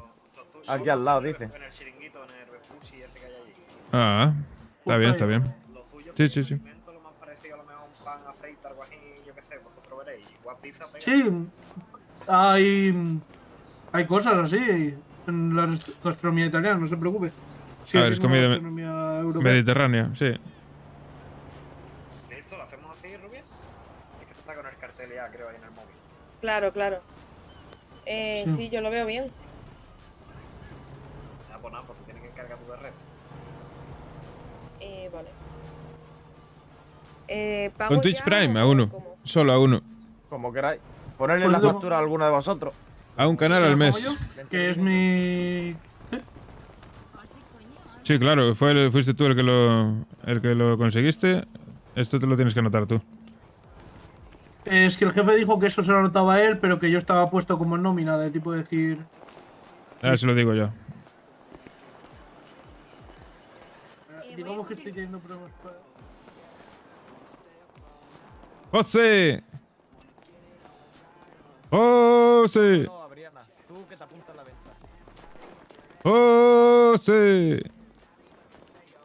Aquí al lado, dice. En el chiringuito, en el refugi ese que hay allí. Ah, está bien, está bien. Sí, sí, sí. Lo más parecido a lo mejor un pan, aceite, algo así, yo qué sé, vosotros veréis. Igual paliza, pega. Sí, hay cosas así en la gastronomía italiana, no se preocupe. Sí, A ver, es comida gastronomía europea. mediterránea, sí. ¿Listo? ¿Lo hacemos así, Rubia? Es que tú estás con el cartel ya, creo, ahí en el móvil. Claro, claro. Sí, yo lo veo bien. Ya, pues nada, pues tú tienes que encargar tú de resto. Vale. ¿Pago Con Twitch ya Prime, o a uno. cómo? Solo a uno. Como queráis. Ponerle la factura a alguno de vosotros. A un canal al mes. Que es mi... Sí, claro, fuiste tú el que lo conseguiste. Esto te lo tienes que anotar tú. Es que el jefe dijo que eso se lo anotaba él, pero que yo estaba puesto como en nómina, de tipo decir... Ahora se lo digo yo. Digamos que estoy teniendo problemas para... ¡José! ¡José! No, Adriana, tú que te apuntas la venta. ¡José!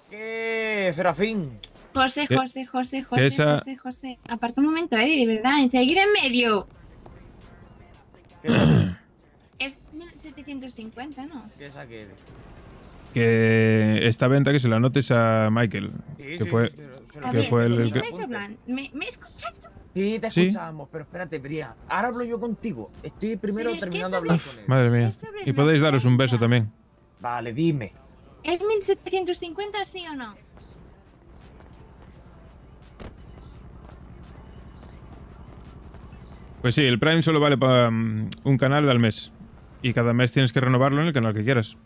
¿Qué, Serafín? José, ¿Qué? José, José, ¿Qué José, esa- José, José. Aparta un momento, de verdad, enseguida en medio. Es 1750, ¿no? ¿Qué es aquel? Que esta venta que se la anotes a Michael. Sí, Que sí, fue, sí, A que ver, fue ¿me el que... estáis hablando? ¿Me escucháis? Sí, te Sí. escuchamos, pero espérate, Bria. Ahora hablo yo contigo. Estoy primero Pero es que terminando de sobre- hablar con él. Madre mía. sobre Y la podéis daros un beso venta. también. Vale, dime. ¿Es 1750, sí o no? Pues sí, el Prime solo vale para un canal al mes. Y cada mes tienes que renovarlo en el canal que quieras.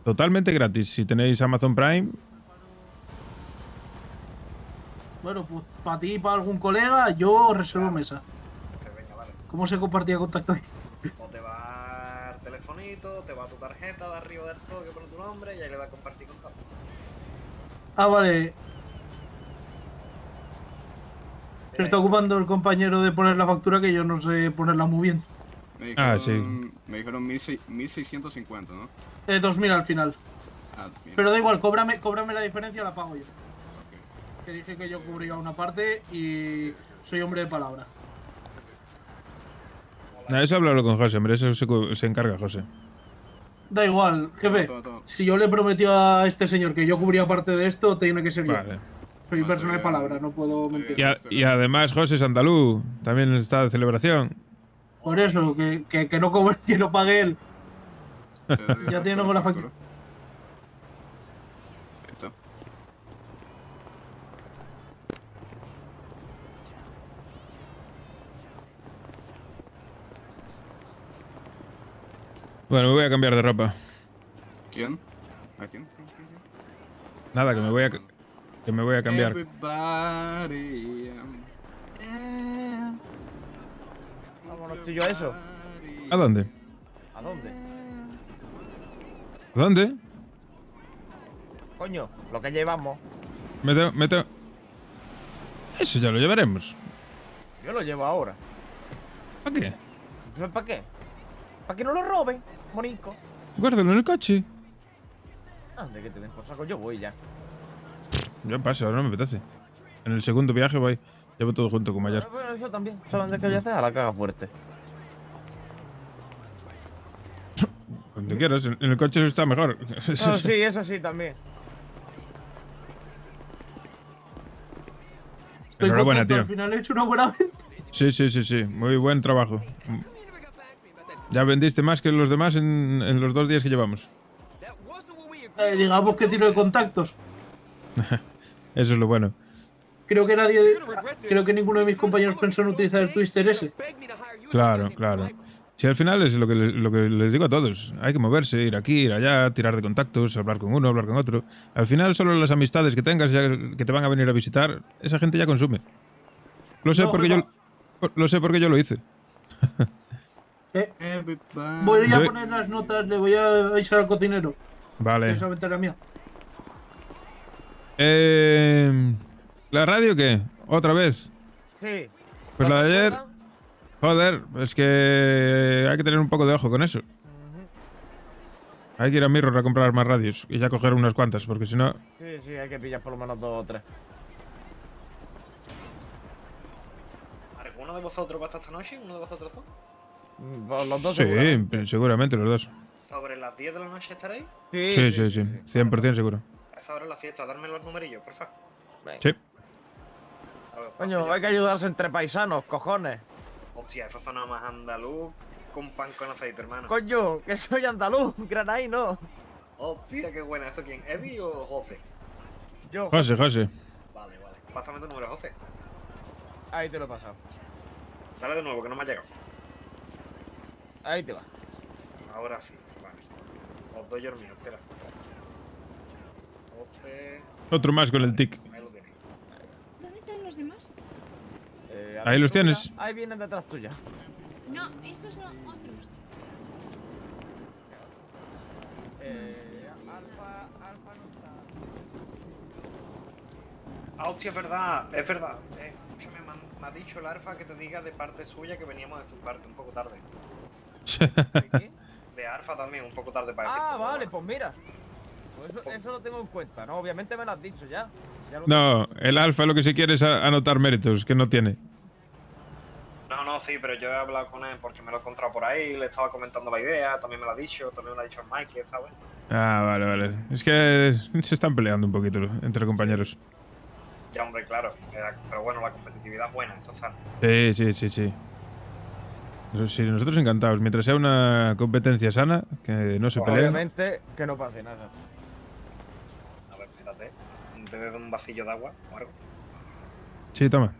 Totalmente gratis. Si tenéis Amazon Prime, Bueno, pues para ti y para algún colega, yo reservo mesa. Que venga, vale. ¿Cómo se compartía contacto aquí? O te va el telefonito, te va tu tarjeta de arriba del todo que pone tu nombre y ahí le das a compartir contacto. Ah, vale. Se está ocupando el compañero de poner la factura que yo no sé ponerla muy bien. Me dijeron 1650, ¿no? 2000 al final. Ah, bien. Pero da igual, cóbrame la diferencia, la pago yo. Que dije que yo cubría una parte y soy hombre de palabra. eso háblalo con José, hombre. Eso se encarga José. Da igual, jefe. Si yo le prometí a este señor que yo cubría parte de esto, tiene que ser yo. Vale. Soy persona de palabra, no puedo mentir. Y además José es andaluz. También está de celebración. Por eso, que no cobre, que no pague él. Ya tiene con la factura. Bueno, me voy a cambiar de ropa. ¿Quién? ¿A quién? Nada, que me voy a cambiar. Everybody, Vámonos tú y yo a eso. ¿A dónde? ¿A dónde? ¿A dónde? Coño, lo que llevamos. Meto. Eso ya lo llevaremos. Yo lo llevo ahora. ¿Para qué? ¿Para qué? ¿Para que no lo roben, monico? Guárdalo en el coche. Ande que te den por saco, yo voy ya. Ya pasa, ahora no me apetece. En el segundo viaje voy. Llevo todo junto con Mayar. Bueno, yo también. ¿Saben de qué voy a hacer? A la caga fuerte. Donde quieras, en el coche está mejor. No, sí, eso sí también. Estoy Enhorabuena, contento, tío. al final he hecho una buena venta. Sí. Muy buen trabajo. Ya vendiste más que los demás en los 2 días que llevamos. Digamos que tiro de contactos. Eso es lo bueno. Creo que ninguno de mis compañeros pensó en utilizar el twister ese. Claro. Si al final es lo que les digo a todos. Hay que moverse, ir aquí, ir allá, tirar de contactos, hablar con uno, hablar con otro. Al final solo las amistades que tengas que te van a venir a visitar, esa gente ya consume. Lo sé porque yo lo hice. Voy a poner las notas, le voy a avisar al cocinero. Vale. Esa venta era mía. ¿La radio qué? ¿Otra vez? Sí. Pues la de ayer... Joder, es que hay que tener un poco de ojo con eso. Hay que ir a Mirror a comprar más radios y ya coger unas cuantas, porque si no... Sí, hay que pillar por lo menos 2 o 3. ¿Alguno de vosotros va a estar esta noche? ¿Uno de vosotros dos? Los dos Sí, seguramente. seguramente los dos. ¿Sobre las 10 de la noche estaréis? Sí, sí, sí. 100% seguro. A esa hora es la fiesta, darme los numerillos, por favor. Sí. A ver, Coño, hay que ayudarse entre paisanos, cojones. hostia, esa zona más andaluz con pan con aceite, hermano. Coño, que soy andaluz, granaí, no. Hostia, qué buena. ¿Eso quién? ¿Eddie o José? Yo. José. Vale, vale. Pásame tu número, José. Ahí te lo he pasado. Dale de nuevo, que no me ha llegado. Ahí te va. Ahora sí, vale. Os doy yo el mío, espera. José... Otro más con el tic. Ahí lo tenéis. ¿Dónde están los demás? Ahí los tienes. Ahí vienen detrás tuya. No, esos son otros. Alfa no está. Ah, hostia, es verdad, es verdad. Escúchame, me ha dicho el Alfa que te diga de parte suya que veníamos de su parte un poco tarde. ¿De qué? De Alfa también, un poco tarde para Ah, decirte, vale, pero pues mira. Pues eso lo tengo en cuenta, ¿no? Obviamente me lo has dicho ya. Ya lo No, el alfa lo que se quiere es anotar méritos, que no tiene. No, sí, pero yo he hablado con él porque me lo he encontrado por ahí, le estaba comentando la idea, también me lo ha dicho, también me lo ha dicho el Mike, ¿sabes? Ah, vale, vale. Es que se están peleando un poquito entre compañeros. Ya, hombre, claro. Pero bueno, la competitividad es buena, eso sano. Sí, sí, sí, sí. Sí, nosotros encantados. Mientras sea una competencia sana, que no se peleen. Obviamente que no pase nada. A ver, espérate. Bebe un vasillo de agua o algo. Sí, toma.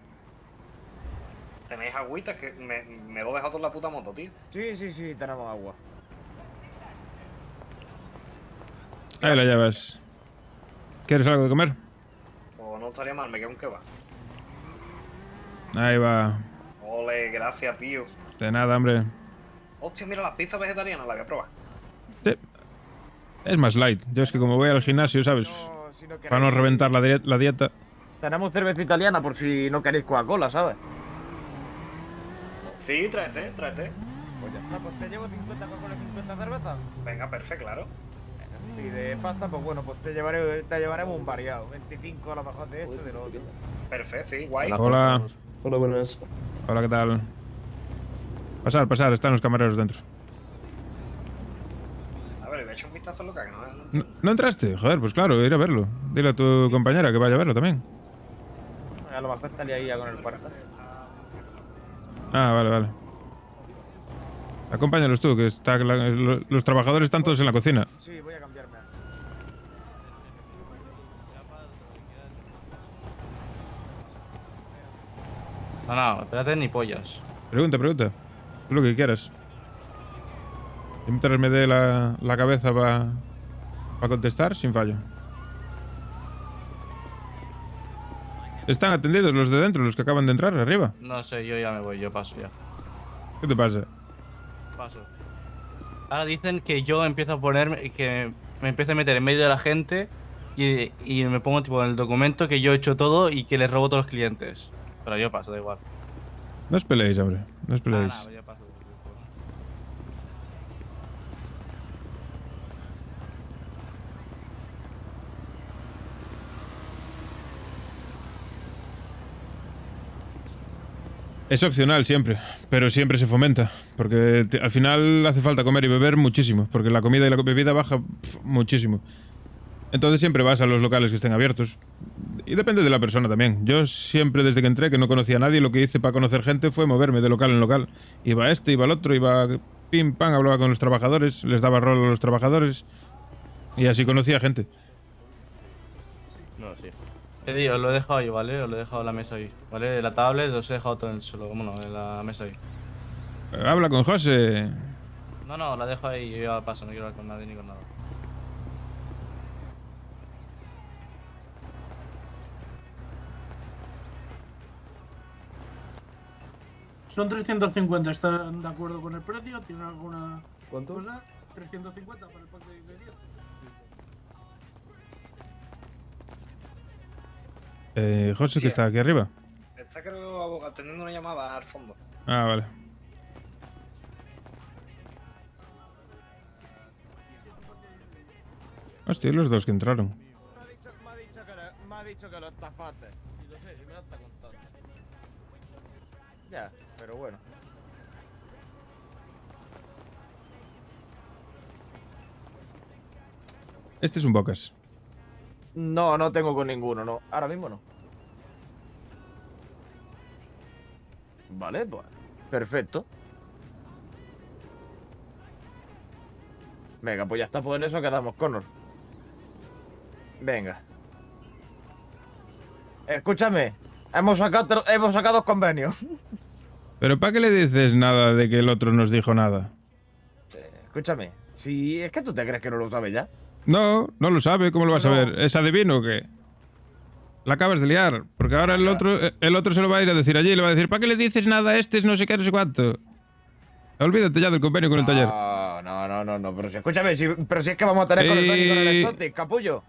¿Tenéis agüita? Que me lo he dejado en la puta moto, tío. Sí, sí, sí, tenemos agua. Ahí la llevas. ¿Quieres algo de comer? Pues no estaría mal, me queda un kebab. Ahí va. Ole, gracias, tío. De nada, hombre. Hostia, mira, las pizzas vegetarianas, la voy a probar. Sí. Es más light. Yo es que como voy al gimnasio, ¿sabes? Si no Para no reventar la dieta. Tenemos cerveza italiana por si no queréis Coca-Cola, ¿sabes? Sí, tráete, tráete. Pues ya está, pues te llevo 50 Coca-Cola y 50 cervezas. Venga, perfecto, claro. Y de pasta, pues bueno, pues te llevaremos un variado. 25 a lo mejor de esto y de lo otro. Perfecto, sí, guay. Hola. Hola, buenas. Hola, ¿qué tal? Pasar, están los camareros dentro. A ver, le voy a echar un vistazo a lo que no. ¿No entraste? Joder, pues claro, ir a verlo. Dile a tu compañera que vaya a verlo también. A lo mejor estaría ahí ya con el cuarto. Ah, vale, vale. Acompáñalos tú, que los trabajadores están todos en la cocina. Sí, voy a cambiarme. No, espérate ni pollas. Pregunta. Tú lo que quieras. Mientras me dé la cabeza para contestar, sin fallo. ¿Están atendidos los de dentro, los que acaban de entrar, arriba? No sé, yo ya me voy, yo paso ya. ¿Qué te pasa? Paso. Ahora dicen que yo empiezo a ponerme, que me empiezo a meter en medio de la gente y me pongo tipo en el documento que yo he hecho todo y que les robo a todos los clientes. Pero yo paso, da igual. No os peleéis, hombre. No os peleéis. Nada, yo paso. Es opcional siempre, pero siempre se fomenta, porque al final hace falta comer y beber muchísimo, porque la comida y la bebida baja muchísimo. Entonces siempre vas a los locales que estén abiertos. Y depende de la persona también. Yo siempre desde que entré, que no conocía a nadie, lo que hice para conocer gente fue moverme de local en local. Iba a este, iba al otro, iba pim, pam, hablaba con los trabajadores, les daba rol a los trabajadores. Y así conocía gente. No, sí. Eddie, os lo he dejado ahí, ¿vale? Os lo he dejado en la mesa ahí, ¿vale? La tablet os he dejado todo en el suelo, bueno, en la mesa ahí. Habla con José. No, la dejo ahí, yo ya paso, no quiero hablar con nadie ni con nada. Son 350, ¿están de acuerdo con el precio? ¿Tienen alguna ¿Cuánto? cosa? 350 para el pack de 10. José, que está aquí arriba. Está creo atendiendo una llamada al fondo. Ah, vale. Hostia, los dos que entraron. Me ha dicho que lo estafaste. Y lo sé, y me lo está contando. Ya, pero bueno. Este es un Bocas. No, no tengo con ninguno, no. Ahora mismo no. Vale, pues. Perfecto. Venga, pues ya está, por eso quedamos, Connor. Venga. Escúchame. Hemos sacado convenios. Pero ¿para qué le dices nada de que el otro nos dijo nada? Escúchame. Si es que tú te crees que no lo sabes ya. No, no lo sabe. ¿Cómo lo vas a ver? ¿Es adivino o qué? La acabas de liar. Porque ahora el otro se lo va a ir a decir allí y le va a decir ¿para qué le dices nada a este? No sé qué, no sé cuánto. Olvídate ya del convenio con el taller. No. Pero si escúchame, pero si es que vamos a tener con el Exotic, capullo.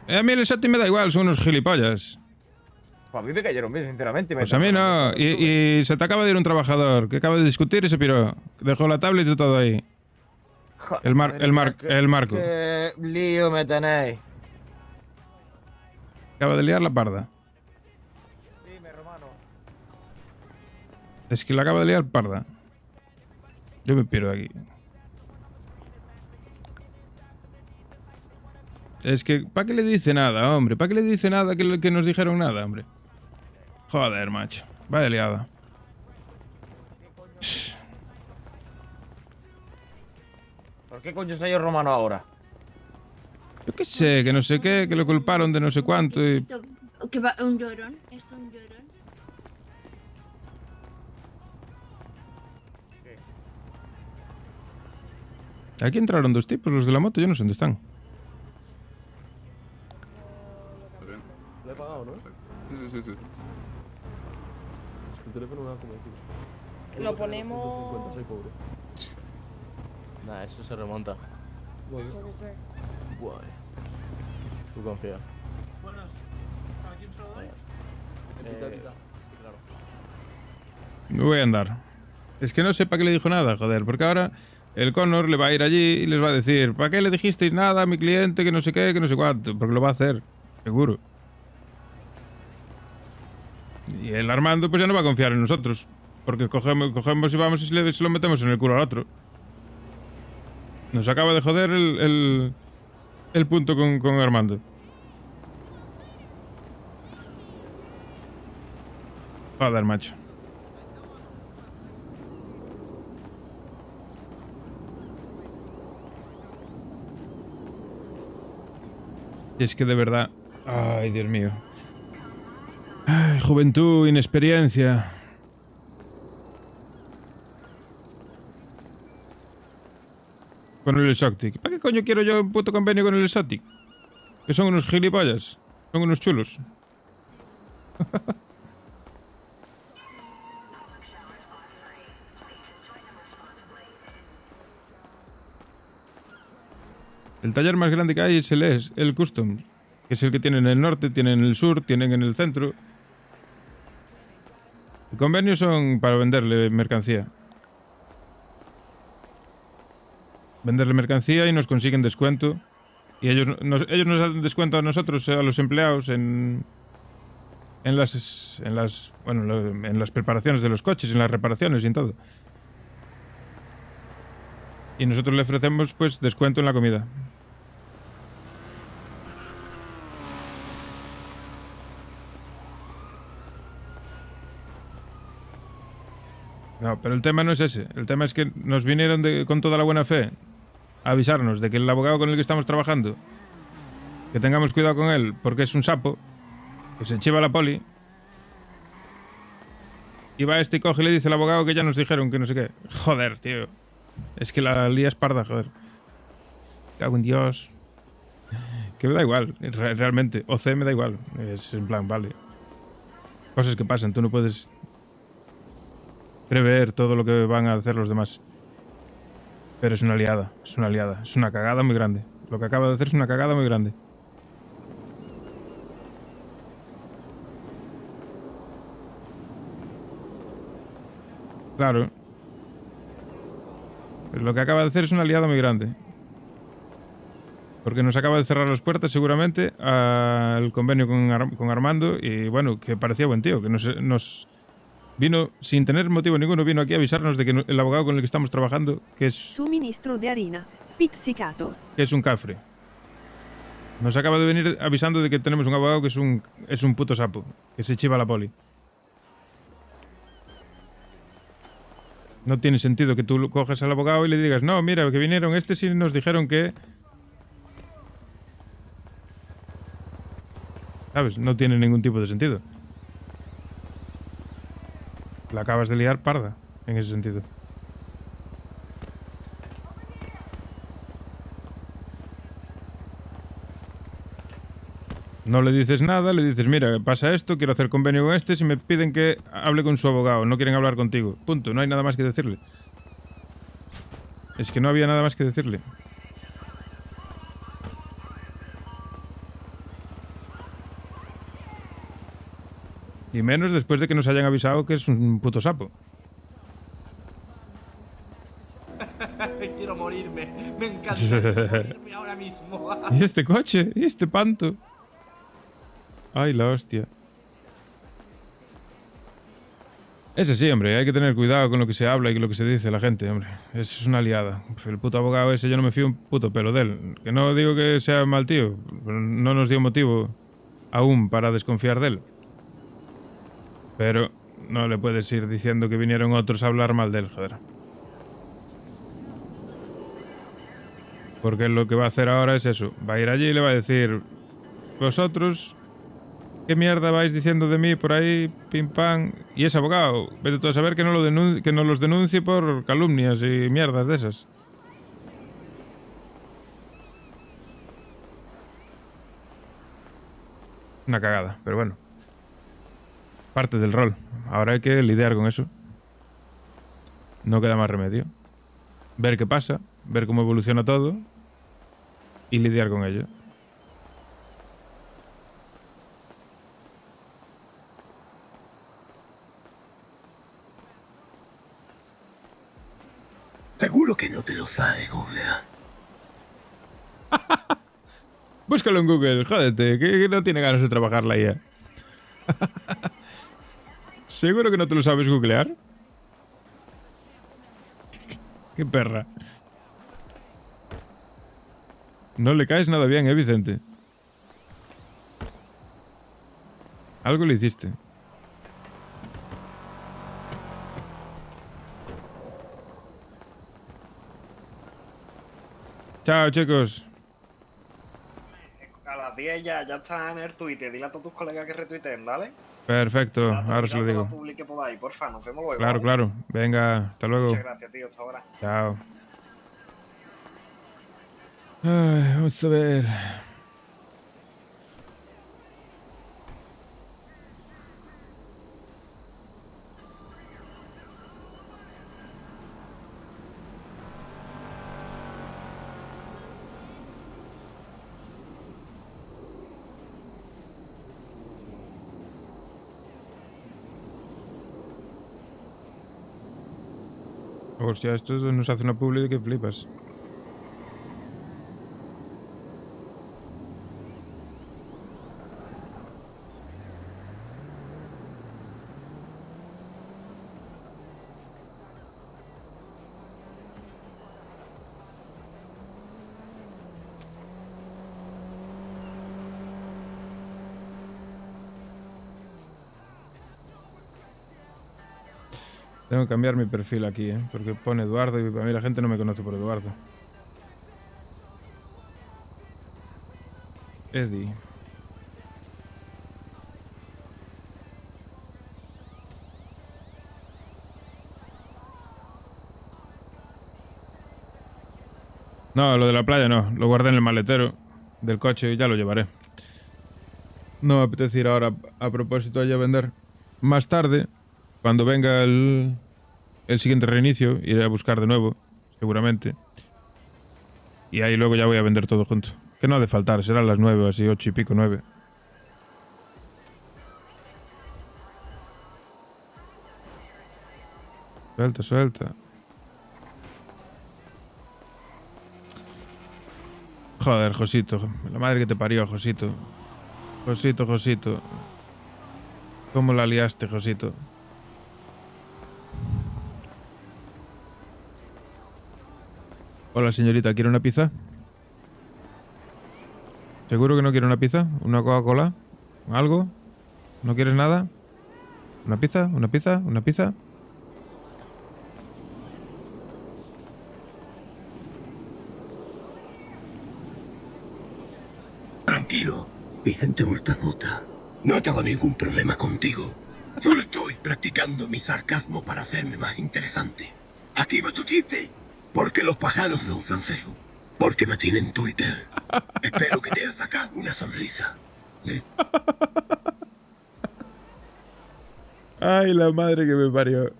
A mí el Exotic me da igual, son unos gilipollas. Pues a mí me cayeron bien, sinceramente. Pues a mí no. Y se te acaba de ir un trabajador que acaba de discutir y se piró. Dejó la tablet y todo ahí. El Marco. Qué lío me tenéis. Acaba de liar la parda. Dime, Romano. Es que la acaba de liar parda. Yo me piro de aquí. Es que, ¿para qué le dice nada, hombre? ¿Para qué le dice nada que nos dijeron nada, hombre? Joder, macho. Vaya liada. ¿Por qué coño está yo Romano ahora? Yo qué sé, que no sé qué, que lo culparon de no sé cuánto y... Que va un llorón, es un llorón. Aquí entraron dos tipos, los de la moto, yo no sé dónde están. Lo he pagado, ¿no? Sí. El teléfono me va a comer. Lo ponemos... 150, soy pobre. Nah, eso se remonta. Bueno. Guay. Tú confía. Buenas. ¿A quién se lo doy? Claro. Me voy a andar. Es que no sé para qué le dijo nada, joder, porque ahora el Connor le va a ir allí y les va a decir ¿para qué le dijisteis nada a mi cliente que no sé qué, que no sé cuánto? Porque lo va a hacer, seguro. Y el Armando pues ya no va a confiar en nosotros, porque cogemos y vamos y se lo metemos en el culo al otro. Nos acaba de joder el punto con Armando. Joder, macho. Y es que de verdad... Ay, Dios mío. Ay, juventud, inexperiencia. Con el Exotic. ¿Para qué coño quiero yo un puto convenio con el Exotic? Que son unos gilipollas. Son unos chulos. El taller más grande que hay es el Custom, que es el que tienen en el norte, tienen en el sur, tienen en el centro. Los convenios son para venderle mercancía. Venderle mercancía y nos consiguen descuento. Y ellos nos dan descuento a nosotros, a los empleados, en las preparaciones de los coches, en las reparaciones y en todo. Y nosotros le ofrecemos pues descuento en la comida. No, pero el tema no es ese. El tema es que nos vinieron con toda la buena fe a avisarnos de que el abogado con el que estamos trabajando, que tengamos cuidado con él porque es un sapo, que se chiva la poli. Y va este y coge y le dice al abogado que ya nos dijeron que no sé qué. Joder, tío. Es que la lía es parda, joder. Cago en Dios. Que me da igual, realmente. OC me da igual. Es en plan, vale. Cosas que pasan, tú no puedes prever todo lo que van a hacer los demás. Pero es una liada, es una liada. Es una cagada muy grande. Lo que acaba de hacer es una cagada muy grande. Claro. Pero lo que acaba de hacer es una liada muy grande. Porque nos acaba de cerrar las puertas seguramente al convenio con Armando y bueno, que parecía buen tío, que nos Vino sin tener motivo ninguno, vino aquí a avisarnos de que el abogado con el que estamos trabajando, que es Suministro de harina. Pizzicato. un cafre. Nos acaba de venir avisando de que tenemos un abogado que es un puto sapo, que se chiva a la poli. No tiene sentido que tú coges al abogado y le digas, no, mira, que vinieron sí nos dijeron que... ¿Sabes? No tiene ningún tipo de sentido. La acabas de liar parda, en ese sentido. No le dices nada, le dices, mira, pasa esto, quiero hacer convenio con si me piden que hable con su abogado, no quieren hablar contigo. Punto, no hay nada más que decirle. Es que no había nada más que decirle. Y menos después de que nos hayan avisado que es un puto sapo. Quiero morirme. Me encanta morirme ahora mismo. ¿Y este coche? ¿Y este panto? Ay, la hostia. Ese sí, hombre, hay que tener cuidado con lo que se habla y con lo que se dice la gente, hombre. Es una liada. El puto abogado ese, yo no me fío un puto pelo de él. Que no digo que sea mal tío, pero no nos dio motivo aún para desconfiar de él. Pero no le puedes ir diciendo que vinieron otros a hablar mal de él, joder. Porque lo que va a hacer ahora es eso. Va a ir allí y le va a decir, vosotros... ¿Qué mierda vais diciendo de mí por ahí, pim pam? Y es abogado. Vete tú a saber que no los denuncie por calumnias y mierdas de esas. Una cagada, pero bueno. Parte del rol. Ahora hay que lidiar con eso. No queda más remedio. Ver qué pasa, ver cómo evoluciona todo y lidiar con ello. Seguro que no te lo sabe googlear. Búscalo en Google, jódete, que no tiene ganas de trabajar la IA. ¿Seguro que no te lo sabes googlear? Qué perra. No le caes nada bien, Vicente. Algo le hiciste. Chao, chicos. A las 10 ya está en el Twitter. Dile a todos tus colegas que retuiteen, ¿vale? Perfecto, ahora se lo digo. Publique por ahí, porfa. Nos vemos luego. Claro, ¿vale? claro. Venga, hasta luego. Muchas gracias, tío. Hasta ahora. Chao. Ay, vamos a ver. Hostia, esto nos hace una publi de que flipas. Tengo que cambiar mi perfil aquí, porque pone Eduardo y para mí la gente no me conoce por Eduardo. Eddie. No, lo de la playa no. Lo guardé en el maletero del coche y ya lo llevaré. No me apetece ir ahora a propósito allá a vender. Más tarde, cuando venga el siguiente reinicio, iré a buscar de nuevo, seguramente. Y ahí luego ya voy a vender todo junto. Que no ha de faltar, serán las 9 o así, 8 y pico, 9. Suelta, suelta. Joder, Josito. La madre que te parió, Josito. Josito, Josito. ¿Cómo la liaste, Josito? Hola, señorita, ¿quiere una pizza? ¿Seguro que no quiere una pizza? ¿Una Coca-Cola? ¿Algo? ¿No quieres nada? ¿Una pizza? ¿Una pizza? ¿Una pizza? Tranquilo, Vicente Mortanuta. No tengo ningún problema contigo. Solo estoy practicando mi sarcasmo para hacerme más interesante. Activa tu chiste. Porque los pájaros no usan Facebook. Porque me tienen Twitter. Espero que te haya sacado una sonrisa. Ay, la madre que me parió.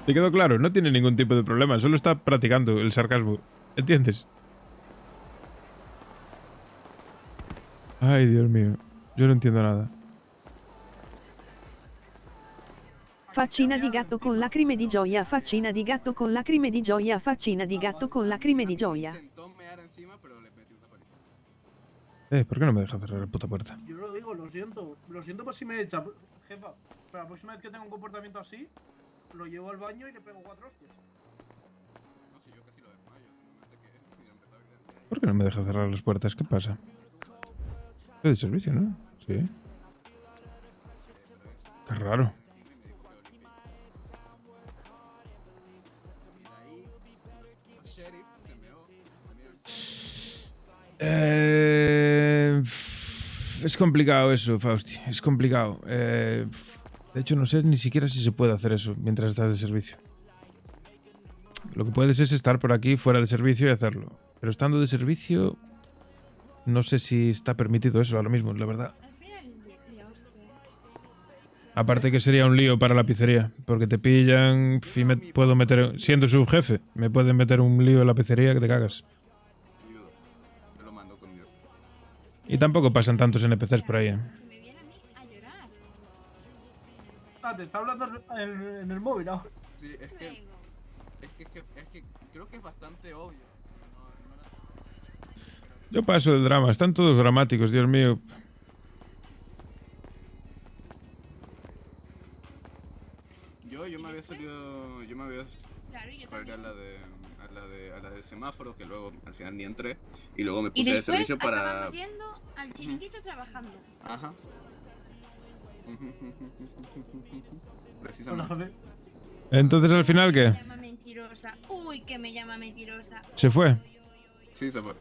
¿Te quedó claro? No tiene ningún tipo de problema, solo está practicando el sarcasmo. ¿Entiendes? Ay, Dios mío. Yo no entiendo nada. Faccina di gatto con lacrime di gioia, faccina di gatto con lacrime di gioia, faccina di gatto con lacrime di gioia. ¿Por qué no me deja cerrar la puta puerta? Yo lo digo, lo siento por si me echa, jefa. Pero la próxima vez que tenga un comportamiento así, lo llevo al baño y le pego 4 hostias. ¿Por qué no me deja cerrar las puertas? ¿Qué pasa? Estoy de servicio, ¿no? Sí. Qué raro. Es complicado eso, Fausti. Es complicado. De hecho, no sé ni siquiera si se puede hacer eso mientras estás de servicio. Lo que puedes es estar por aquí fuera de servicio y hacerlo. Pero estando de servicio, no sé si está permitido eso ahora mismo, la verdad. Aparte que sería un lío para la pizzería, porque te pillan y me puedo meter, siendo su jefe, me pueden meter un lío en la pizzería que te cagas. Y tampoco pasan tantos NPCs por ahí, ¿eh? Ah, te está hablando en el móvil ahora. Sí, es que creo que es bastante obvio. Yo paso del drama, están todos dramáticos, Dios mío. Yo me había salido, para ir a la de semáforo, que luego al final ni entré, y luego me puse de servicio para... acabamos yendo al chiringuito trabajando. Ajá. Precisamente. Entonces, ¿al final qué? Me llama mentirosa. Uy, que me llama mentirosa. ¿Se fue? Sí, se fue.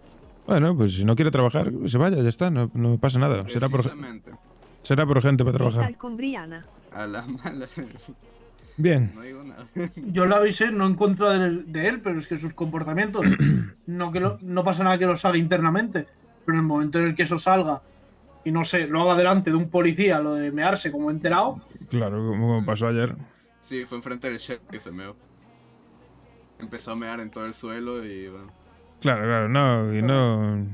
Bueno, pues si no quiere trabajar, se vaya, ya está, no pasa nada. Será por gente para trabajar. Alcombriana. A la mala. Bien. No digo nada. Yo lo avisé, no en contra de él, pero es que sus comportamientos, no pasa nada que los haga internamente, pero en el momento en el que eso salga y no sé, lo haga delante de un policía, lo de mearse como enterado. Claro, como pasó ayer. Sí, fue enfrente del chef que se meó. Empezó a mear en todo el suelo y bueno. Claro, no.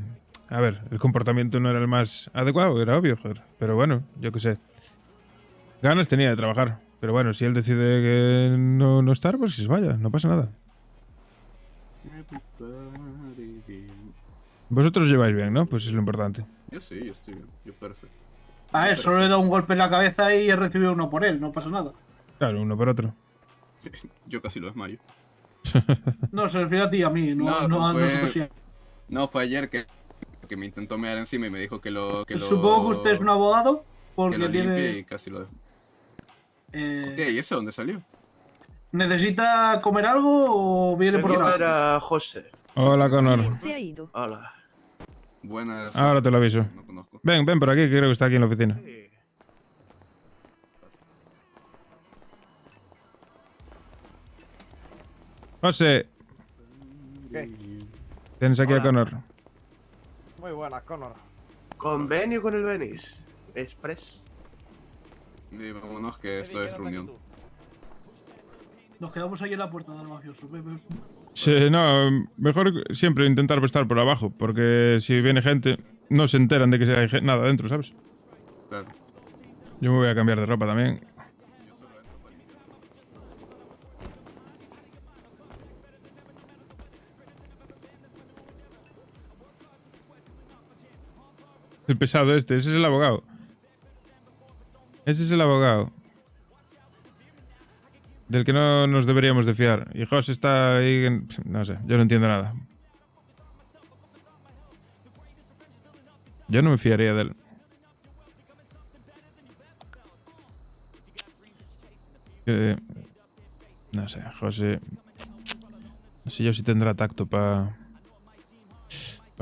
A ver, el comportamiento no era el más adecuado, era obvio, joder. Pero bueno, yo qué sé. Ganas tenía de trabajar. Pero bueno, si él decide que no estar, pues que se vaya, no pasa nada. Vosotros lleváis bien, ¿no? Pues es lo importante. Yo sí, yo estoy bien, yo perfecto. A él solo le he dado un golpe en la cabeza y he recibido uno por él, no pasa nada. Claro, uno por otro. Yo casi lo desmayo. No, se refiere a ti y a mí, no fue ayer que me intentó mear encima y me dijo que lo... Supongo que usted es un abogado, porque que lo tiene... limpie y casi lo dejo. ¿Y ese dónde salió? ¿Necesita comer algo o viene por Quiero atrás? ver a José. Hola, Connor. Se ha ido. Hola. Buenas. Ahora te lo aviso. No conozco. Ven por aquí, que creo que está aquí en la oficina. José. ¿Qué? Tienes aquí Hola. a Connor. Muy buenas, Connor. ¿Convenio con el Venice Express? Vámonos que eso es reunión. Nos quedamos ahí en la puerta del mafioso. Sí, no, mejor siempre intentar estar por abajo, porque si viene gente, no se enteran de que hay nada dentro, ¿sabes? Claro. Yo me voy a cambiar de ropa también. El pesado ese es el abogado. Ese es el abogado. del que no nos deberíamos de fiar. Y José está ahí... No sé, yo no entiendo nada. Yo no me fiaría de él. No sé, José... No sé yo si tendrá tacto para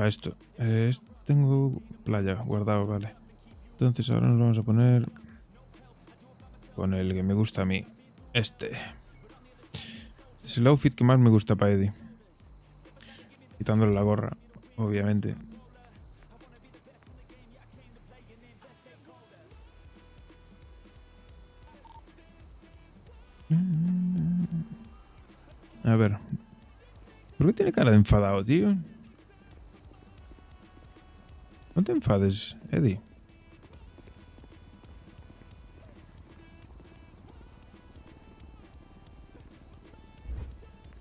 esto. Tengo playa guardado, vale. Entonces ahora nos vamos a poner con el que me gusta a mí. Este es el outfit que más me gusta para Eddie. Quitándole la gorra, obviamente. A ver. ¿Por qué tiene cara de enfadado, tío? No te enfades, Eddie.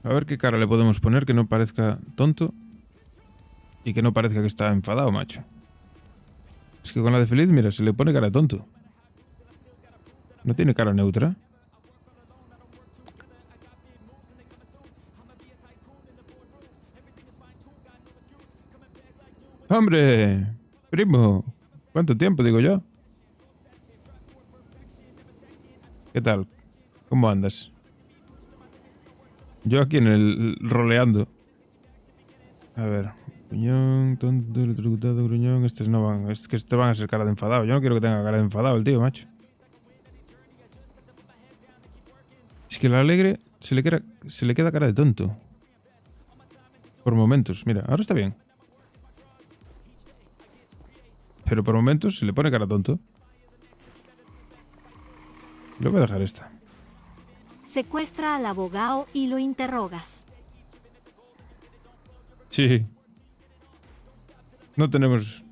A ver qué cara le podemos poner que no parezca tonto y que no parezca que está enfadado, macho. Es que con la de feliz, mira, se le pone cara de tonto. No tiene cara neutra. ¡Hombre! Primo. ¿Cuánto tiempo, digo yo? ¿Qué tal? ¿Cómo andas? Yo aquí en el roleando. A ver. Gruñón, tonto, electrocutado, gruñón. Estos no van. Es que estos van a ser cara de enfadado. Yo no quiero que tenga cara de enfadado el tío, macho. Es que el alegre se le queda cara de tonto. Por momentos. Mira, ahora está bien. Pero por momentos se le pone cara tonto. Lo voy a dejar esta. Secuestra al abogado y lo interrogas. Sí. No tenemos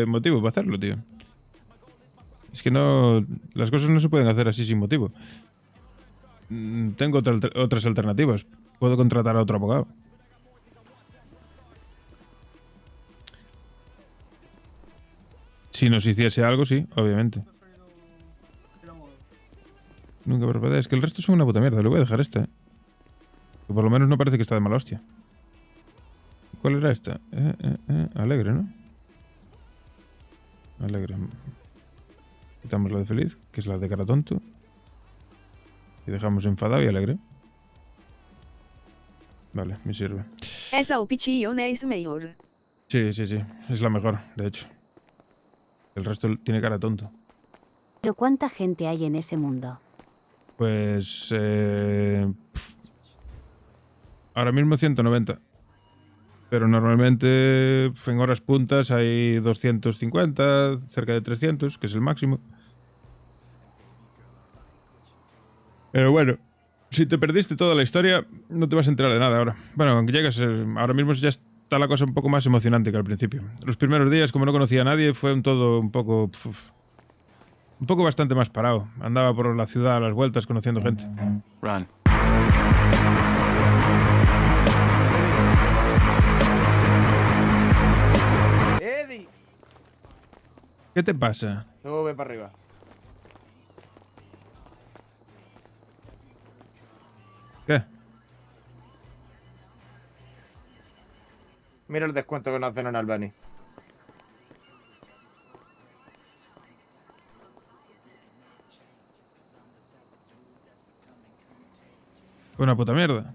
motivo para hacerlo, tío. Es que no... Las cosas no se pueden hacer así sin motivo. Tengo otras alternativas. Puedo contratar a otro abogado. Si nos hiciese algo, sí, obviamente. Nunca parpadea. Es que el resto son una puta mierda. Le voy a dejar esta, ¿eh? Que por lo menos no parece que está de mala hostia. ¿Cuál era esta? Alegre, ¿no? Alegre. Quitamos la de feliz, que es la de cara tonto. Y dejamos enfadado y alegre. Vale, me sirve. Esa opción es mejor. Sí, sí, sí. Es la mejor, de hecho. El resto tiene cara tonto. ¿Pero cuánta gente hay en ese mundo? Pues... ahora mismo 190. Pero normalmente en horas puntas hay 250, cerca de 300, que es el máximo. Pero bueno, si te perdiste toda la historia, no te vas a enterar de nada ahora. Bueno, aunque llegas, ahora mismo ya está la cosa un poco más emocionante que al principio. Los primeros días, como no conocía a nadie, fue un poco bastante más parado. Andaba por la ciudad a las vueltas conociendo gente. Run. ¡Eddie! ¿Qué te pasa? Sube para arriba. ¿Qué? Mira el descuento que nos hacen en Albany. Una puta mierda.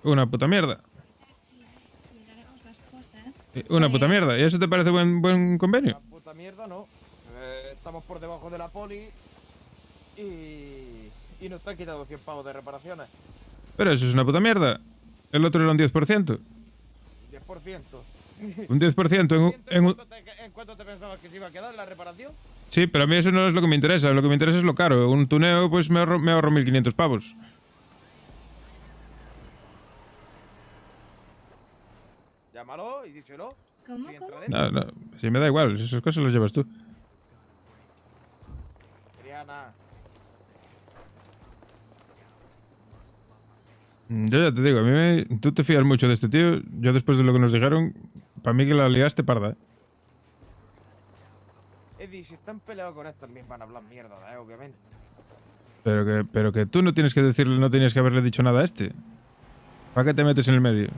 Una puta mierda. Una puta mierda. ¿Y eso te parece buen convenio? Una puta mierda no. Estamos por debajo de la poli y nos están quitando 100 pavos de reparaciones. Pero eso es una puta mierda. El otro era un 10%. 10%. Un 10% ¿En cuánto te pensabas que se iba a quedar la reparación? Sí, pero a mí eso no es lo que me interesa. Lo que me interesa es lo caro. Un tuneo, pues me ahorro 1.500 pavos. Llámalo y díselo. ¿Cómo? No, si me da igual. Esas cosas las llevas tú. Triana. Yo ya te digo, tú te fías mucho de este tío. Yo después de lo que nos dijeron, para mí que la liaste parda, ¿eh? Eddie, si están peleados con esto, también van a hablar mierda, obviamente. Pero que tú no tienes que decirle, no tenías que haberle dicho nada a este. ¿Para qué te metes en el medio?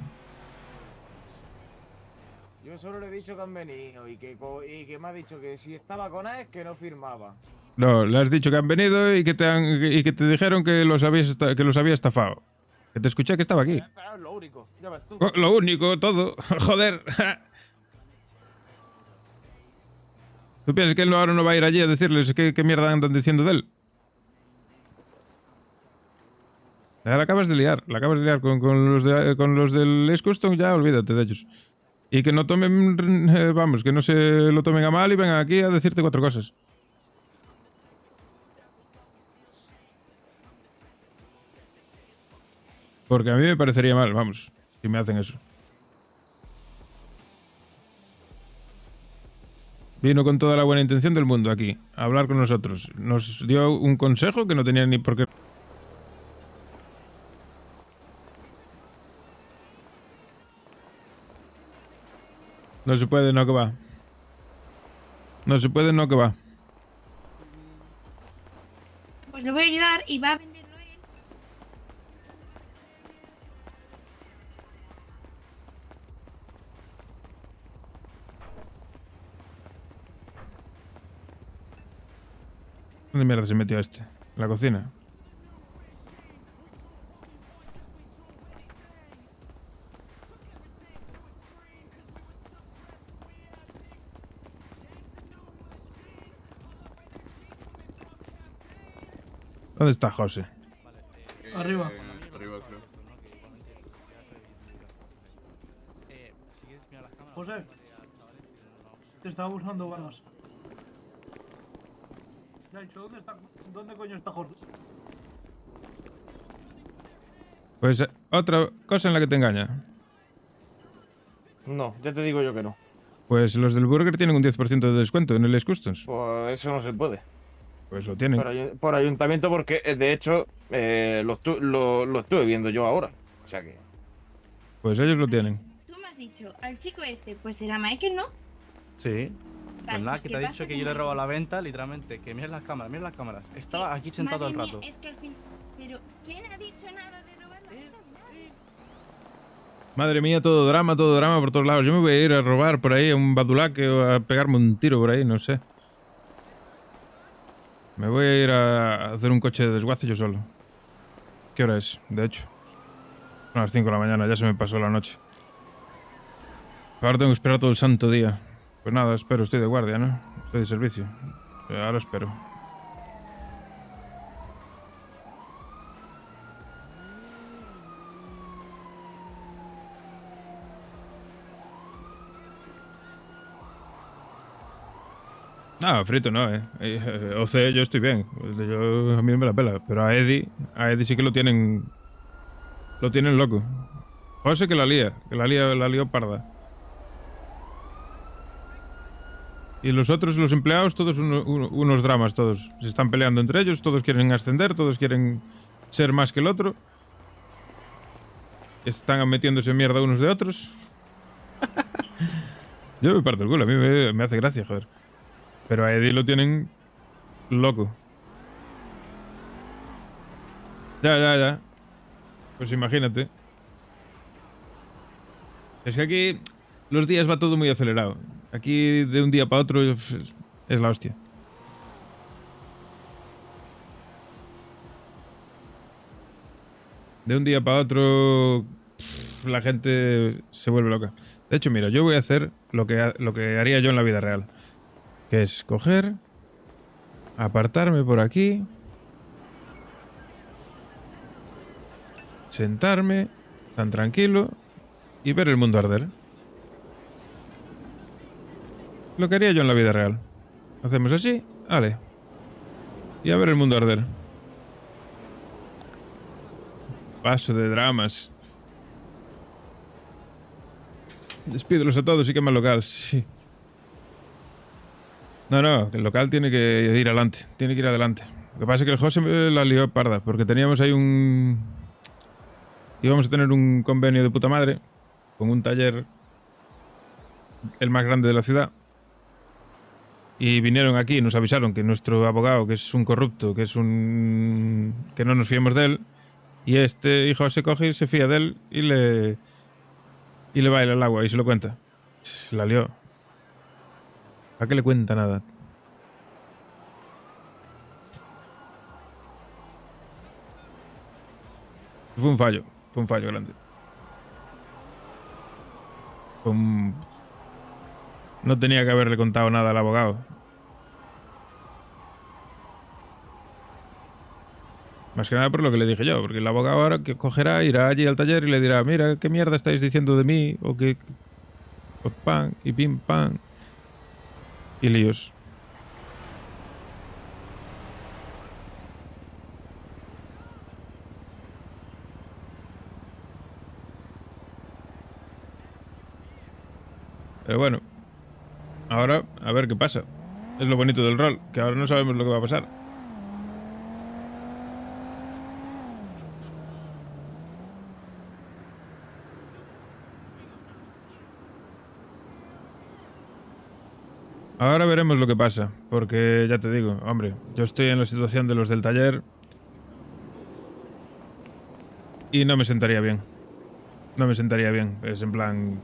Yo solo le he dicho que han venido y que me ha dicho que si estaba con él, que no firmaba. No, le has dicho que han venido y que te dijeron que los había estafado. Que te escuché que estaba aquí. Pero es lo único, ya ves tú. Lo único, todo. Joder. ¿Tú piensas que él ahora no va a ir allí a decirles qué mierda andan diciendo de él? Ya la acabas de liar con los del Ace Custom, ya olvídate de ellos. Y que no tomen, vamos, que no se lo tomen a mal y vengan aquí a decirte 4 cosas. Porque a mí me parecería mal, vamos, si me hacen eso. Vino con toda la buena intención del mundo aquí, a hablar con nosotros. Nos dio un consejo que no tenía ni por qué... No se puede, no que va. No se puede, no que va. Pues le voy a ayudar y va a venderlo él. ¿Dónde mierda se metió este? ¿En la cocina? ¿Dónde está José? Arriba. Arriba, creo. José, te estaba buscando Vargas. Le he dicho, ¿dónde coño está Jorge? Pues otra cosa en la que te engaña. No, ya te digo yo que no. Pues los del Burger tienen un 10% de descuento en el Ace Customs. Pues eso no se puede. Pues lo tienen. Por ayuntamiento, porque de hecho lo estuve viendo yo ahora. O sea que... Pues ellos lo tienen. Tú me has dicho al chico este, pues será Michael, ¿no? Sí. Pues nada, pues que ¿qué te ha pasa dicho que con yo le he él? robado la venta, literalmente. Que mires las cámaras, Estaba aquí sentado Madre el mía, rato. es que al fin... Pero, ¿quién ha dicho nada de robar la venta? Nadie. Madre mía, todo drama por todos lados. Yo me voy a ir a robar por ahí a un badulaque o a pegarme un tiro por ahí, no sé. Me voy a ir a hacer un coche de desguace yo solo. ¿Qué hora es? De hecho. Son las 5 de la mañana, ya se me pasó la noche. Ahora tengo que esperar todo el santo día. Pues nada, espero, estoy de guardia, ¿no? Estoy de servicio. Ahora espero. No, frito no, OC yo estoy bien. A mí me la pela. Pero a Eddie sí que lo tienen... Lo tienen loco. José que la lió parda. Y los otros, los empleados, todos unos dramas, todos. Se están peleando entre ellos, todos quieren ascender, todos quieren ser más que el otro. Están metiéndose en mierda unos de otros. Yo me parto el culo, a mí me hace gracia, joder. Pero a Eddie lo tienen loco. Ya. Pues imagínate. Es que aquí los días va todo muy acelerado. Aquí de un día para otro es la hostia. De un día para otro la gente se vuelve loca. De hecho, mira, yo voy a hacer lo que haría yo en la vida real. Que es coger, apartarme por aquí, sentarme tan tranquilo y ver el mundo arder. Lo que haría yo en la vida real. Hacemos así, vale. Y a ver el mundo arder. Paso de dramas. Despídelos a todos y quema el local, sí. No, el local tiene que ir adelante. Tiene que ir adelante. Lo que pasa es que el José la lió parda, porque teníamos ahí íbamos a tener un convenio de puta madre con un taller el más grande de la ciudad. Y vinieron aquí y nos avisaron que nuestro abogado, que es un corrupto, que es un... que no nos fiemos de él. Y este hijo se coge y se fía de él y le baila el agua y se lo cuenta. Se la lió. ¿A qué le cuenta nada? Fue un fallo grande. No tenía que haberle contado nada al abogado. Más que nada por lo que le dije yo, porque el abogado ahora que cogerá, irá allí al taller y le dirá, mira, ¿qué mierda estáis diciendo de mí? O que... Pues pan, y pim, pan. Y líos. Pero bueno, ahora a ver qué pasa. Es lo bonito del rol, que ahora no sabemos lo que va a pasar. Ahora veremos lo que pasa, porque ya te digo, hombre, yo estoy en la situación de los del taller y no me sentaría bien. No me sentaría bien, es en plan...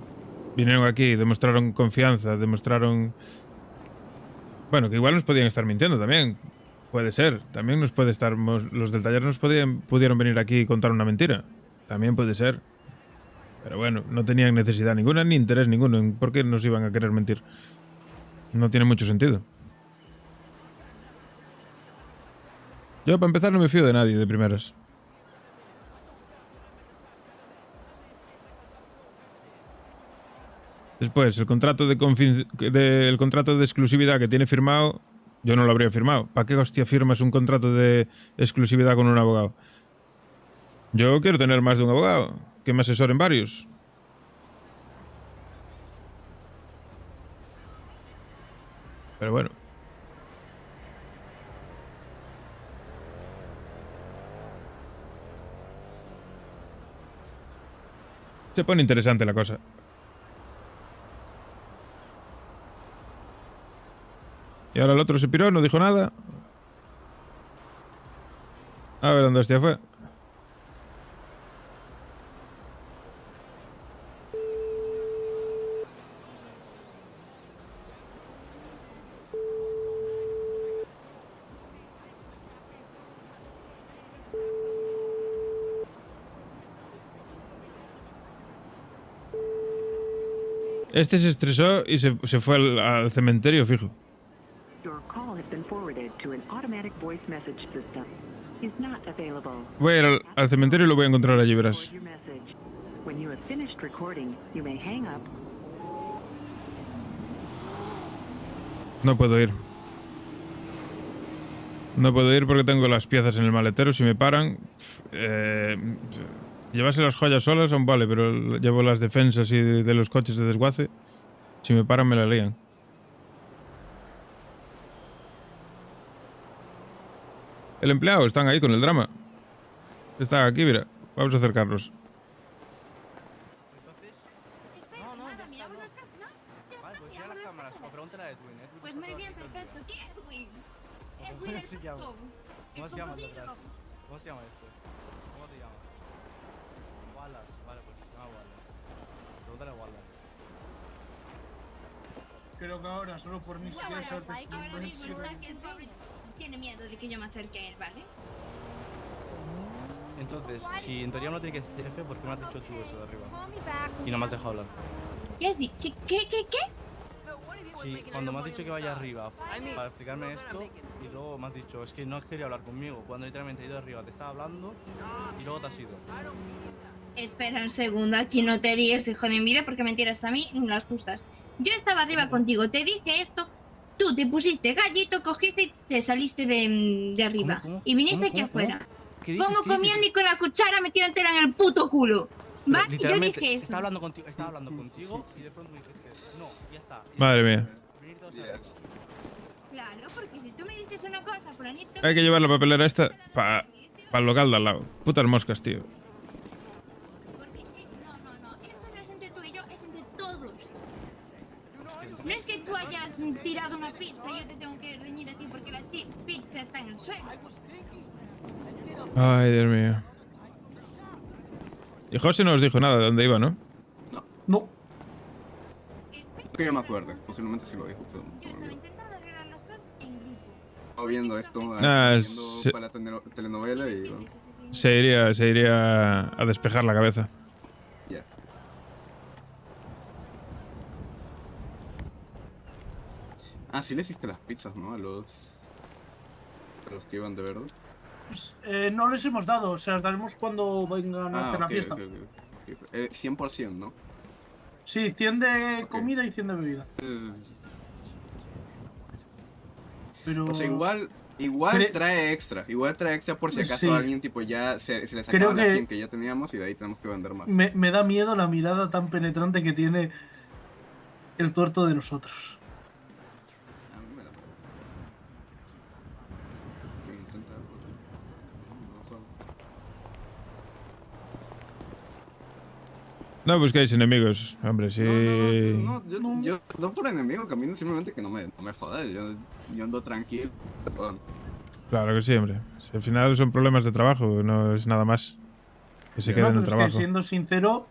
Vinieron aquí, demostraron confianza, demostraron... Bueno, que igual nos podían estar mintiendo también. Puede ser. También nos puede estar... Los del taller pudieron venir aquí y contar una mentira. También puede ser. Pero bueno, no tenían necesidad ninguna ni interés ninguno en por qué nos iban a querer mentir. No tiene mucho sentido. Yo, para empezar, no me fío de nadie de primeras. Después, el contrato el contrato de exclusividad que tiene firmado, yo no lo habría firmado. ¿Para qué hostia firmas un contrato de exclusividad con un abogado? Yo quiero tener más de un abogado, que me asesoren varios. Pero bueno. Se pone interesante la cosa. Y ahora el otro se piró, no dijo nada. A ver dónde hostia fue. Este se estresó y se fue al cementerio, fijo. Voy a ir al cementerio y lo voy a encontrar allí, verás. No puedo ir. No puedo ir porque tengo las piezas en el maletero. Si me paran... llevarse las joyas solas aún vale, pero llevo las defensas y de los coches de desguace. Si me paran me la lían. El empleado, están ahí con el drama. Están aquí, mira. Vamos a acercarnos. Pues muy bien, perfecto. ¿Qué Edwin? Edwin el ratón. ¿Cómo se llama detrás? ¿Cómo se llama esto? ¿Cómo te llamas? Wallace. Vale, pues se llama Wallace. Pregúntale a Wallace. Creo que ahora, solo por mí, si quieres saber Ahora mismo está siendo... Tiene miedo de que yo me acerque a él, ¿vale? Entonces, si en teoría no tiene que decir jefe, ¿por qué me has dicho tú eso de arriba? Y no me has dejado hablar. ¿Qué has dicho? ¿Qué? Sí, cuando me has dicho que vaya arriba para explicarme esto, y luego me has dicho, es que no has querido hablar conmigo, cuando literalmente he ido arriba, te estaba hablando, y luego te has ido. Espera un segundo, aquí no te ríes, hijo de mi vida, porque me tiras a mí las justas. Yo estaba arriba contigo, te dije esto, tú te pusiste gallito, cogiste y te saliste de arriba. ¿Cómo? Y viniste aquí afuera. Como comiendo y con la cuchara metiéndotela en el puto culo. ¿Vale? Yo dije eso. Estaba hablando contigo y de pronto me dijiste, no, ya está. Madre mía. Claro, porque si tú me dices una cosa, fulanito... Hay que llevar la papelera esta para el local de al lado. Putas moscas, tío. No, esto no es entre tú y yo, es entre todos. No es que tú hayas tirado una pizza y yo te tengo que reñir a ti porque la pizza está en el suelo. Ay, Dios mío. Y José no os dijo nada de dónde iba, ¿no? No. Que yo me acuerdo, posiblemente sí lo dijo, pero no me estaba viendo esto, Nah, viendo para la telenovela y... bueno, Se iría a despejar la cabeza. ya. Ah, sí le hiciste las pizzas, ¿no? A los que iban de verde. Pues, no les hemos dado, se las daremos cuando vengan a hacer la fiesta. 100%, ¿no? Sí, 100 de comida y 100 de bebida. Pero... O sea, igual trae extra por si acaso Sí. alguien tipo ya se les Creo acaba la que- 100 que ya teníamos y de ahí tenemos que vender más. Me da miedo la mirada tan penetrante que tiene el tuerto de nosotros. A mí me la parece. Intenta algo. No juego. No busquéis enemigos, hombre, sí. No, yo no por enemigo camino, simplemente que no me joda, yo ando tranquilo. Bueno, Claro que sí, hombre. Si al final son problemas de trabajo, no es nada más. Que se quede en el Es que, trabajo. siendo sincero,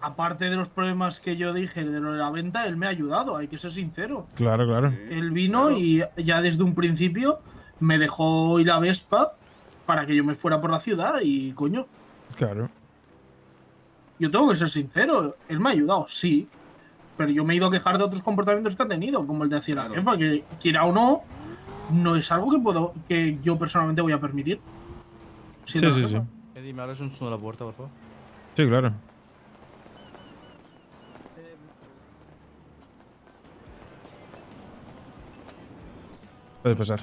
aparte de los problemas que yo dije de lo de la venta, él me ha ayudado, hay que ser sincero. Claro, claro. Él vino y ya desde un principio me dejó ir a Vespa para que yo me fuera por la ciudad y coño, Claro. yo tengo que ser sincero, él me ha ayudado, sí, pero yo me he ido a quejar de otros comportamientos que ha tenido, como el de hacer la jefa, que quiera o no es algo que yo personalmente voy a permitir. Sí, Siendo sí, la sí. jefa. Eddie, ¿me abres un zoom de la puerta, por favor? Sí, claro. Puede pasar.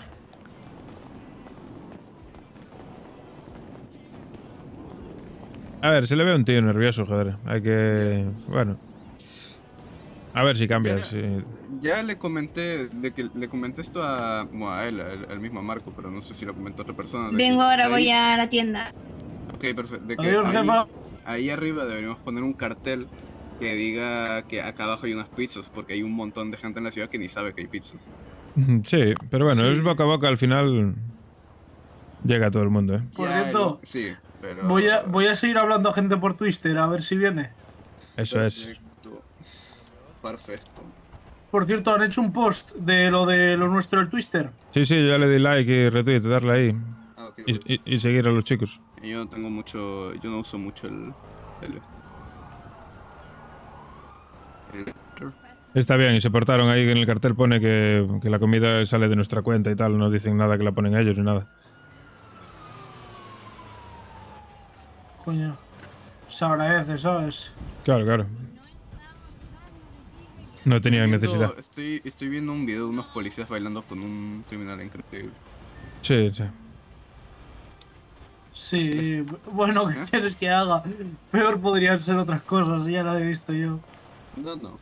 A ver, se le ve un tío nervioso, joder. Hay que... Bueno. A ver si cambia. Sí. ya le comenté esto a él, al mismo Marco, pero no sé si lo comentó a otra persona. Vengo ahora, voy a la tienda. Ok, perfecto. De que Adiós, jefa. ahí arriba deberíamos poner un cartel que diga que acá abajo hay unas pizzas, porque hay un montón de gente en la ciudad que ni sabe que hay pizzas. Sí, pero bueno, Sí. es boca a boca, al final llega a todo el mundo, ¿eh? Por Ya, cierto, sí, pero... voy a seguir hablando a gente por Twitter a ver si viene. Eso es. Perfecto. Por cierto, han hecho un post de lo nuestro del Twitter. Sí, sí, ya le di like y retweet, darle ahí. Ah, ok, Y seguir a los chicos. Yo no tengo mucho, yo no uso mucho el Está bien, y se portaron ahí, en el cartel pone que la comida sale de nuestra cuenta y tal, no dicen nada que la ponen ellos ni nada. Coño, se agradece, ¿sabes? Claro, claro. No tenían necesidad. Estoy viendo un video de unos policías bailando con un criminal increíble. Sí, sí. Sí, bueno, ¿qué quieres que haga? Peor podrían ser otras cosas, ya lo he visto yo. No.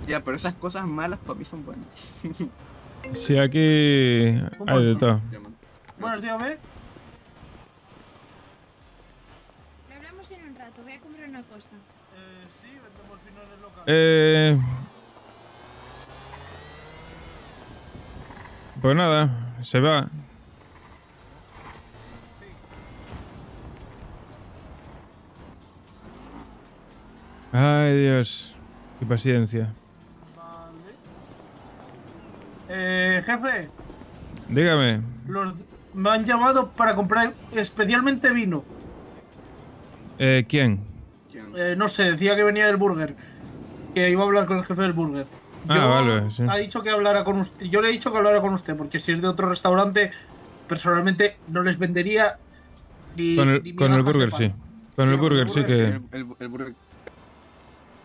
Ya, pero esas cosas malas para mí son buenas. Sí, aquí hay de todo. Buenos días, ¿ve? Le hablamos en un rato, voy a comprar una cosa. Sí, vendemos vino en el local. Pues nada, se va. Ay, Dios. Qué paciencia. Jefe, Dígame. me han llamado para comprar especialmente vino. ¿Quién? No sé, decía que venía del burger. Que iba a hablar con el jefe del burger. Vale, sí. Ha dicho que hablara con usted. Yo le he dicho que hablara con usted, porque si es de otro restaurante, personalmente no les vendería ni. Con ni el, con el migajas de burger, pan. sí. Con el burger sí que... El burger.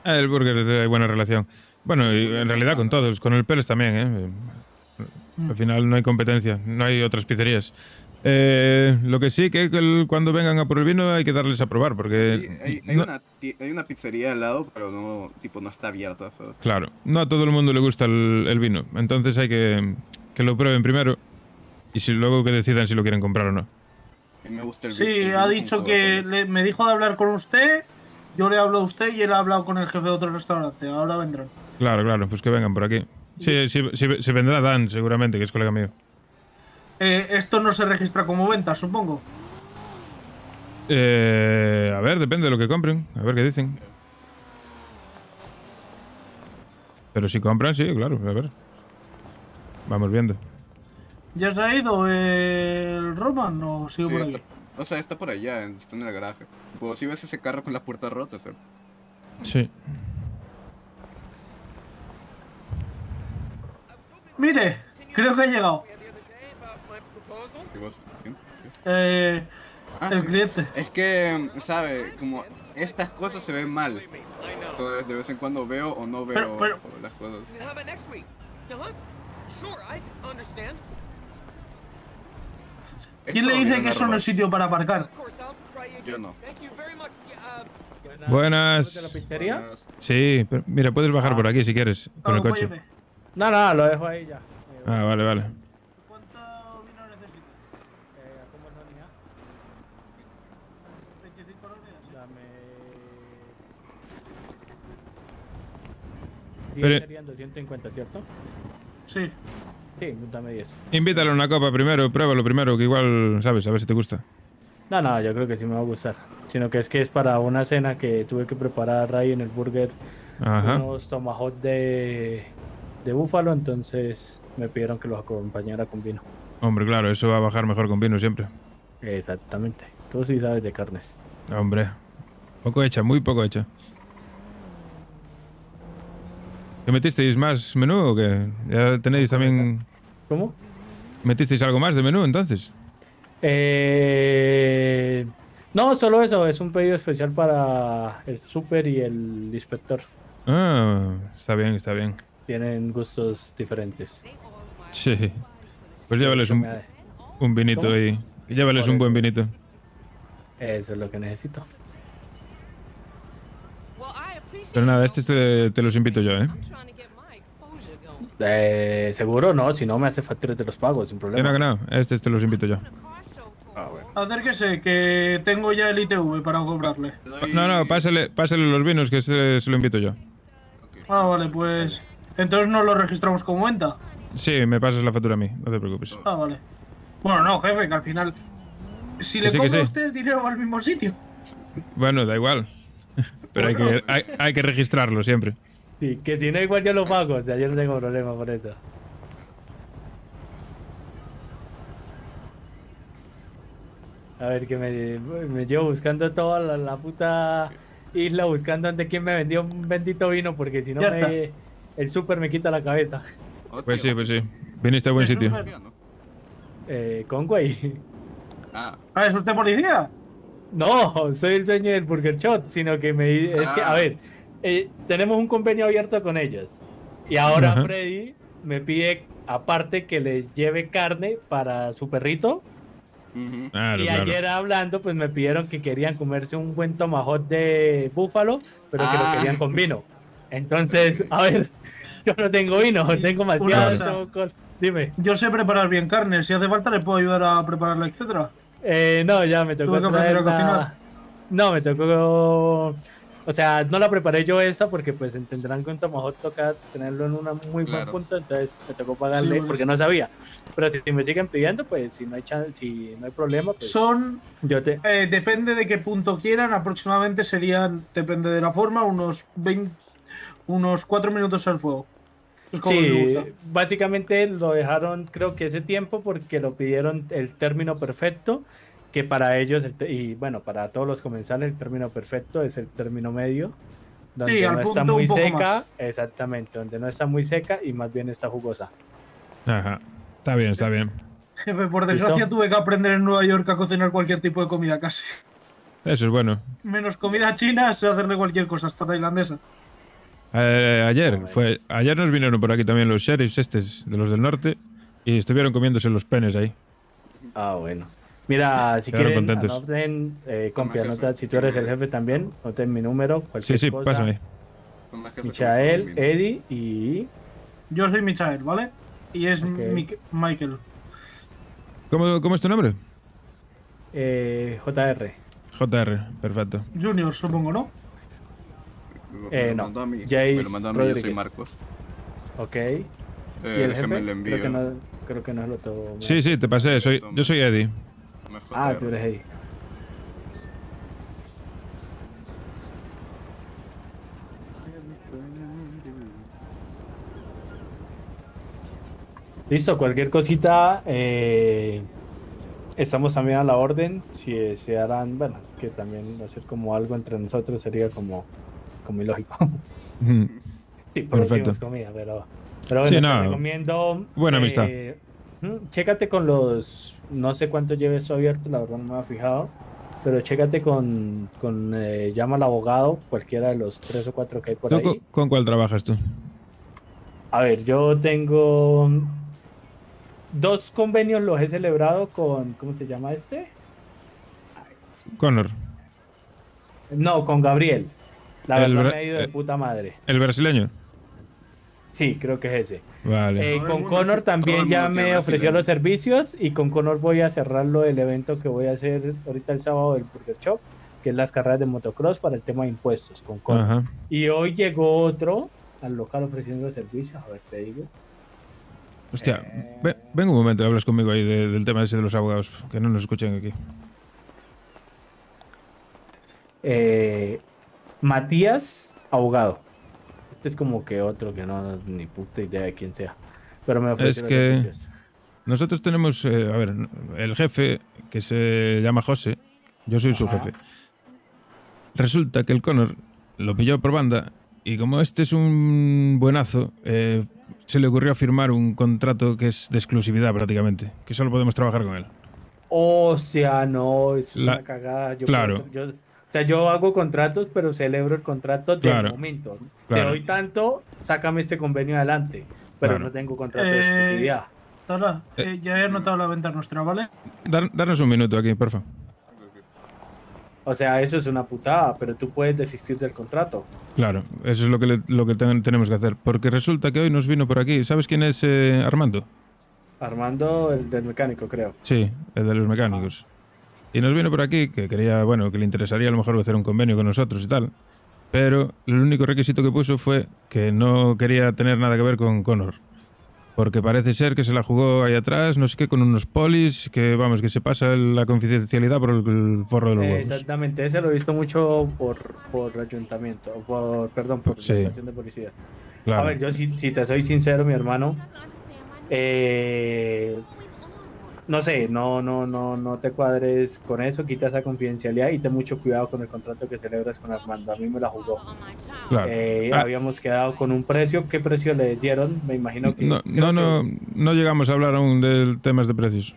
El burger hay buena relación. Bueno, y en realidad con todos. Con el Pérez también, ¿eh? Al final no hay competencia. No hay otras pizzerías. Lo que sí que cuando vengan a por el vino hay que darles a probar, porque... Hay una pizzería al lado, pero no está abierta, ¿sabes? Claro, no a todo el mundo le gusta el vino. Entonces hay que lo prueben primero y luego que decidan si lo quieren comprar o no. A mí me gusta el Sí, vino ha con dicho Coca-Cola. que me dijo de hablar con usted Yo le hablo a usted y él ha hablado con el jefe de otro restaurante. Ahora vendrán. Claro, pues que vengan por aquí. Sí, se vendrá Dan, seguramente, que es colega mío. Esto no se registra como venta, supongo. A ver, depende de lo que compren. A ver qué dicen. Pero si compran, sí, claro, a ver. Vamos viendo. ¿Ya se ha ido el Roman o sigue Sí, por ahí? O sea, está por allá, está en el garaje. Pues si ves ese carro con las puertas rotas, Sí. Mire, creo que ha llegado. ¿Y vos? ¿Quién? El cliente. Es que, ¿sabe? Como estas cosas se ven mal. Entonces, de vez en cuando veo o no veo Pero- las cosas. ¿Quién le dice que eso no es sitio para aparcar? Yo no. Buenas. ¿De la pizzería? Sí, pero mira, puedes bajar por aquí si quieres, con el coche. No, no, lo dejo ahí ya. Ah, vale. ¿Cómo es la unidad? 25 10 Pero- serían 250, ¿cierto? Sí. Sí, dame 10. Invítale a una copa primero, pruébalo primero, que igual, ¿sabes? A ver si te gusta. No, no, yo creo que sí me va a gustar. Sino que es para una cena que tuve que preparar ahí en el burger. Ajá. Unos tomahawk de búfalo, entonces me pidieron que los acompañara con vino. Hombre, claro, eso va a bajar mejor con vino siempre. Exactamente. Tú sí sabes de carnes. Hombre, poco hecha, muy poco hecha. ¿Qué metisteis más menú o qué? ¿Ya tenéis también...? ¿Cómo? ¿Metisteis algo más de menú entonces? No, solo eso. Es un pedido especial para el super y el inspector. Ah, está bien, está bien. Tienen gustos diferentes. Sí. Pues llévales un vinito ¿Cómo? ahí. Llévales un buen vinito. Eso es lo que necesito. Pero nada, te los invito yo, ¿eh? Seguro no, si no me hace facturas de los pagos, sin problema. Que no, te los invito yo. Acérquese, que tengo ya el ITV para cobrarle. No, pásale los vinos, que se lo invito yo. Ah, vale, pues... Entonces no lo registramos como venta. Sí, me pasas la factura a mí, no te preocupes. Ah, vale. Bueno, no, jefe, que al final... Si Que le sí, que compra sí. usted el dinero va al mismo sitio. Bueno, da igual. Pero hay que registrarlo siempre. Sí, que si no igual yo lo pago, o sea, yo no tengo problema por eso. A ver, que me llevo buscando toda la puta isla, buscando ante quién me vendió un bendito vino, porque si no Ya está. el super me quita la cabeza. Pues sí. Viniste a buen sitio. Conway. Ah, ¿es usted policía? No, soy el dueño del Burger Shot, sino que es que, a ver, tenemos un convenio abierto con ellos. Y ahora Ajá. Freddy me pide, aparte, que les lleve carne para su perrito. Claro, Y claro. ayer hablando, pues me pidieron que querían comerse un buen tomahawk de búfalo, pero que lo querían con vino. Entonces, a ver, yo no tengo vino, tengo más Una cosa. Dime. Yo sé preparar bien carne. Si hace falta le puedo ayudar a prepararla, etcétera. No, ya me tocó Tuve que aprender a traerla- cocinar. No, me tocó... O sea, no la preparé yo esa porque pues entenderán que un tomahawk toca tenerlo en un muy buen Claro. punto, entonces me tocó pagarle Sí, bueno. porque no sabía. Pero si me siguen pidiendo, pues si no hay si no hay problema, pues Son... yo te... depende de qué punto quieran. Aproximadamente serían, depende de la forma, unos 4 minutos al fuego. Es como me Sí, gusta. básicamente lo dejaron creo que ese tiempo porque lo pidieron el término perfecto, que para ellos, y bueno, para todos los comensales el término perfecto es el término medio, donde Sí, al no está punto muy un poco seca, más. exactamente, donde no está muy seca y más bien está jugosa. Ajá. Está bien. Jefe, por desgracia tuve que aprender en Nueva York a cocinar cualquier tipo de comida casi. Eso es bueno. Menos comida china, sé hacerle cualquier cosa, hasta tailandesa. Ayer nos vinieron por aquí también los sheriffs de los del norte y estuvieron comiéndose los penes ahí. Ah, bueno. Mira, si Quedaron quieren, contentos. anoten, compi, anota, si tú eres el jefe también, anoten mi número, cualquier Sí, cosa. pásame. Michael, Eddie y... Yo soy Michael, ¿vale? Y es Michael. ¿Cómo es tu nombre? JR. JR, perfecto. Junior, supongo, ¿no? Me lo no. mandó a mí. Jace Me lo mandó a mí, yo soy Rodríguez. Marcos. Ok. ¿Y el déjeme jefe? le envío. Creo que no es lo todo. Sí, te pasé. Yo soy Eddie. Ah, tú eres ahí. Listo, cualquier cosita, estamos también a la orden. Si se harán, bueno, es que también hacer como algo entre nosotros sería como ilógico. Sí, producimos comida, pero bueno, Sí, te no. recomiendo. Buena amistad. Chécate con los, no sé cuánto lleve eso abierto, la verdad no me había fijado, pero chécate con llama al abogado, cualquiera de los 3 o 4 que hay por ¿Tú ahí. con cuál trabajas tú? A ver, yo tengo 2 convenios, los he celebrado con, ¿cómo se llama este? Connor. No, con Gabriel. La El verdad bra- me ha ido de puta madre. ¿El brasileño? Sí, creo que es ese. Vale. Con Connor también ya me ofreció los servicios y con Connor voy a cerrarlo el evento que voy a hacer ahorita el sábado del Burger Shop, que es las carreras de motocross para el tema de impuestos con Connor. Ajá. Y hoy llegó otro al local ofreciendo los servicios, a ver, te digo. Hostia, ven un momento, hablas conmigo ahí del tema ese de los abogados, que no nos escuchen aquí. Matías, abogado. Este es como que otro que no ni puta idea de quién sea. Pero me ofreció Es los que servicios. nosotros tenemos, a ver, el jefe que se llama José, yo soy su jefe. Resulta que el Connor lo pilló por banda y como este es un buenazo, se le ocurrió firmar un contrato que es de exclusividad prácticamente, que solo podemos trabajar con él. O sea, no, eso es La- una cagada. claro. Yo hago contratos, pero celebro el contrato del Claro, momento. claro. Te doy tanto, sácame este convenio adelante. Pero Claro. no tengo contrato de exclusividad. Tara, ya he anotado la venta nuestra, ¿vale? Darnos un minuto aquí, por favor. O sea, eso es una putada, pero tú puedes desistir del contrato. Claro, eso es lo que tenemos que hacer. Porque resulta que hoy nos vino por aquí. ¿Sabes quién es Armando? Armando, el del mecánico, creo. Sí, el de los mecánicos. Y nos vino por aquí que quería, bueno, que le interesaría a lo mejor hacer un convenio con nosotros y tal. Pero el único requisito que puso fue que no quería tener nada que ver con Connor. Porque parece ser que se la jugó ahí atrás, no sé qué, con unos polis, que vamos, que se pasa la confidencialidad por el forro de los huevos. Exactamente, ese lo he visto mucho por ayuntamiento, perdón, por Sí. la estación de policía. Claro. A ver, yo si te soy sincero, mi hermano, no sé, no te cuadres con eso, quita esa confidencialidad y ten mucho cuidado con el contrato que celebras con Armando. A mí me la jugó. Claro. Habíamos quedado con un precio. ¿Qué precio le dieron? Me imagino que... No llegamos a hablar aún de temas de precios.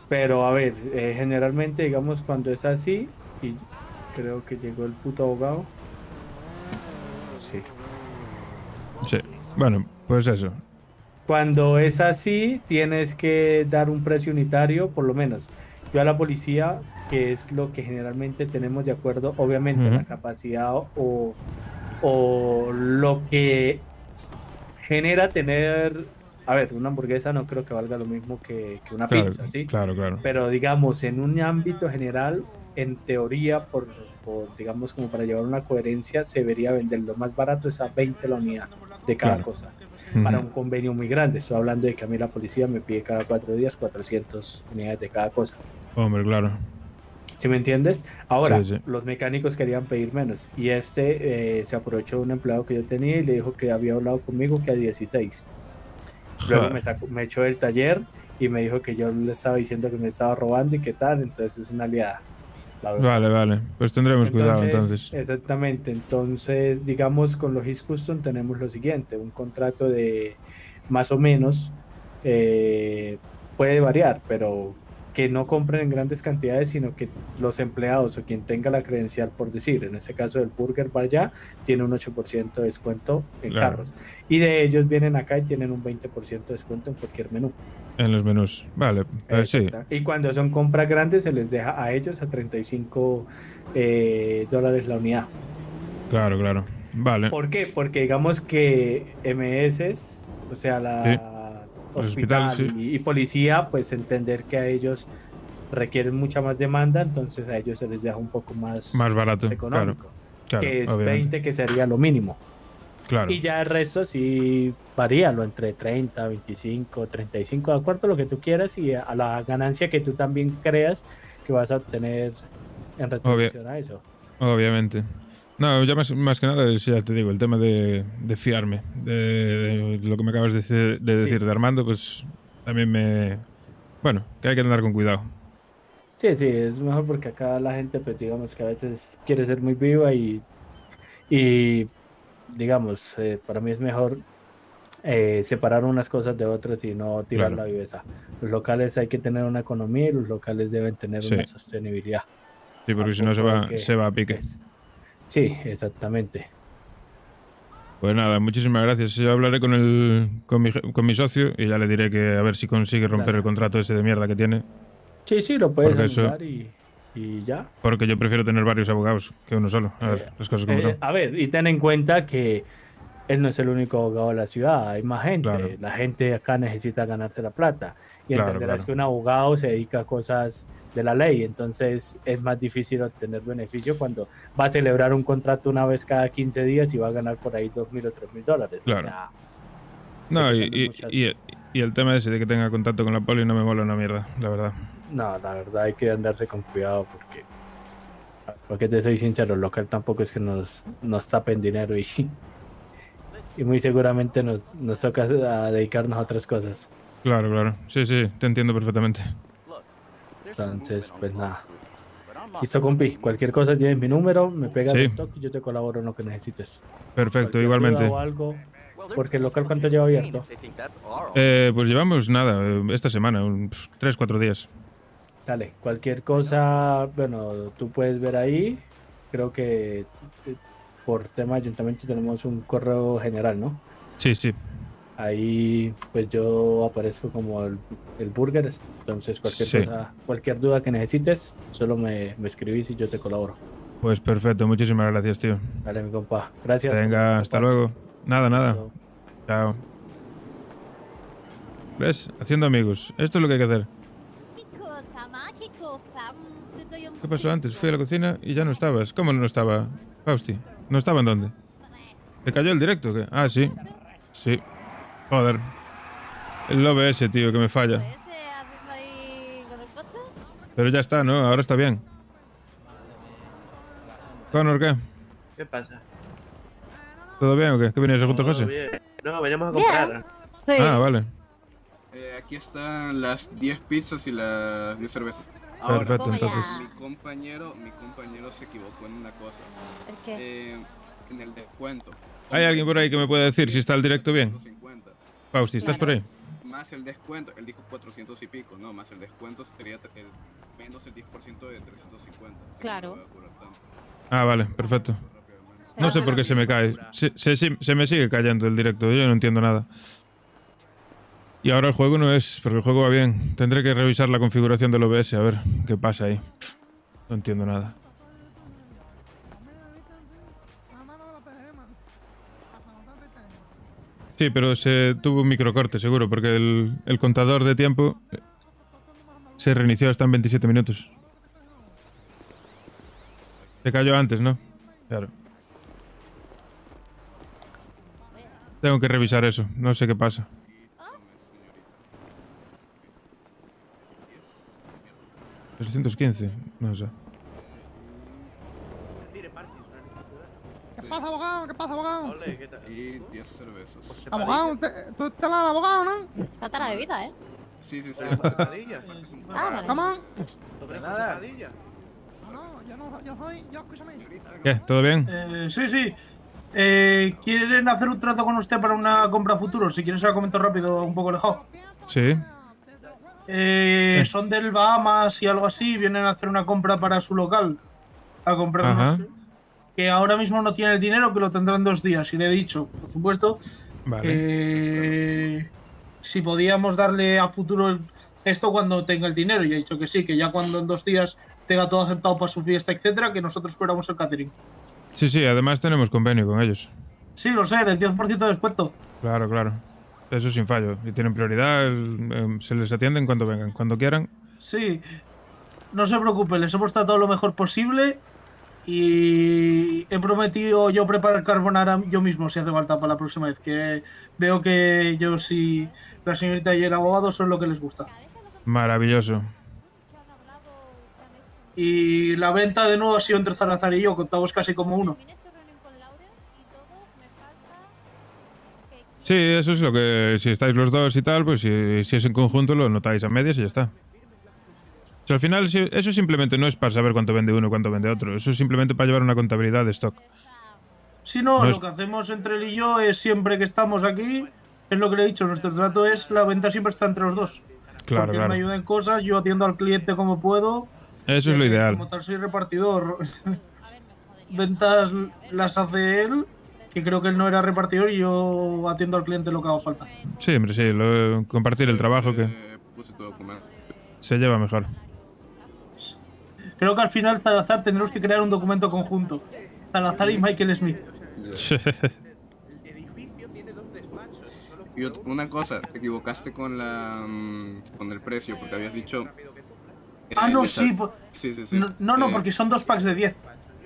Pero a ver, generalmente, digamos, cuando es así, y creo que llegó el puto abogado. Sí. Sí. Bueno, pues eso. Cuando es así, tienes que dar un precio unitario, por lo menos. Yo a la policía, que es lo que generalmente tenemos de acuerdo, obviamente, Ujú. la capacidad o lo que genera tener... A ver, una hamburguesa no creo que valga lo mismo que una Claro, pizza, ¿sí? claro, claro. Pero digamos, en un ámbito general, en teoría, por digamos, como para llevar una coherencia, se debería vender lo más barato es a 20 la unidad de cada Claro. cosa. Ujú. Para un convenio muy grande. Estoy hablando de que a mí la policía me pide cada 4 días 400 unidades de cada cosa. Hombre, claro. ¿Sí me entiendes? Ahora, Sí, sí. los mecánicos querían pedir menos. Y se aprovechó de un empleado que yo tenía y le dijo que había hablado conmigo que a 16. Luego Joder. me echó del taller y me dijo que yo le estaba diciendo que me estaba robando y qué tal. Entonces es una aliada. la verdad. Vale. Pues tendremos cuidado entonces. Exactamente. Entonces, digamos, con Logis Custom tenemos lo siguiente: un contrato de más o menos puede variar, pero que no compren en grandes cantidades, sino que los empleados o quien tenga la credencial, por decir, en este caso el Burger Bar ya, tiene un 8% de descuento en Claro. carros. Y de ellos vienen acá y tienen un 20% de descuento en cualquier menú. En los menús. Vale, pues sí. Exacto. Y cuando son compras grandes se les deja a ellos a $35 la unidad. Claro. Vale. ¿Por qué? Porque digamos que MS, o sea, la Los hospital hospitales, sí. y policía, pues entender que a ellos requieren mucha más demanda, entonces a ellos se les deja un poco más Más barato, económico. Claro, que es obviamente. 20, que sería lo mínimo. Claro. Y ya el resto sí varía, lo entre 30, 25, 35, de acuerdo a lo que tú quieras y a la ganancia que tú también creas que vas a obtener en retribución a eso. Obviamente. No, ya más que nada, ya te digo, el tema de fiarme. De lo que me acabas de decir de Armando, pues también me... Bueno, que hay que andar con cuidado. Sí, es mejor porque acá la gente, pues digamos que a veces quiere ser muy viva y digamos, para mí es mejor separar unas cosas de otras y no tirar Claro. la viveza. Los locales hay que tener una economía y los locales deben tener Sí. una sostenibilidad. Sí, porque si no Tampoco hay que- se va a pique. Sí, exactamente. Pues nada, muchísimas gracias. Yo hablaré con mi socio y ya le diré que a ver si consigue romper Dale. el contrato ese de mierda que tiene. Sí, lo puedes Porque eso- anular y ya. Porque yo prefiero tener varios abogados que uno solo. A ver, las cosas como son. A ver, y ten en cuenta que él no es el único abogado de la ciudad, hay más gente. Claro. La gente acá necesita ganarse la plata. Y Claro, entenderás claro. que un abogado se dedica a cosas de la ley, entonces es más difícil obtener beneficio cuando va a celebrar un contrato una vez cada 15 días y va a ganar por ahí $2,000 o $3,000. Claro. O sea, No, hay que tener muchas- y el tema ese de que tenga contacto con la poli no me mola una mierda, la verdad. no, la verdad hay que andarse con cuidado porque te soy sincero, el local tampoco es que nos tapen dinero y muy seguramente nos toca a dedicarnos a otras cosas. Claro, claro. Sí, te entiendo perfectamente. Entonces, pues nada. Listo, compi. Cualquier cosa tienes mi número, me pegas Sí. un toque y yo te colaboro en lo que necesites. Perfecto, Cualquier igualmente. duda o algo, porque el local, ¿cuánto lleva abierto? Pues llevamos nada, esta semana, 3-4 días. Dale, cualquier cosa, bueno, tú puedes ver ahí. Creo que por tema de ayuntamiento tenemos un correo general, ¿no? Sí. Ahí pues yo aparezco como el burger, entonces cualquier Sí. cosa, cualquier duda que necesites, solo me escribís y yo te colaboro. Pues perfecto, muchísimas gracias, tío. Dale, mi compa. Gracias. Venga, hasta Compas. luego. Nada. Chao. ¿Ves? Haciendo amigos. Esto es lo que hay que hacer. ¿Qué pasó antes? Fui a la cocina y ya no estabas. ¿Cómo no estaba, Fausti? ¿No estaba en dónde? ¿Te cayó el directo o qué? Ah, sí. Sí. Joder. El OBS, tío, que me falla. Pero ya está, ¿no? Ahora está bien. Connor, ¿qué? ¿Qué pasa? ¿Todo bien o qué? ¿Qué venías junto a Todo José? bien. No, veníamos a comprar. Ah, vale. Aquí están las 10 pizzas y las 10 cervezas. Ahora, Perfecto, entonces. Mi compañero se equivocó en una cosa. ¿El qué? En el descuento. ¿Hay alguien por ahí que me pueda decir si está el directo bien? 50. Fausti, ¿estás por ahí? Más el descuento, él dijo 400 y pico, no, más el descuento sería menos el 10% de 350. Claro. Ah, vale, perfecto. No sé por qué se me cae. Se me sigue cayendo el directo, yo no entiendo nada. Y ahora el juego no es, porque el juego va bien. Tendré que revisar la configuración del OBS, a ver qué pasa ahí. No entiendo nada. Sí, pero se tuvo un microcorte, seguro, porque el contador de tiempo se reinició hasta en 27 minutos. Se cayó antes, ¿no? Claro. Tengo que revisar eso, no sé qué pasa. $315, no sé. ¿Qué pasa, abogado? ¿Qué pasa, abogado? Y 10 cervezas. Abogado, tú estás el abogado, ¿no? Falta la bebida, ¿eh? Sí. ¿Cómo? Nada. No, yo escúchame. ¿Qué? ¿Todo bien? Sí. ¿Quieren hacer un trato con usted para una compra futuro? Si quieres se lo comento rápido, un poco lejos. Sí. Son del Bahamas y algo así, vienen a hacer una compra para su local. A comprar Ajá. unos... Que ahora mismo no tiene el dinero, que lo tendrán en 2 días. Y le he dicho, por supuesto, Vale. si podíamos darle a futuro esto cuando tenga el dinero. Y ha dicho que sí, que ya cuando en 2 días tenga todo aceptado para su fiesta, etcétera, que nosotros esperamos el catering. Sí, además tenemos convenio con ellos. Sí, lo sé, del 10% de descuento. Claro. Eso sin fallo. Y tienen prioridad, se les atienden cuando vengan, cuando quieran. Sí, no se preocupe, les hemos tratado lo mejor posible Y he prometido yo preparar carbonara yo mismo si hace falta para la próxima vez, que veo que ellos y la señorita y el abogado son lo que les gusta. Maravilloso. Y la venta de nuevo ha sido entre Salazar y yo, contamos casi como uno. Sí, eso es lo que... Si estáis los dos y tal, pues si es en conjunto lo notáis a medias y ya está. O sea, al final eso simplemente no es para saber cuánto vende uno y cuánto vende otro. Eso es simplemente para llevar una contabilidad de stock. Si no, lo que hacemos entre él y yo es siempre que estamos aquí, es lo que le he dicho, nuestro trato es la venta siempre está entre los dos. Claro, porque claro. él me ayuda en cosas, yo atiendo al cliente como puedo. Eso es lo ideal. Como tal soy repartidor. Ventas las hace él, que creo que él no era repartidor y yo atiendo al cliente lo que haga falta. Sí, hombre, sí. Compartir el trabajo que se lleva mejor. Creo que al final Salazar tendremos que crear un documento conjunto. Salazar y Michael Smith. Y una cosa, te equivocaste con con el precio, porque habías dicho... no, esa- sí. Sí, sí, sí. No, porque son 2 packs de 10.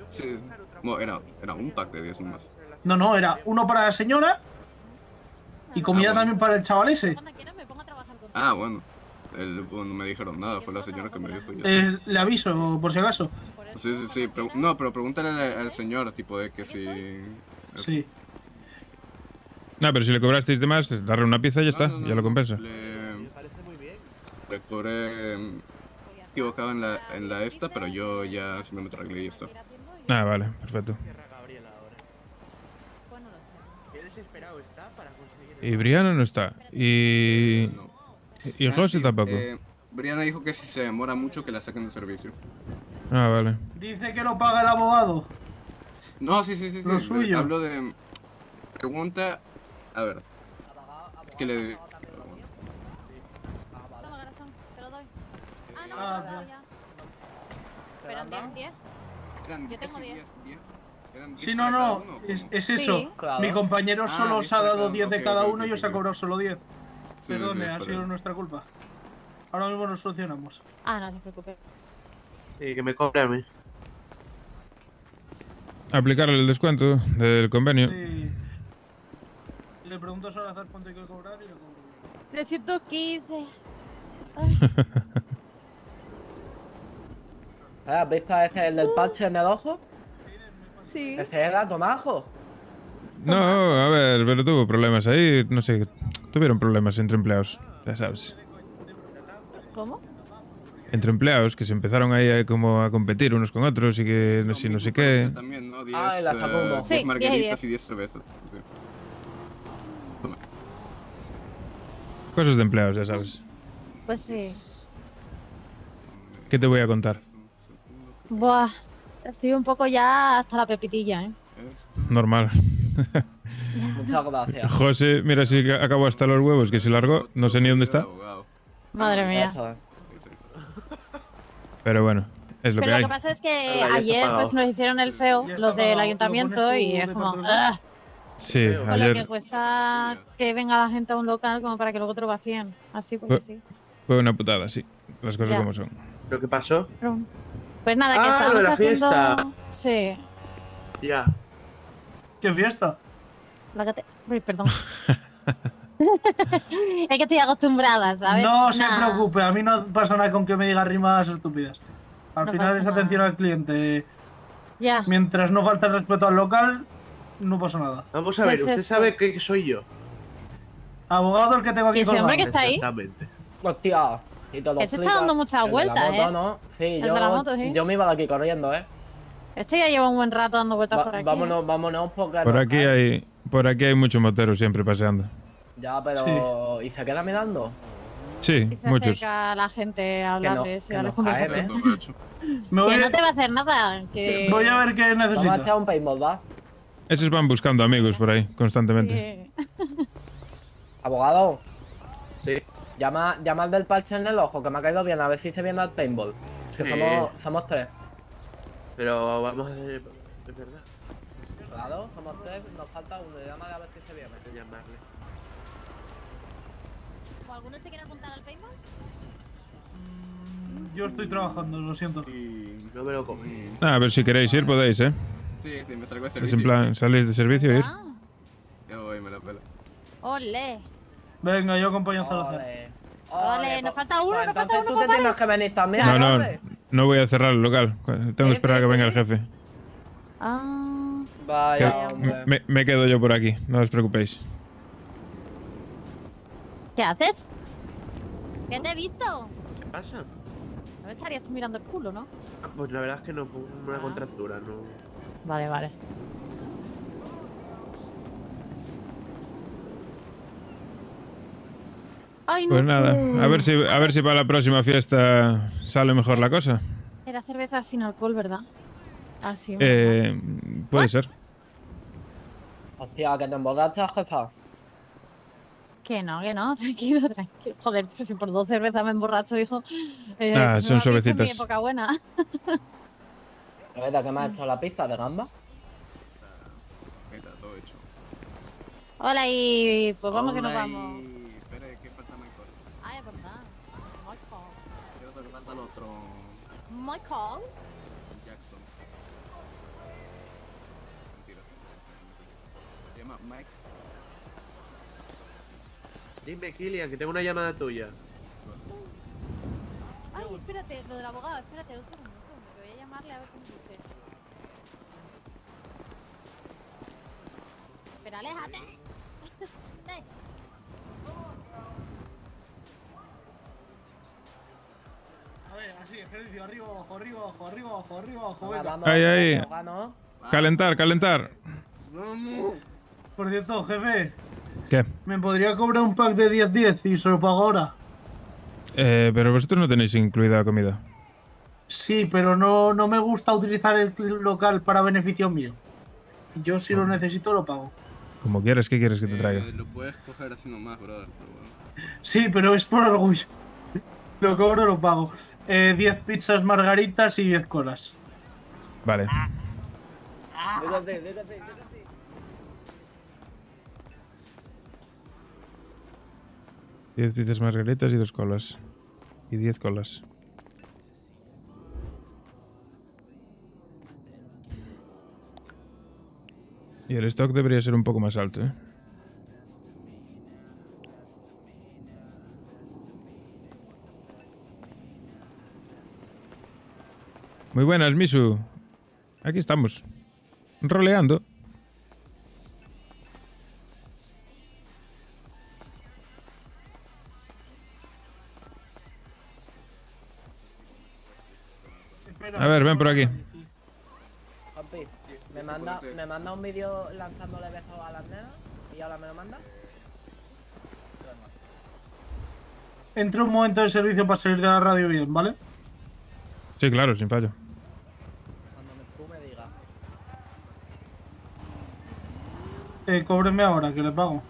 Sí, no, era un pack de 10 más. No, era uno para la señora y comida también para el chaval ese. Ah, bueno. No me dijeron nada, fue la señora que me dijo. Le aviso, por si acaso. Sí. No, pero pregúntale al señor, tipo de que si... Sí. No, pero si le cobrasteis de más, darle una pizza y ya está, ya lo compensa. Le cobré equivocado en la esta, pero yo ya simplemente arreglé y esto. Ah, vale, perfecto. Y Brianna no está. Y José tampoco. Brianna dijo que si se demora mucho que la saquen de servicio. Ah, vale. Dice que lo paga el abogado. No, sí. Lo suyo. Hablo de... Pregunta... A ver. ¿Qué le... Pero 10. Yo tengo 10. Sí, no, es eso. Sí. Claro. Mi compañero solo os ha dado 10 de cada uno y os ha ok. cobrado solo 10. Sí, Perdone, sí, ha pero- sido nuestra culpa. Ahora mismo lo solucionamos. Ah, no se preocupe. Y que me cobre a mí. Aplicarle el descuento del convenio. Sí. Le pregunto a Salazar cuánto hay que cobrar y lo cobro. 315. ¿Veis parece el del parche en el ojo? Sí. Ese era Tomajo. No, a ver, pero tuvo problemas ahí, no sé, tuvieron problemas entre empleados, ya sabes. ¿Cómo? Entre empleados que se empezaron ahí como a competir unos con otros y que no sé qué. También, ¿no? 10, Ah, el Azamundo. 10 Sí, 10 y margaritas 10. y 10 cervezas. Sí. Cosas de empleados, ya sabes. Pues sí. ¿Qué te voy a contar? Buah. Estoy un poco ya hasta la pepitilla, ¿eh? Normal. Muchas gracias. José, mira si acabó hasta los huevos, que se largó, no sé ni dónde está. Madre mía. Pero bueno, es lo Pero que lo hay. que pasa es que Ahora ya está ayer pagado. pues nos hicieron el feo, los del ayuntamiento, y es como... ¡ah! Sí, Con lo que ayer cuesta que venga la gente a un local como para que luego te lo vacíen. Así porque sí. fue una putada, sí. Las cosas Ya. como son. ¿Pero qué pasó? Pues nada, que Ah, lo estábamos de la haciendo... fiesta. Sí. Ya. ¿Qué fiesta? Uy, perdón. Es que estoy acostumbrada, ¿sabes? No se Nah. preocupe, a mí no pasa nada con que me diga rimas estúpidas. Al No final pasa es nada. atención al cliente. Ya. Mientras no falte el respeto al local, no pasa nada. Vamos a ver, Pues usted eso. sabe que soy yo. Abogado el que tengo aquí ¿Y ese colgado. hombre que está ahí? Exactamente. Hostia. Y te lo Ese está explico. dando muchas El de la vueltas, moto, ¿eh? ¿no? Sí, El de la moto, sí. yo me iba de aquí corriendo, ¿eh? Este ya lleva un buen rato dando vueltas por aquí. Vámonos, porque... Por no aquí cae. hay mucho motero siempre paseando. Ya, pero... ¿Y se queda mirando? Sí, Y se muchos. acerca la gente a hablarles y a darles nos caen, conversación. Me voy, Que no te va a hacer nada. Que... voy a ver qué Vamos a necesita. echar un paintball, ¿va? Esos van buscando amigos por ahí, constantemente. Sí. Abogado. Sí. Llama al del parche en el ojo, que me ha caído bien, a ver si se viene al paintball. Que Sí. somos 3. Pero vamos a hacer... Es verdad. Claro, somos 3, nos falta uno. Llámale a ver si se viene. Voy a llamarle. ¿O alguno se quiere apuntar al paintball? Yo estoy trabajando, lo siento. Y no me lo comí. A ver, si queréis ir, podéis, ¿eh? Sí, me salgo de Es servicio. en plan, salís de servicio y ir. Ya voy, me la pela. Ole. Venga, yo acompaño a Salazar. Ole, nos falta uno, Pues nos falta entonces uno. tú te tienes que venir también. No, no, hombre. no voy a cerrar el local. Tengo que esperar a que venga el jefe. Ah. Vaya, hombre. Me quedo yo por aquí, no os preocupéis. ¿Qué haces? ¿Qué te he visto? ¿Qué pasa? No me estarías tú mirando el culo, ¿no? Ah, pues la verdad es que no, por una contractura, no. Vale, vale. Ay, no. Pues nada, a ver si para la próxima fiesta sale mejor la cosa. Era cerveza sin alcohol, ¿verdad? Ah, sí. Puede ser. Hostia, que te emborrachas, jefa. Que no, tranquilo, tranquilo. Joder, pues si por 2 cervezas me emborracho, hijo. Son no has visto suavecitas. mi época buena. ¿Verdad que me has hecho la pizza de gamba? Está todo hecho. Hola, y pues vamos que nos Hola, vamos. Espera, que falta Michael. Ay, es verdad. Michael. Creo que falta el otro. Michael. Jackson. Mentira. Se llama Mike. Dime, Kilian, que tengo una llamada tuya. Ay, espérate, lo del abogado, espérate, un segundo, que voy a llamarle a ver qué me dice. Pero aléjate. A ver, así, ejercicio, arriba, abajo, arriba, abajo, arriba, abajo, arriba, abajo. Venga, Venga. vamos, Ahí. ¿no? Calentar. Por cierto, jefe, ¿Qué? ¿me podría cobrar un pack de 10-10 y se lo pago ahora? Pero vosotros no tenéis incluida comida. Sí, pero no me gusta utilizar el local para beneficio mío. Yo si lo necesito lo pago. Como quieres, ¿qué quieres que te traiga? Lo puedes coger así nomás, brother. Pero bueno. Sí, pero es por orgullo. Lo cobro, lo pago. 10 pizzas margaritas y 10 colas. Vale. Dígate. 10 pizzas margaritas y 2 colas. Y 10 colas. Y el stock debería ser un poco más alto, ¿eh? Muy buenas, Misu. Aquí estamos. Roleando. A ver, ven por aquí. Compi, ¿me manda un vídeo lanzándole besos a las nenas? ¿Y ahora me lo manda? Entra un momento de servicio para salir de la radio bien, ¿vale? Sí, claro, sin fallo. Cuando tú me digas. Cóbreme ahora, que le pago.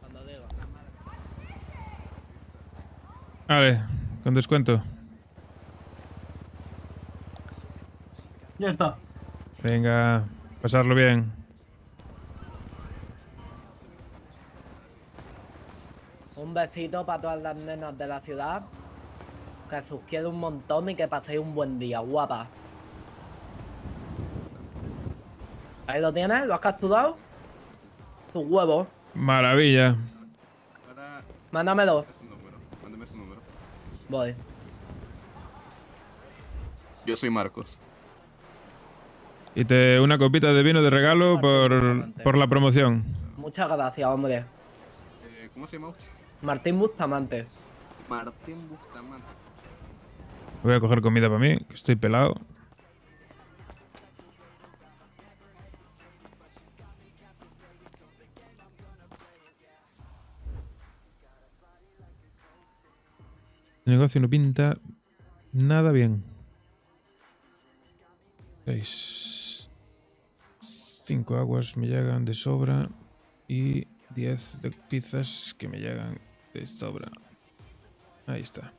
Cuando diga. Vale, con descuento. Ya está. Venga, pasarlo bien. Un besito para todas las nenas de la ciudad. Que os quiero un montón y que paséis un buen día, guapa. Ahí lo tienes, ¿lo has capturado? Tu huevo. Maravilla. Mándamelo. Mándame su número. Voy. Yo soy Marcos. Y una copita de vino de regalo por la promoción. Muchas gracias, hombre. ¿Cómo se llama usted? Martín Bustamante. Martín Bustamante. Voy a coger comida para mí, que estoy pelado. El negocio no pinta nada bien. 5 aguas me llegan de sobra y 10 de pizzas que me llegan de sobra. Ahí está.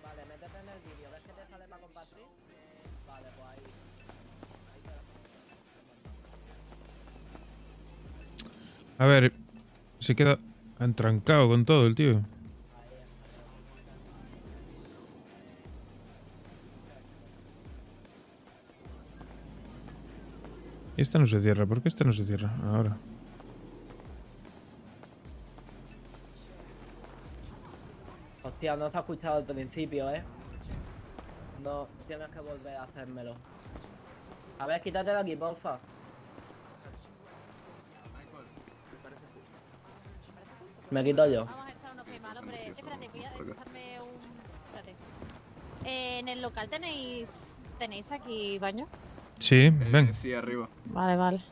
Vale, métete en el vídeo. ¿Ves que te sale para compartir? Vale, pues ahí. Ahí te la pongo. A ver, se queda entrancado con todo el tío. Y esta no se cierra. ¿Por qué esta no se cierra? Ahora. Hostia, no se ha escuchado al principio, ¿eh? No, tienes que volver a hacérmelo. A ver, quítate de aquí, porfa. Me quito yo. Vamos a echar unos quemados, hombre. Espérate, voy a echarme un... Espérate. ¿En el local tenéis aquí baño? Sí, ven. Sí, arriba. Vale, vale.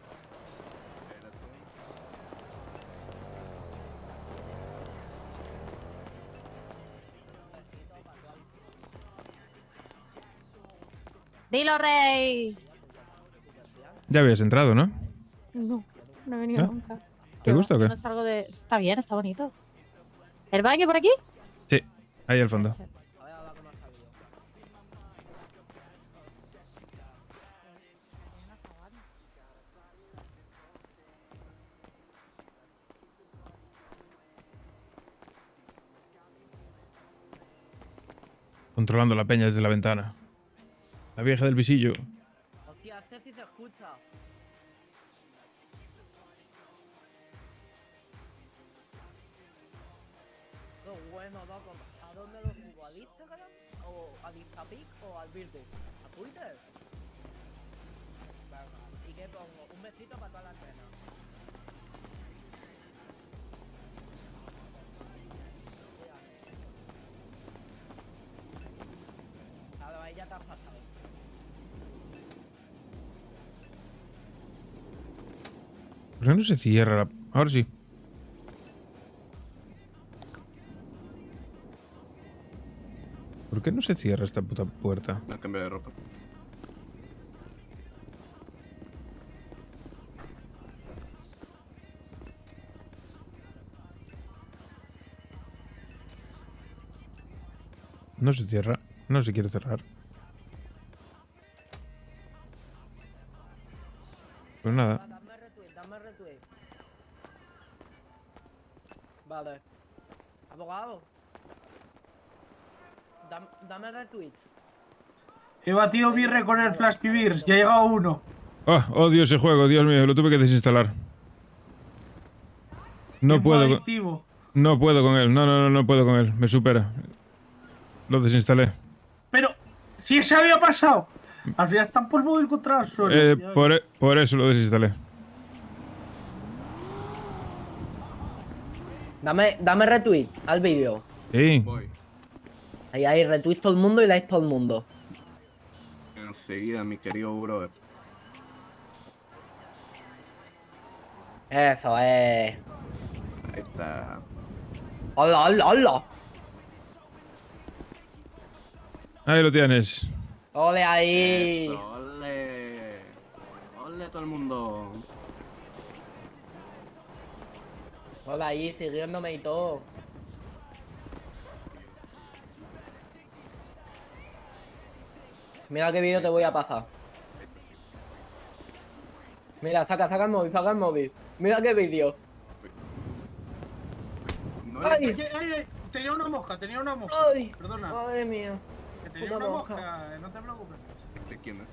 ¡Dilo, rey! Ya habías entrado, ¿no? No, no he venido ¿No? nunca. ¿Te gusta o qué? No salgo de... Está bien, está bonito. ¿El baño por aquí? Sí, ahí al fondo. Controlando la peña desde la ventana. La vieja del visillo. Hostia, si se escucha. Qué bueno, loco. ¿A dónde lo subo? ¿Al Instagram? ¿O a Instapic? ¿O al Virtus? ¿A Twitter? Venga. ¿Y qué pongo? Un besito para todas las nenas. Claro, ahí ya te has pasado. ¿Por qué no se cierra la... Ahora sí. ¿Por qué no se cierra esta puta puerta? Me cambié de ropa. No se cierra. No se quiere cerrar. Pues nada. Dame retweet. Vale. Abogado. Dame retweet. He batido birre con el Flash Beers, ya ha llegado uno. Oh, odio ese juego, Dios mío, lo tuve que desinstalar. No Es puedo. muy adictivo. No puedo con él. No puedo con él. Me supera. Lo desinstalé. Pero, si ese había pasado. Al final están por móvil contra la suerte. Por eso lo desinstalé. Dame retweet al vídeo. Sí. Ahí, retweet todo el mundo y like todo el mundo. Enseguida, mi querido brother. Eso es. Ahí está. ¡Hola, hola, hola! Ahí lo tienes. ¡Ole ahí! Eso, ole. Ole todo el mundo. Hola ahí, siguiéndome y todo. Mira qué vídeo te voy a pasar. Mira, saca el móvil, Mira qué vídeo. ¡Ay! Tenía una mosca, Ay, Perdona. madre mía. Que tenía puta una mosca. mosca, no te preocupes. ¿De quién es?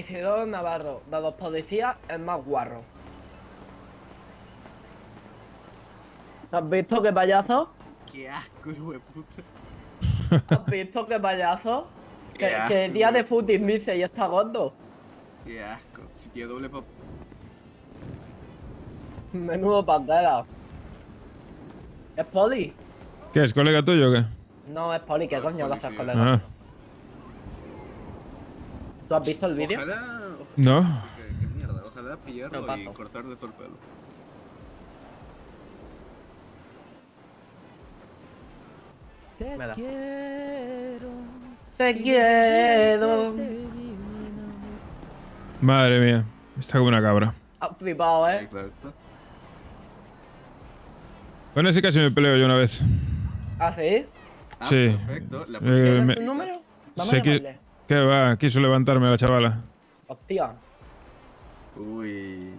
Isidoro Navarro, de los policías, el más guarro. ¿Has visto qué payaso? Qué asco, hijo de puta. ¿Has visto qué payaso? Qué Que asco, día de footing dice y está gordo. Qué asco. Si tiene doble pop. Menudo panguera. ¿Es poli? ¿Qué es, colega tuyo o qué? No, es poli, ¿qué coño lo haces, colega? Ah. ¿Tú has visto el vídeo? Ojalá. No. Qué mierda. Ojalá pillarlo No y paso. cortarle todo el pelo. Me da. Te quiero. Madre mía. Está como una cabra. Has flipado, ¿eh? Exacto. Con ese casi me peleo yo una vez. ¿Ah, sí? Sí. Perfecto. La ¿Tienes su número? Vamos a llamarle. ¿Qué va? Quiso levantarme a la chavala. Hostia. Uy.